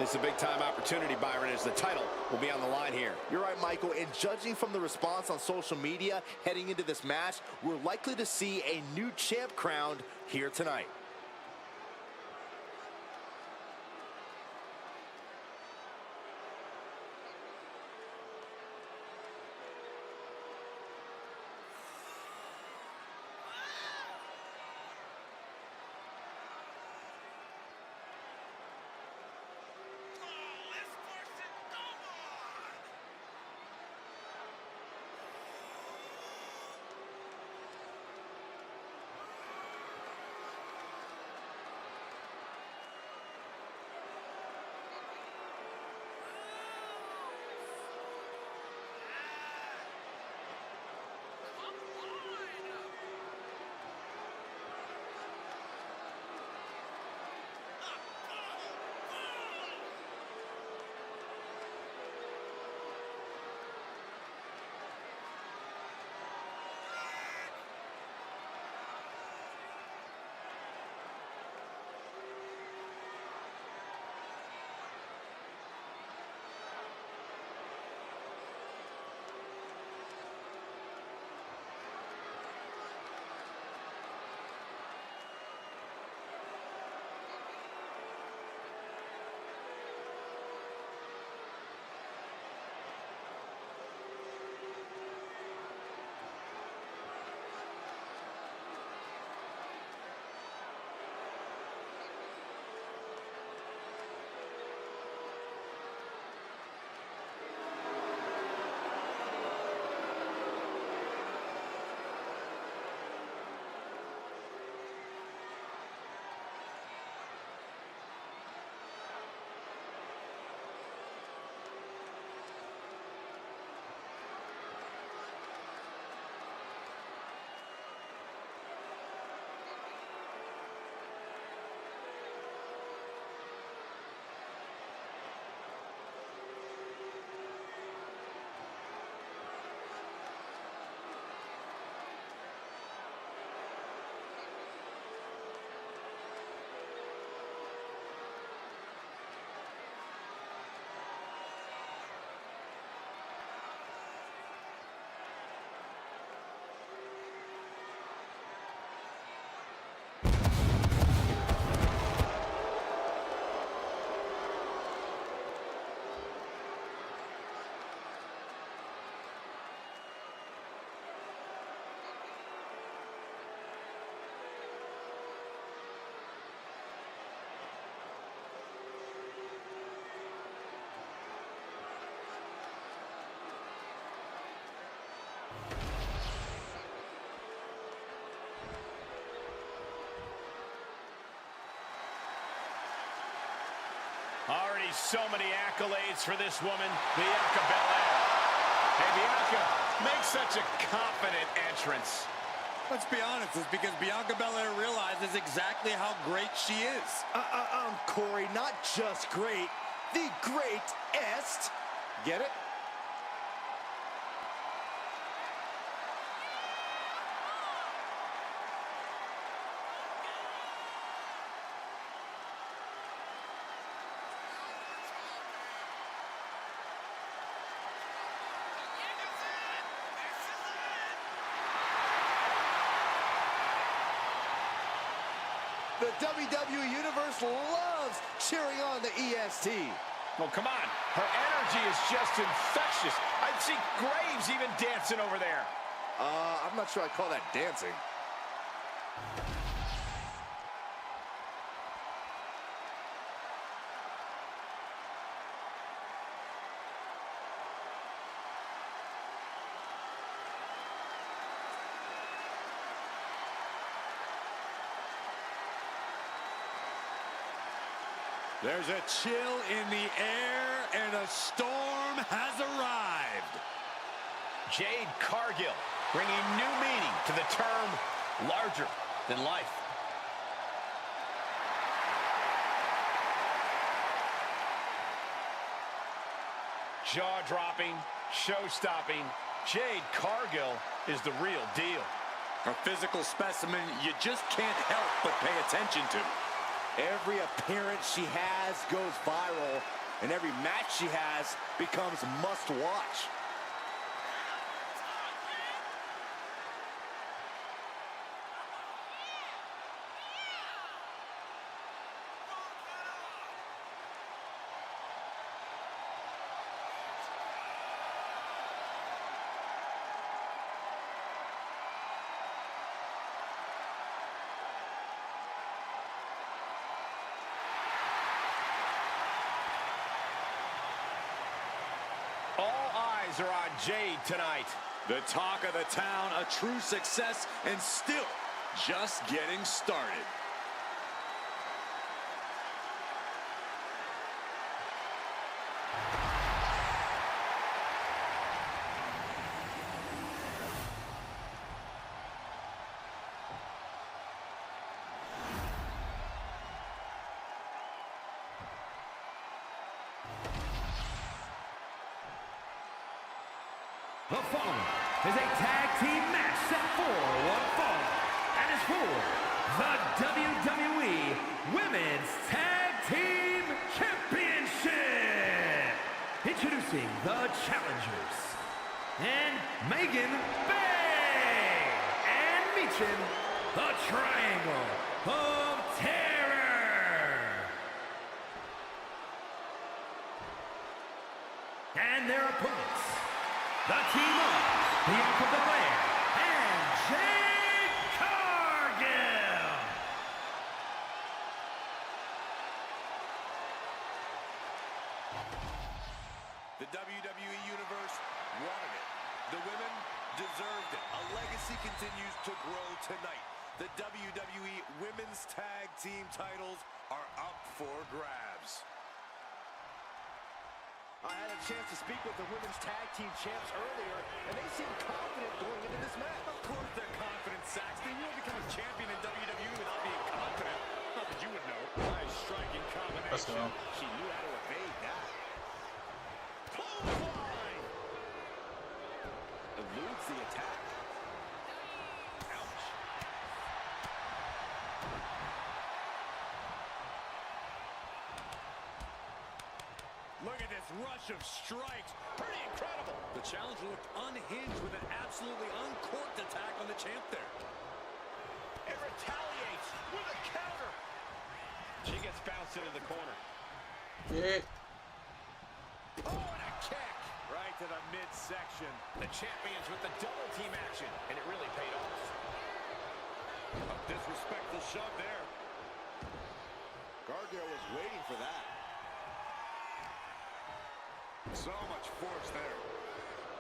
It's a big-time opportunity, Byron, as the title will be on the line here. You're right, Michael, and judging from the response on social media heading into this match, we're likely to see a new champ crowned here tonight. Already so many accolades for this woman, Bianca Belair. Hey, Bianca, make such a confident entrance. Let's be honest, it's because Bianca Belair realizes exactly how great she is. Corey, not just great, the greatest. Get it? The WWE Universe loves cheering on the EST. Well, come on. Her energy is just infectious. I see Graves even dancing over there. I'm not sure I'd call that dancing. There's a chill in the air, and a storm has arrived. Jade Cargill bringing new meaning to the term larger than life. Jaw-dropping, show-stopping, Jade Cargill is the real deal. A physical specimen you just can't help but pay attention to. Every appearance she has goes viral, and every match she has becomes must-watch. All eyes are on Jade tonight. The talk of the town, a true success, and still just getting started. The following is a tag team match set for one fall and is for the WWE Women's Tag Team Championship. Introducing the challengers, and Megan Bayne, and meeting the Triangle of Terror. And their opponents, the team of Bianca Belair and Jade Cargill. The WWE Universe wanted it. The women deserved it. A legacy continues to grow tonight. The WWE Women's Tag Team titles are up for grabs. I had a chance to speak with the women's tag team champs earlier, and they seem confident going into this match. Of course they're confident, Saxton. You won't become a champion in WWE without being confident. Not that you would know. Nice striking combination. Let's go. She knew how to evade that. Clothesline. Eludes the attack. Ouch. Look at this rush of strikes. Pretty incredible. The challenger looked unhinged with an absolutely uncorked attack on the champ there. It retaliates with a counter. She gets bounced into the corner. Yeah. Oh, and a kick. Right to the midsection. The champions with the double team action. And it really paid off. A disrespectful shove there. Cargill was waiting for that. So much force there.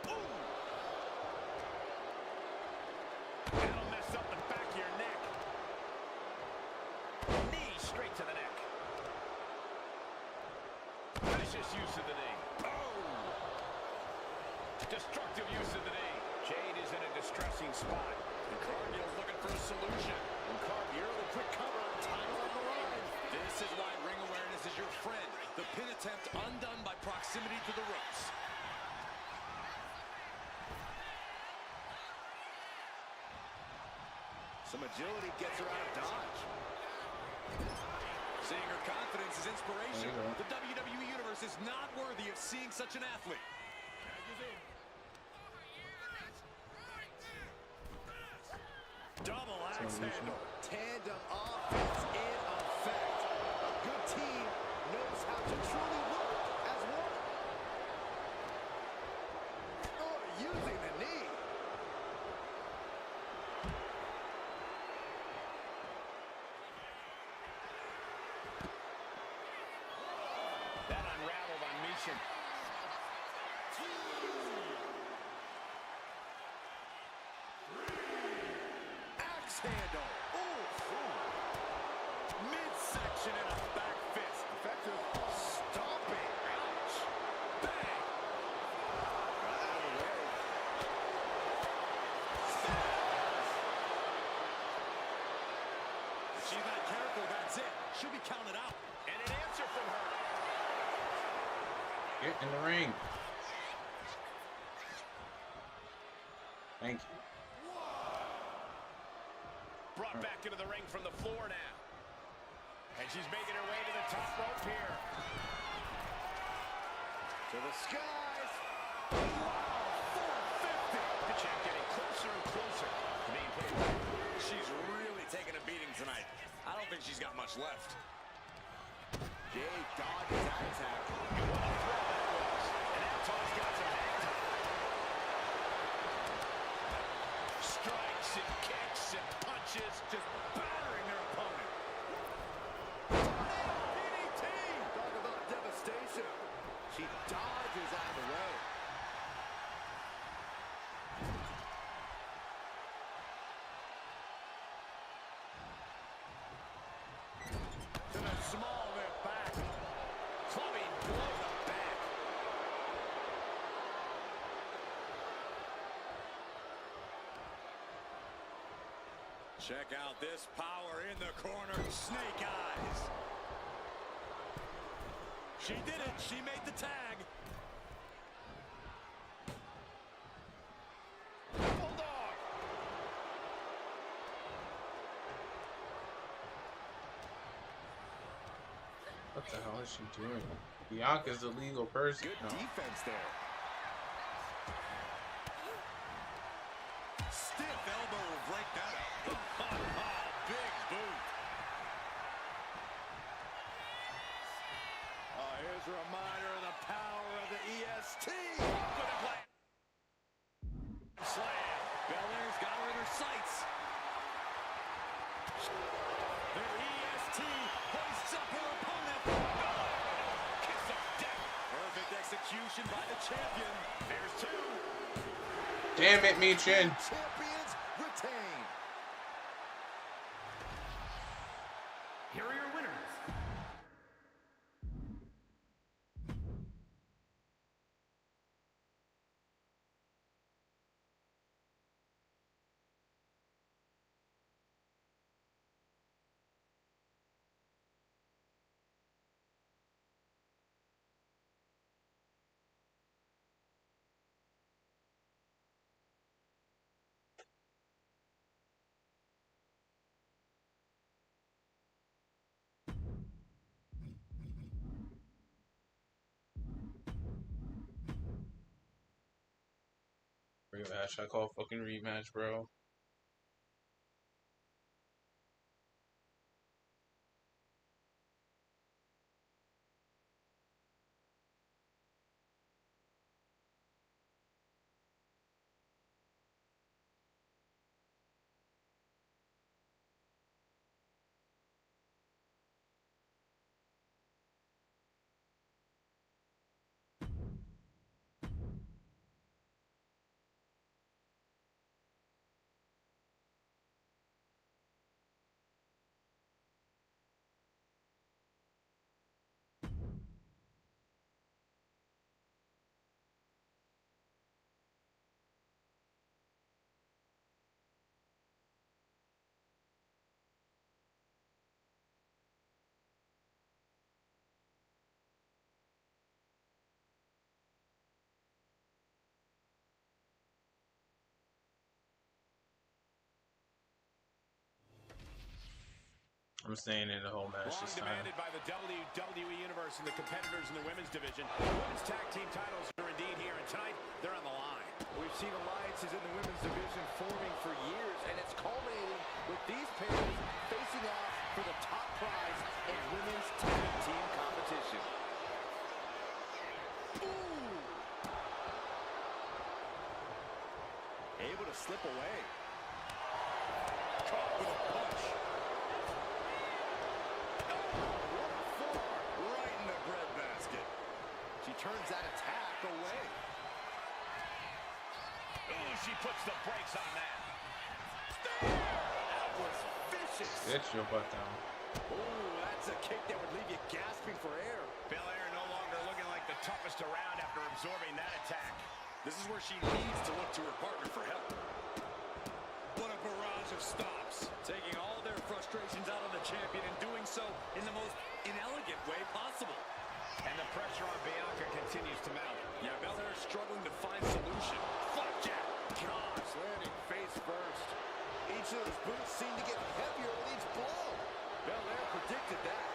Boom. That'll mess up the back of your neck. Knee straight to the neck. Vicious use of the knee. Oh! Destructive use of the knee. Jade is in a distressing spot. And Cargill's looking for a solution. And Cargill, the quick cover. Time on the line. This is why ring awareness is your friend. The pin attempt undone by proximity to the ropes. Some agility gets her out of dodge. Seeing her confidence is inspiration. There you go. The WWE Universe is not worthy of seeing such an athlete. Double axe handle. Tandem offense in effect. A good team knows how to truly work as one. Oh, using the knee. That unraveled on Meacham. Axe handle. Midsection and a back fist. Effective stomping. Ouch. Bang. Out of the way. If she's not careful, that's it. She'll be counted out. And an answer from her. Get in the ring. Thank you. Brought back into the ring from the floor now. And she's making her way to the top rope here. To the skies. Wow, 450. The champ getting closer and closer to being put away. She's really taking a beating tonight. I don't think she's got much left. Jay dodges that attack. And what a throw that was. And now Tom's got some hang time. Strikes and kicks and punches, just battering their opponent. DDT! Talk about devastation. She dodges out of the way. To the small of their back. Clubbing blow to the back. Check out this power in the corner. Snake eyes. She did it. She made the tag. Bulldog. What the hell is she doing? Bianca's a legal person. Good No. defense there. Stiff elbow will break that up. Big boot. Here's a reminder of the power of the EST. Gonna play. Slam. Belair's got her in her sights. Their EST hoists up her opponent. Kiss of death. Perfect execution by the champion. There's two. Damn it, Michin. Champions retain. Here are your winners. Rematch. I call fucking rematch, bro. I'm staying in the whole match Long this time. demanded by the WWE Universe and the competitors in the women's division. The women's tag team titles are indeed here, and tonight they're on the line. We've seen alliances in the women's division forming for years, and it's culminating with these pairs facing off for the top prize in women's tag team competition. Ooh! Able to slip away. Caught with a punch. Right in the breadbasket. She turns that attack away. Ooh, she puts the brakes on that. That was vicious. Sit your butt down. Ooh, that's a kick that would leave you gasping for air. Belair no longer looking like the toughest around after absorbing that attack. This is where she needs to look to her partner for help. What a barrage of stops. Taking all their frustrations out on the champion and doing so in the most inelegant way possible. And the pressure on Bianca continues to mount. Yeah, Belair struggling to find solution. Flapjack. Gosh, landing face first. Each of those boots seem to get heavier with each blow. Belair predicted that.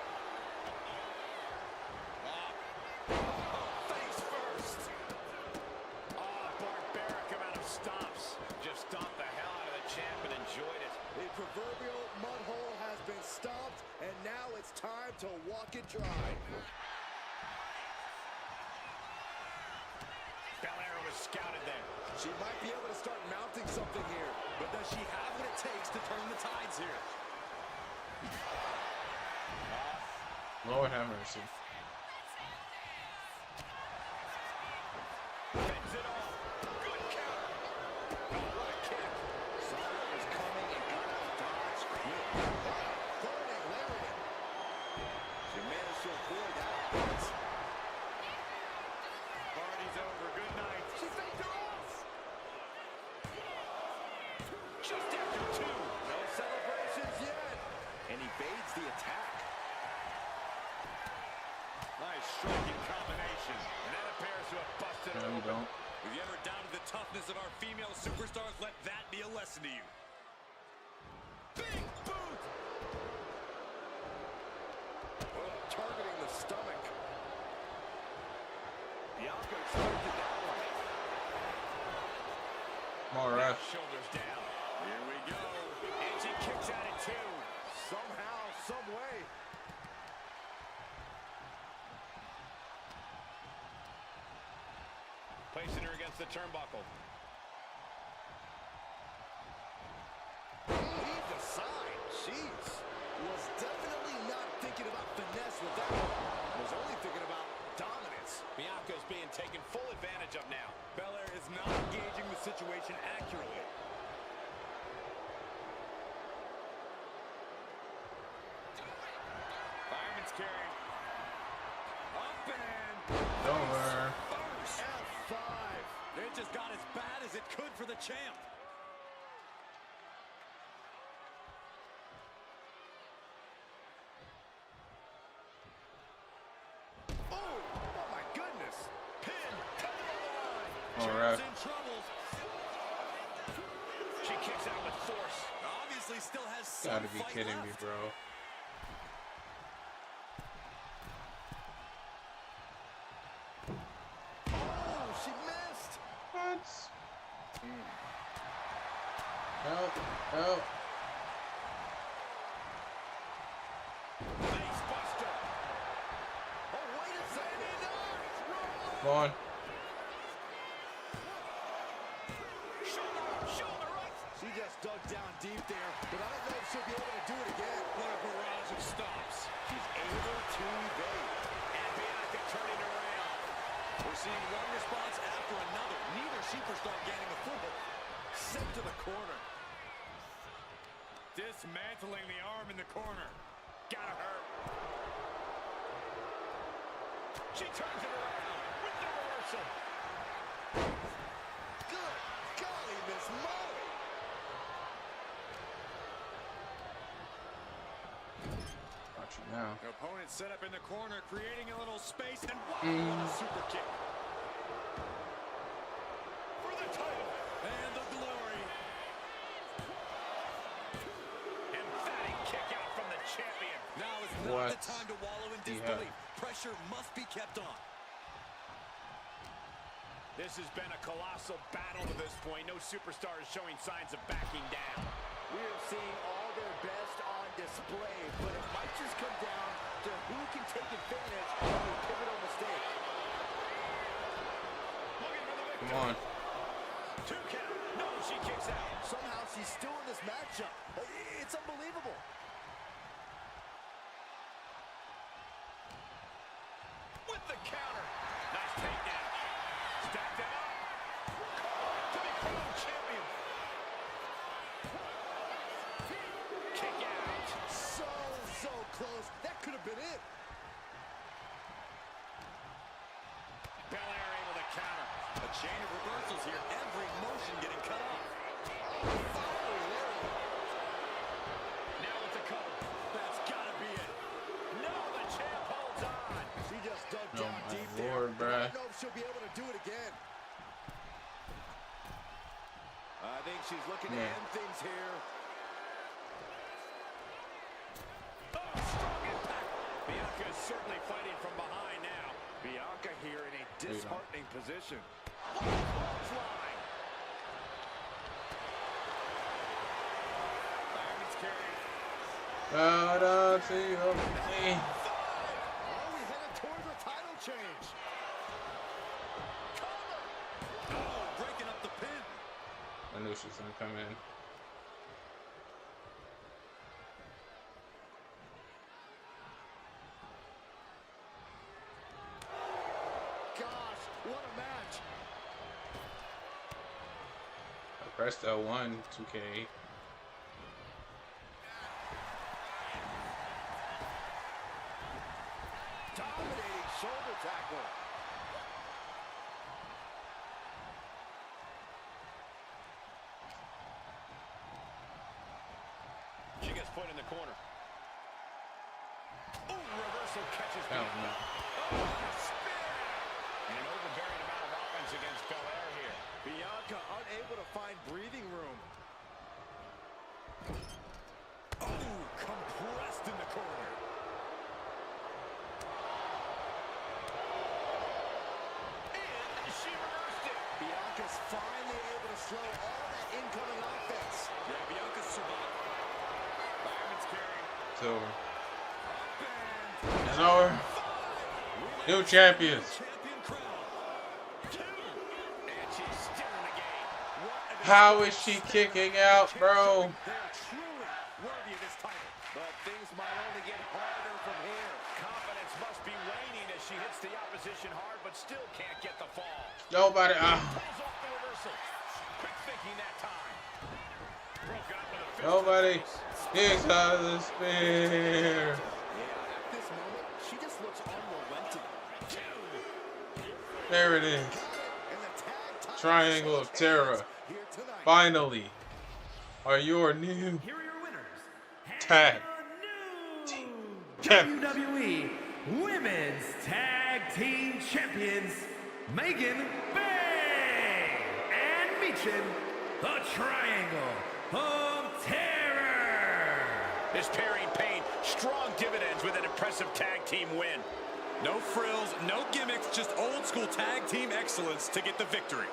about to walk it dry. Belair was scouted there. She might be able to start mounting something here. But does she have what it takes to turn the tides here? Lord have mercy. Bends it all. Good counter. Oh, what a kick. Saw what was coming and got out of dodge quick. Burning lariat. She managed to avoid that. Party's over. Good night. She faked her off. Just after two. No celebrations yet. And evades the attack. Nice striking combination. And that appears to have busted No, her you open. don't. If you ever doubted the toughness of our female superstars, let that be a lesson to you. Big boot. Oh, targeting the stomach. Bianca expected that one. Come on, ref. Shoulders down. Here we go. And she kicks out at two. Somehow, some way. Placing her against the turnbuckle. Heaved aside. Jeez. Was definitely not thinking about finesse with that one. Was only thinking about dominance. Bianca's being taken full advantage of now. Belair is not engaging the situation accurately. Fireman's carry. Up and in. Over. First. F5. It just got as bad as it could for the champ. Oh, oh my goodness. Pin. Cover the line. Come on, Champ's ref. in trouble. She kicks out with force. Obviously still has some Gotta be fight kidding me, left. bro. Oh, she missed. What? Help. Help. Face buster. Oh, wait a second. Come on. Shoulder right. She just dug down deep there, but I don't know if she'll be able to do it again. What a barrage of stops. She's able to evade. And Bianca turning around. We're seeing one response after another. Neither superstar gaining a foothold. Sent to the corner. Dismantling the arm in the corner. Gotta hurt. She turns it around with the reversal. Good golly, Miss Molly. Watch it now. The opponent set up in the corner, creating a little space, and wow, what a super kick. For the title. And the glory. Emphatic kick out from the champion. Now is not What? the time to wallow in Yeah. disbelief. Pressure must be kept on. This has been a colossal battle to this point. No superstar is showing signs of backing down. We are seeing all their best on display, but it might just come down to who can take advantage of a pivotal mistake. Looking for the victory. Come on. 2 count. No, she kicks out. Somehow she's still in this matchup. It's unbelievable. With the counter. Nice takedown. Stack that up. To be crowned champion. Kick out. So close. That could have been it. Belair able to counter. A chain of reversals here. Every motion getting cut off. Fiery lariat. Now with the cover. That's gotta be it. No, the champ holds on. She just dug Oh down my deep Lord, there. bruh. I don't know if she'll be able to do it again. I think she's looking to Yeah. end things here. Oh, strong impact. Bianca is certainly fighting from behind now. Bianca here in a disheartening position. What a clothesline. Fireman's carry. Shout out to you. Hey. exchange. Oh, breaking up the pin. I knew she was gonna come in. Gosh, what a match. I pressed L1, 2K. Dominating shoulder tackle. She gets put in the corner. Ooh, reversal catches Hell Bianca. no. Oh, spear! And an overbearing amount of offense against Belair here. Bianca unable to find breathing room. Oh, compressed in the corner. And she reversed it. Bianca's finally able to slow all that incoming offense. Yeah, Bianca survived. Fireman's carry. It's over. It's over. New champions. Champion crown. And she's still in the game. How is she kicking out, bro? They're truly worthy of this title. But things might only get harder from here. Confidence must be waning as she hits the opposition hard, but still can't get the fall. Nobody. Pulls off the reversal. Quick thinking that time. Broken up with a fist. Nobody kicks out of the spear. Yeah, at this moment, she just looks unrelenting. There it is. And the tag title Triangle of Terror. here tonight. Finally, are your new Here are your winners. tag New champions. WWE Women's Tag Team Champions, Megan Bayne and Meechin, the Triangle of Terror. This pairing paid strong dividends with an impressive tag team win. No frills, no gimmicks, just old school tag team excellence to get the victory.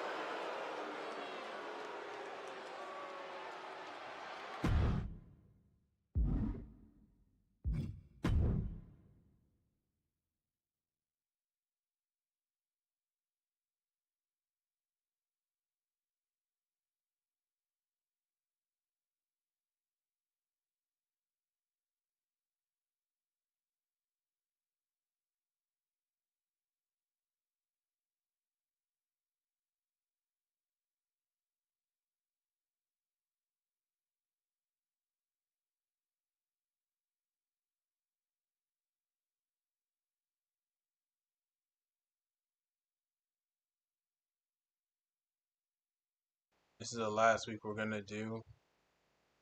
This is the last week we're gonna do,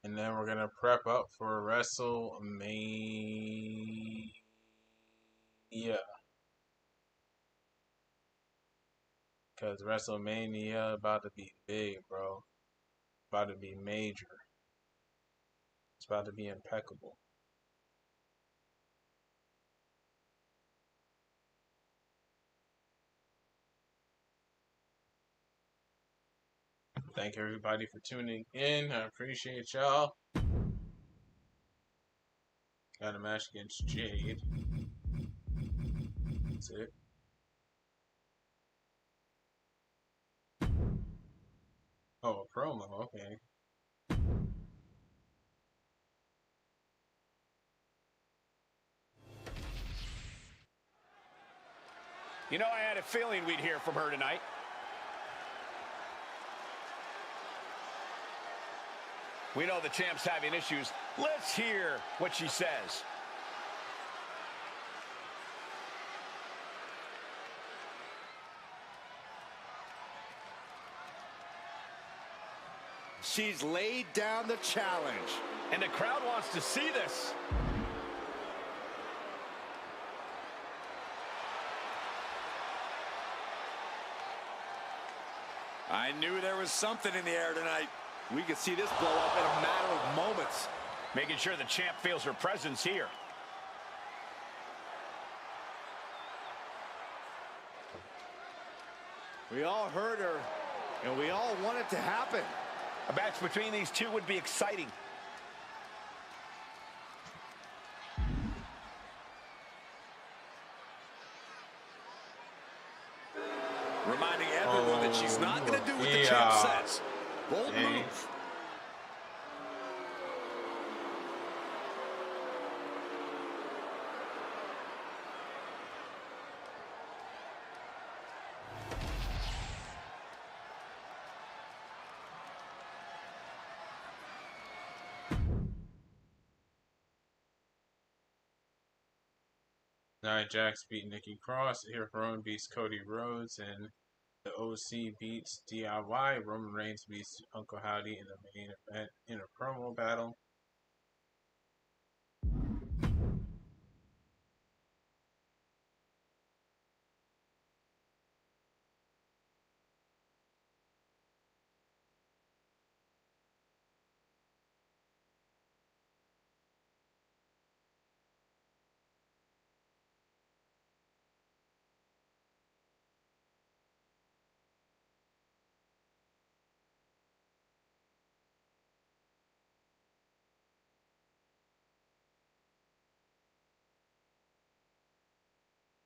and then we're gonna prep up for WrestleMania. Cause WrestleMania about to be big, bro. About to be major. It's about to be impeccable. Thank everybody for tuning in. I appreciate y'all. Got a match against Jade. That's it. Oh, a promo. Okay. You know, I had a feeling we'd hear from her tonight. We know the champ's having issues. Let's hear what she says. She's laid down the challenge. And the crowd wants to see this. I knew there was something in the air tonight. We could see this blow up in a matter of moments. Making sure the champ feels her presence here. We all heard her, and we all want it to happen. A match between these two would be exciting. and she's not going to do what the Yeah. champ says. Bold Dang. move. Nia Jax beat Nikki Cross. Eric Rowan beats Cody Rhodes, and the OC beats DIY. Roman Reigns beats Uncle Howdy in the main event in a promo battle.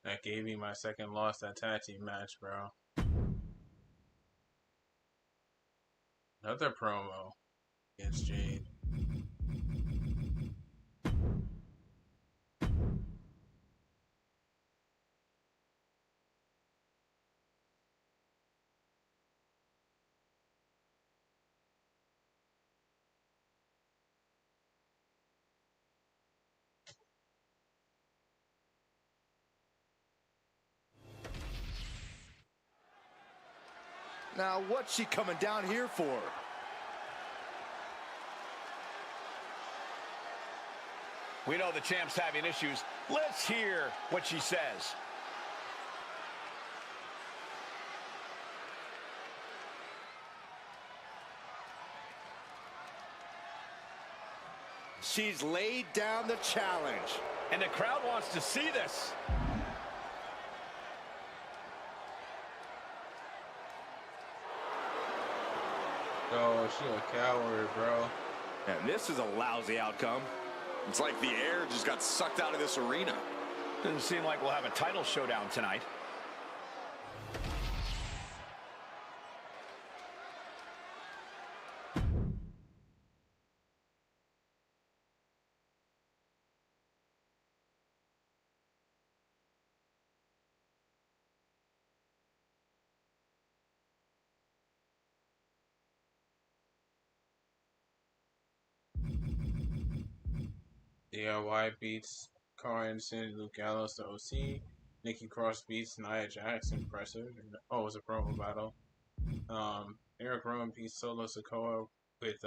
That gave me my second loss that tag team match, bro. Another promo against Jade. Now, what's she coming down here for? We know the champ's having issues. Let's hear what she says. She's laid down the challenge. And the crowd wants to see this. Oh, she a coward, bro. And this is a lousy outcome. It's like the air just got sucked out of this arena. Doesn't seem like we'll have a title showdown tonight. DIY beats Carl Anderson, Luke Gallows, the OC. Nikki Cross beats Nia Jax, impressive. Oh, it was a promo battle. Eric Rowan beats Solo Sikoa with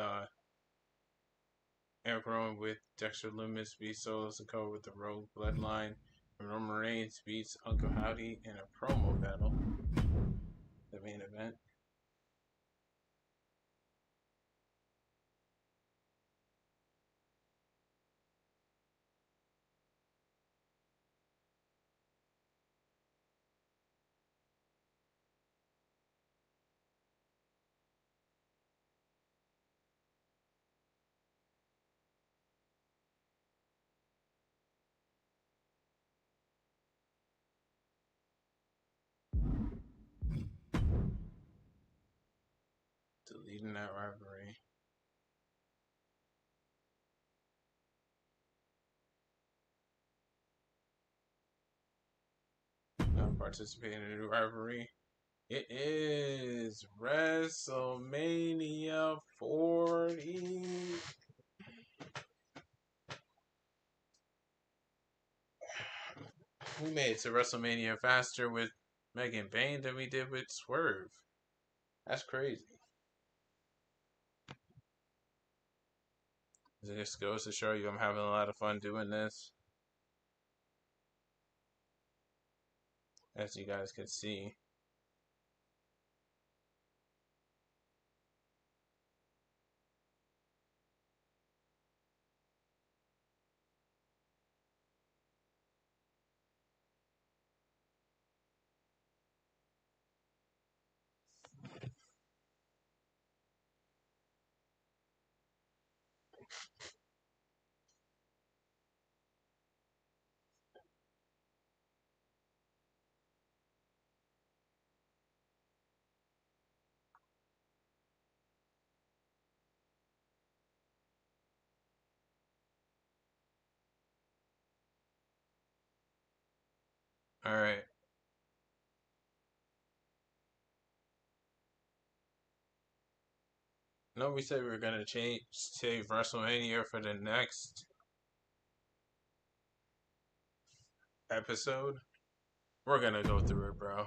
Eric Rowan with Dexter Lumis beats Solo Sikoa with the Rogue Bloodline. And Roman Reigns beats Uncle Howdy in a promo battle. The main event. Deleting that rivalry. Not participating in a new rivalry. It is WrestleMania 40. We made it to WrestleMania faster with Megan Bayne than we did with Swerve. That's crazy. This goes to show you I'm having a lot of fun doing this. As you guys can see. All right. No, we said we were gonna save WrestleMania for the next episode. We're gonna go through it, bro.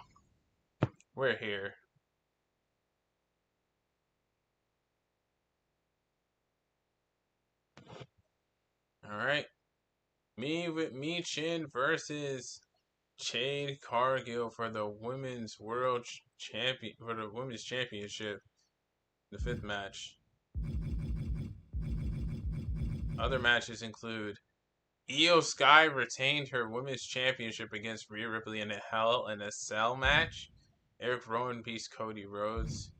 We're here. All right. Me Chin versus Jade Cargill for the women's women's championship. The 5th match. Other matches include Io Sky retained her women's championship against Rhea Ripley in a Hell in a Cell match. Eric Rowan beats Cody Rhodes.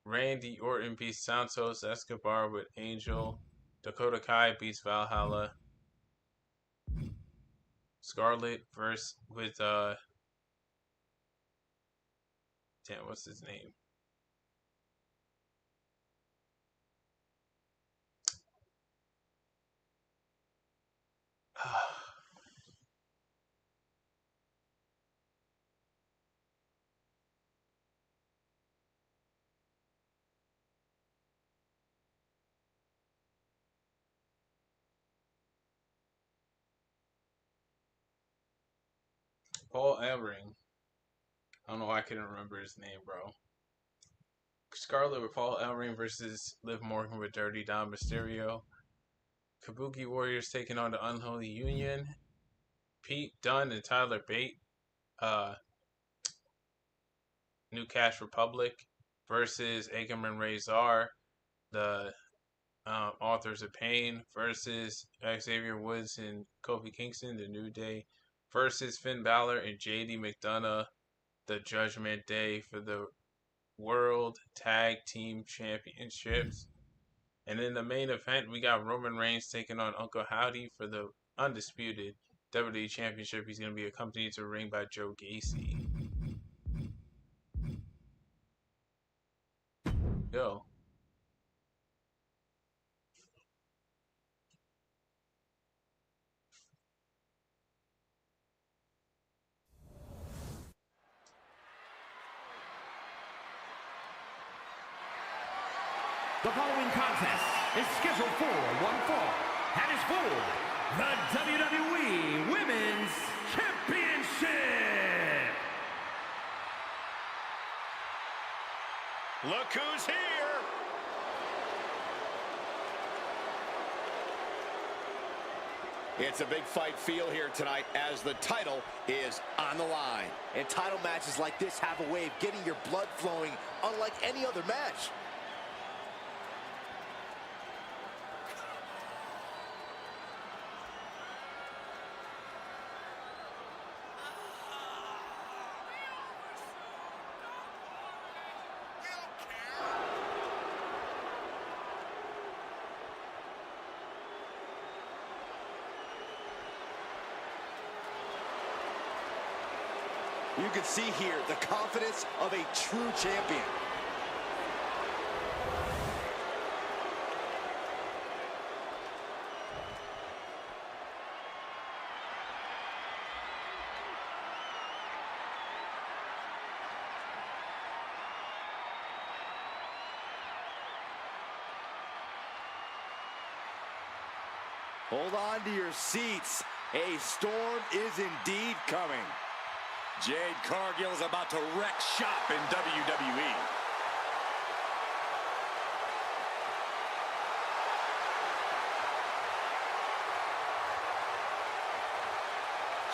Randy Orton beats Santos Escobar with Angel. Dakota Kai beats Valhalla. Scarlett with what's his name? Paul Ellering. I don't know why I couldn't remember his name, bro. Scarlett with Paul Ellering versus Liv Morgan with Dirty Dom Mysterio. Kabuki Warriors taking on the Unholy Union. Pete Dunne and Tyler Bate, New Cash Republic versus Akam and Razor, the Authors of Pain versus Xavier Woods and Kofi Kingston, the New Day versus Finn Balor and JD McDonough, the Judgment Day for the World Tag Team Championships. And in the main event, we got Roman Reigns taking on Uncle Howdy for the undisputed WWE Championship. He's going to be accompanied to the ring by Joe Gacy. Go. The following contest is scheduled for one fall and is for the WWE Women's Championship. Look who's here. It's a big fight feel here tonight as the title is on the line. And title matches like this have a way of getting your blood flowing unlike any other match. You can see here the confidence of a true champion. Hold on to your seats. A storm is indeed coming. Jade Cargill is about to wreck shop in WWE.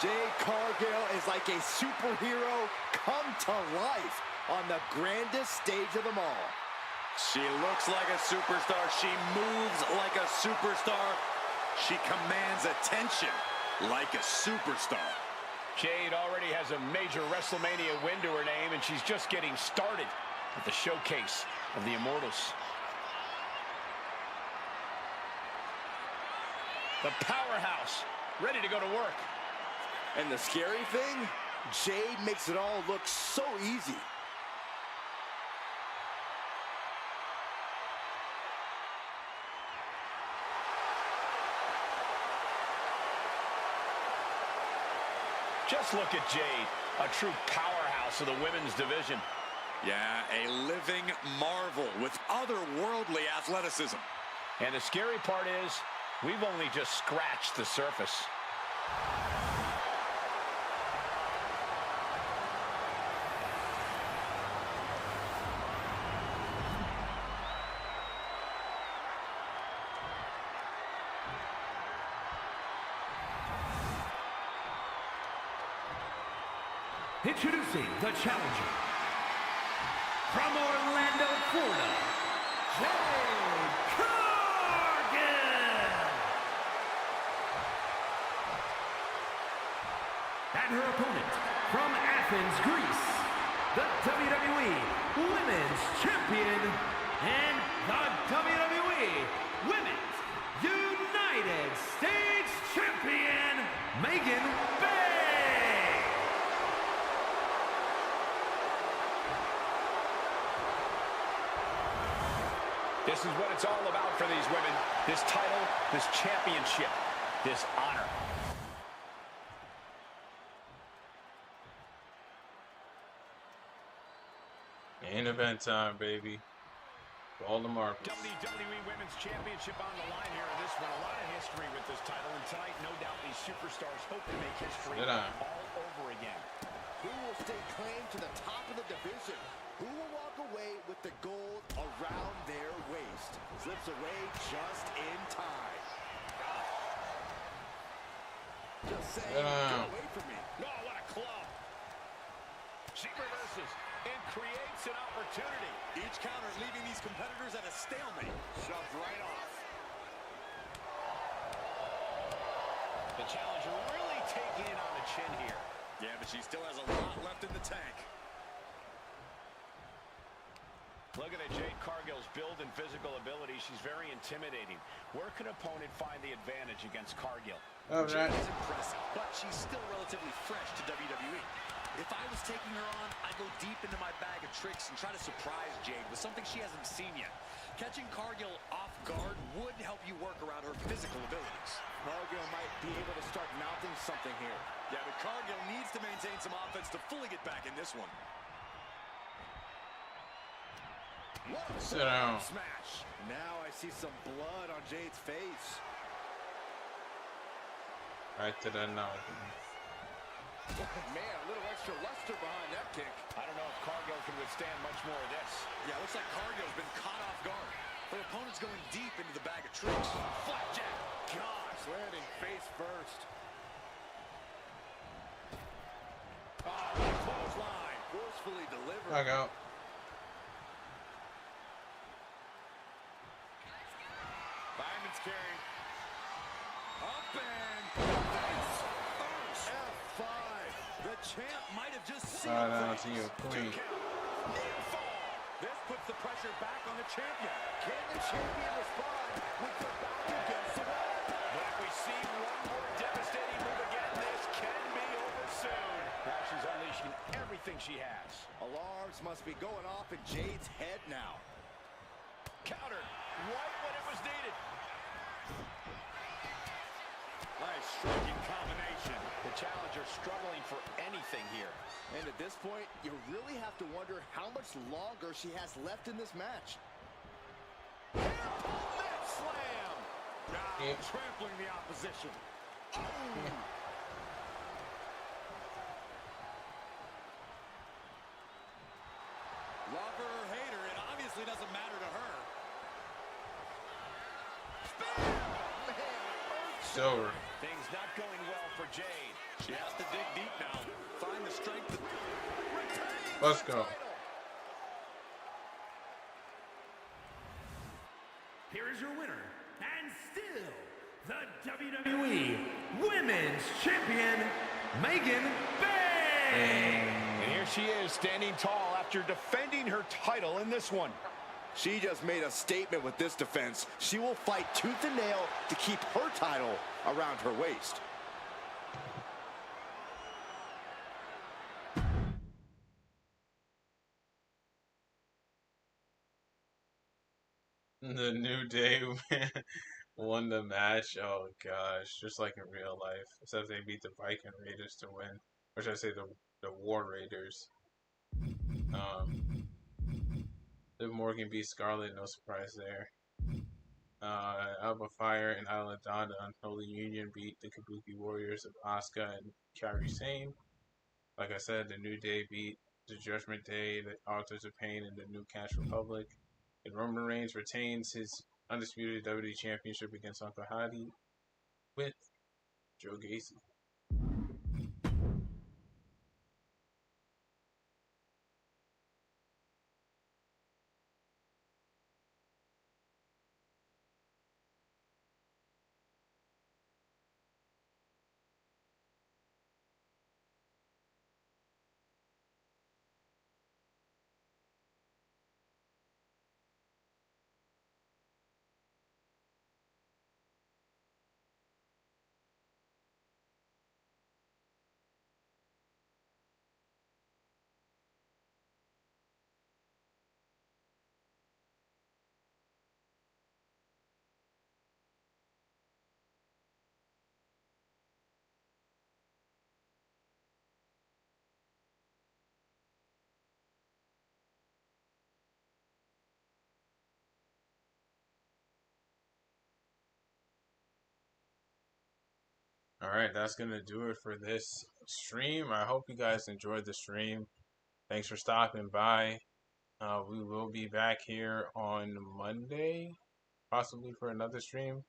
Jade Cargill is like a superhero come to life on the grandest stage of them all. She looks like a superstar. She moves like a superstar. She commands attention like a superstar. Jade already has a major WrestleMania win to her name, and she's just getting started at the showcase of the Immortals. The powerhouse, ready to go to work. And the scary thing, Jade makes it all look so easy. Just look at Jade, a true powerhouse of the women's division. Yeah, a living marvel with otherworldly athleticism. And the scary part is, we've only just scratched the surface. Introducing the challenger from Orlando, Florida, Jade Cargill. And her opponent from Athens, Greece, the WWE Women's Champion and the WWE Women's United States Champion, Megan Bayne. This is what it's all about for these women. This title, this championship, this honor. Main event time, baby. All the marbles. WWE Women's Championship on the line here in this one. A lot of history with this title, and tonight, no doubt, these superstars hope to make history all over again. Who will stay claim to the top of the division? Who will walk away with the gold around their waist? Slips away just in time. Just saying, get away from me. Oh, what a club. She reverses and creates an opportunity. Each counter leaving these competitors at a stalemate. Shoved right off. The challenger really taking it on the chin here. Yeah, but she still has a lot left in the tank. Looking at Jade Cargill's build and physical ability, she's very intimidating. Where can an opponent find the advantage against Cargill? All right. Jade is impressive, but she's still relatively fresh to WWE. If I was taking her on, I'd go deep into my bag of tricks and try to surprise Jade with something she hasn't seen yet. Catching Cargill off guard would help you work around her physical abilities. Cargill might be able to start mounting something here. Yeah, but Cargill needs to maintain some offense to fully get back in this one. Sit down. Smash. Now I see some blood on Jade's face. Right to the nose. Man, a little extra luster behind that kick. I don't know if Cargill can withstand much more of this. Yeah, looks like Cargill's been caught off guard. Her opponent's going deep into the bag of tricks. Flapjack. Gosh, landing face first. Oh, what a clothesline. Forcefully delivered. Back out. Diamond's carrying. Up and F5. The champ might have just seen Down to you, queen. this puts the pressure back on the champion. Can the champion respond with the back against the wall? But if we see one more devastating move again, this can be over soon. Now she's unleashing everything she has. Alarms must be going off in Jade's head now. Countered right when it was needed. Nice striking combination. The challenger struggling for anything here. And at this point, you really have to wonder how much longer she has left in this match. Net slam. Yep. Trampling the opposition. Lover or hater, it obviously doesn't matter to her. It's over. Things not going well for Jade. She has to dig deep now. Find the strength to retain Let's the go. title. Here is your winner, and still the WWE Women's Champion, Megan Bayne. And here she is, standing tall after defending her title in this one. She just made a statement with this defense. She will fight tooth and nail to keep her title around her waist. The New Day won the match. Oh gosh, just like in real life. Except they beat the Viking Raiders to win. or should I say the War Raiders. Liv Morgan beat Scarlett, no surprise there. Alba Fire and Isla Dawn, the Unholy Union, beat the Kabuki Warriors of Asuka and Kairi Sane. Like I said, the New Day beat the Judgment Day, the Authors of Pain, and the New Cash Republic. And Roman Reigns retains his undisputed WWE Championship against Uncle Hadi with Joe Gacy. Alright, that's going to do it for this stream. I hope you guys enjoyed the stream. Thanks for stopping by. We will be back here on Monday, possibly for another stream.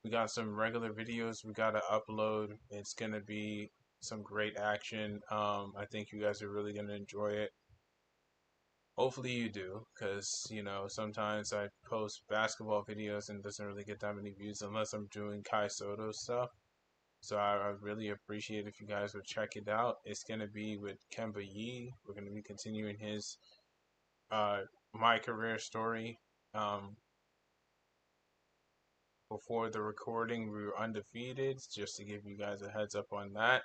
We got some regular videos we got to upload. It's going to be some great action. I think you guys are really going to enjoy it. Hopefully you do, because, you know, sometimes I post basketball videos and it doesn't really get that many views unless I'm doing Kai Soto stuff. So I really appreciate if you guys would check it out. It's going to be with Kemba Yee. We're going to be continuing his my career story. Before the recording, we were undefeated, just to give you guys a heads up on that.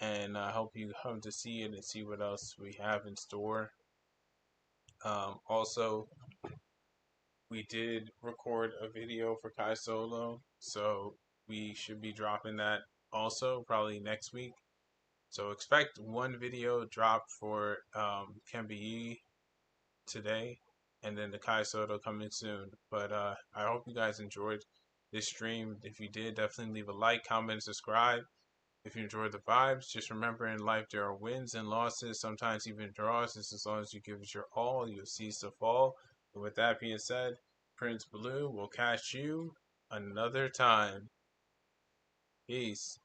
And I hope you come to see it and see what else we have in store. Also, we did record a video for Kai Solo, so we should be dropping that also probably next week. So expect one video drop for Kemba Yee today, and then the Kai Soto coming soon. But I hope you guys enjoyed this stream. If you did, definitely leave a like, comment, and subscribe. If you enjoyed the vibes, just remember in life there are wins and losses, sometimes even draws. Just as long as you give it your all, you'll cease to fall. And with that being said, Prince Blue will catch you another time. Peace.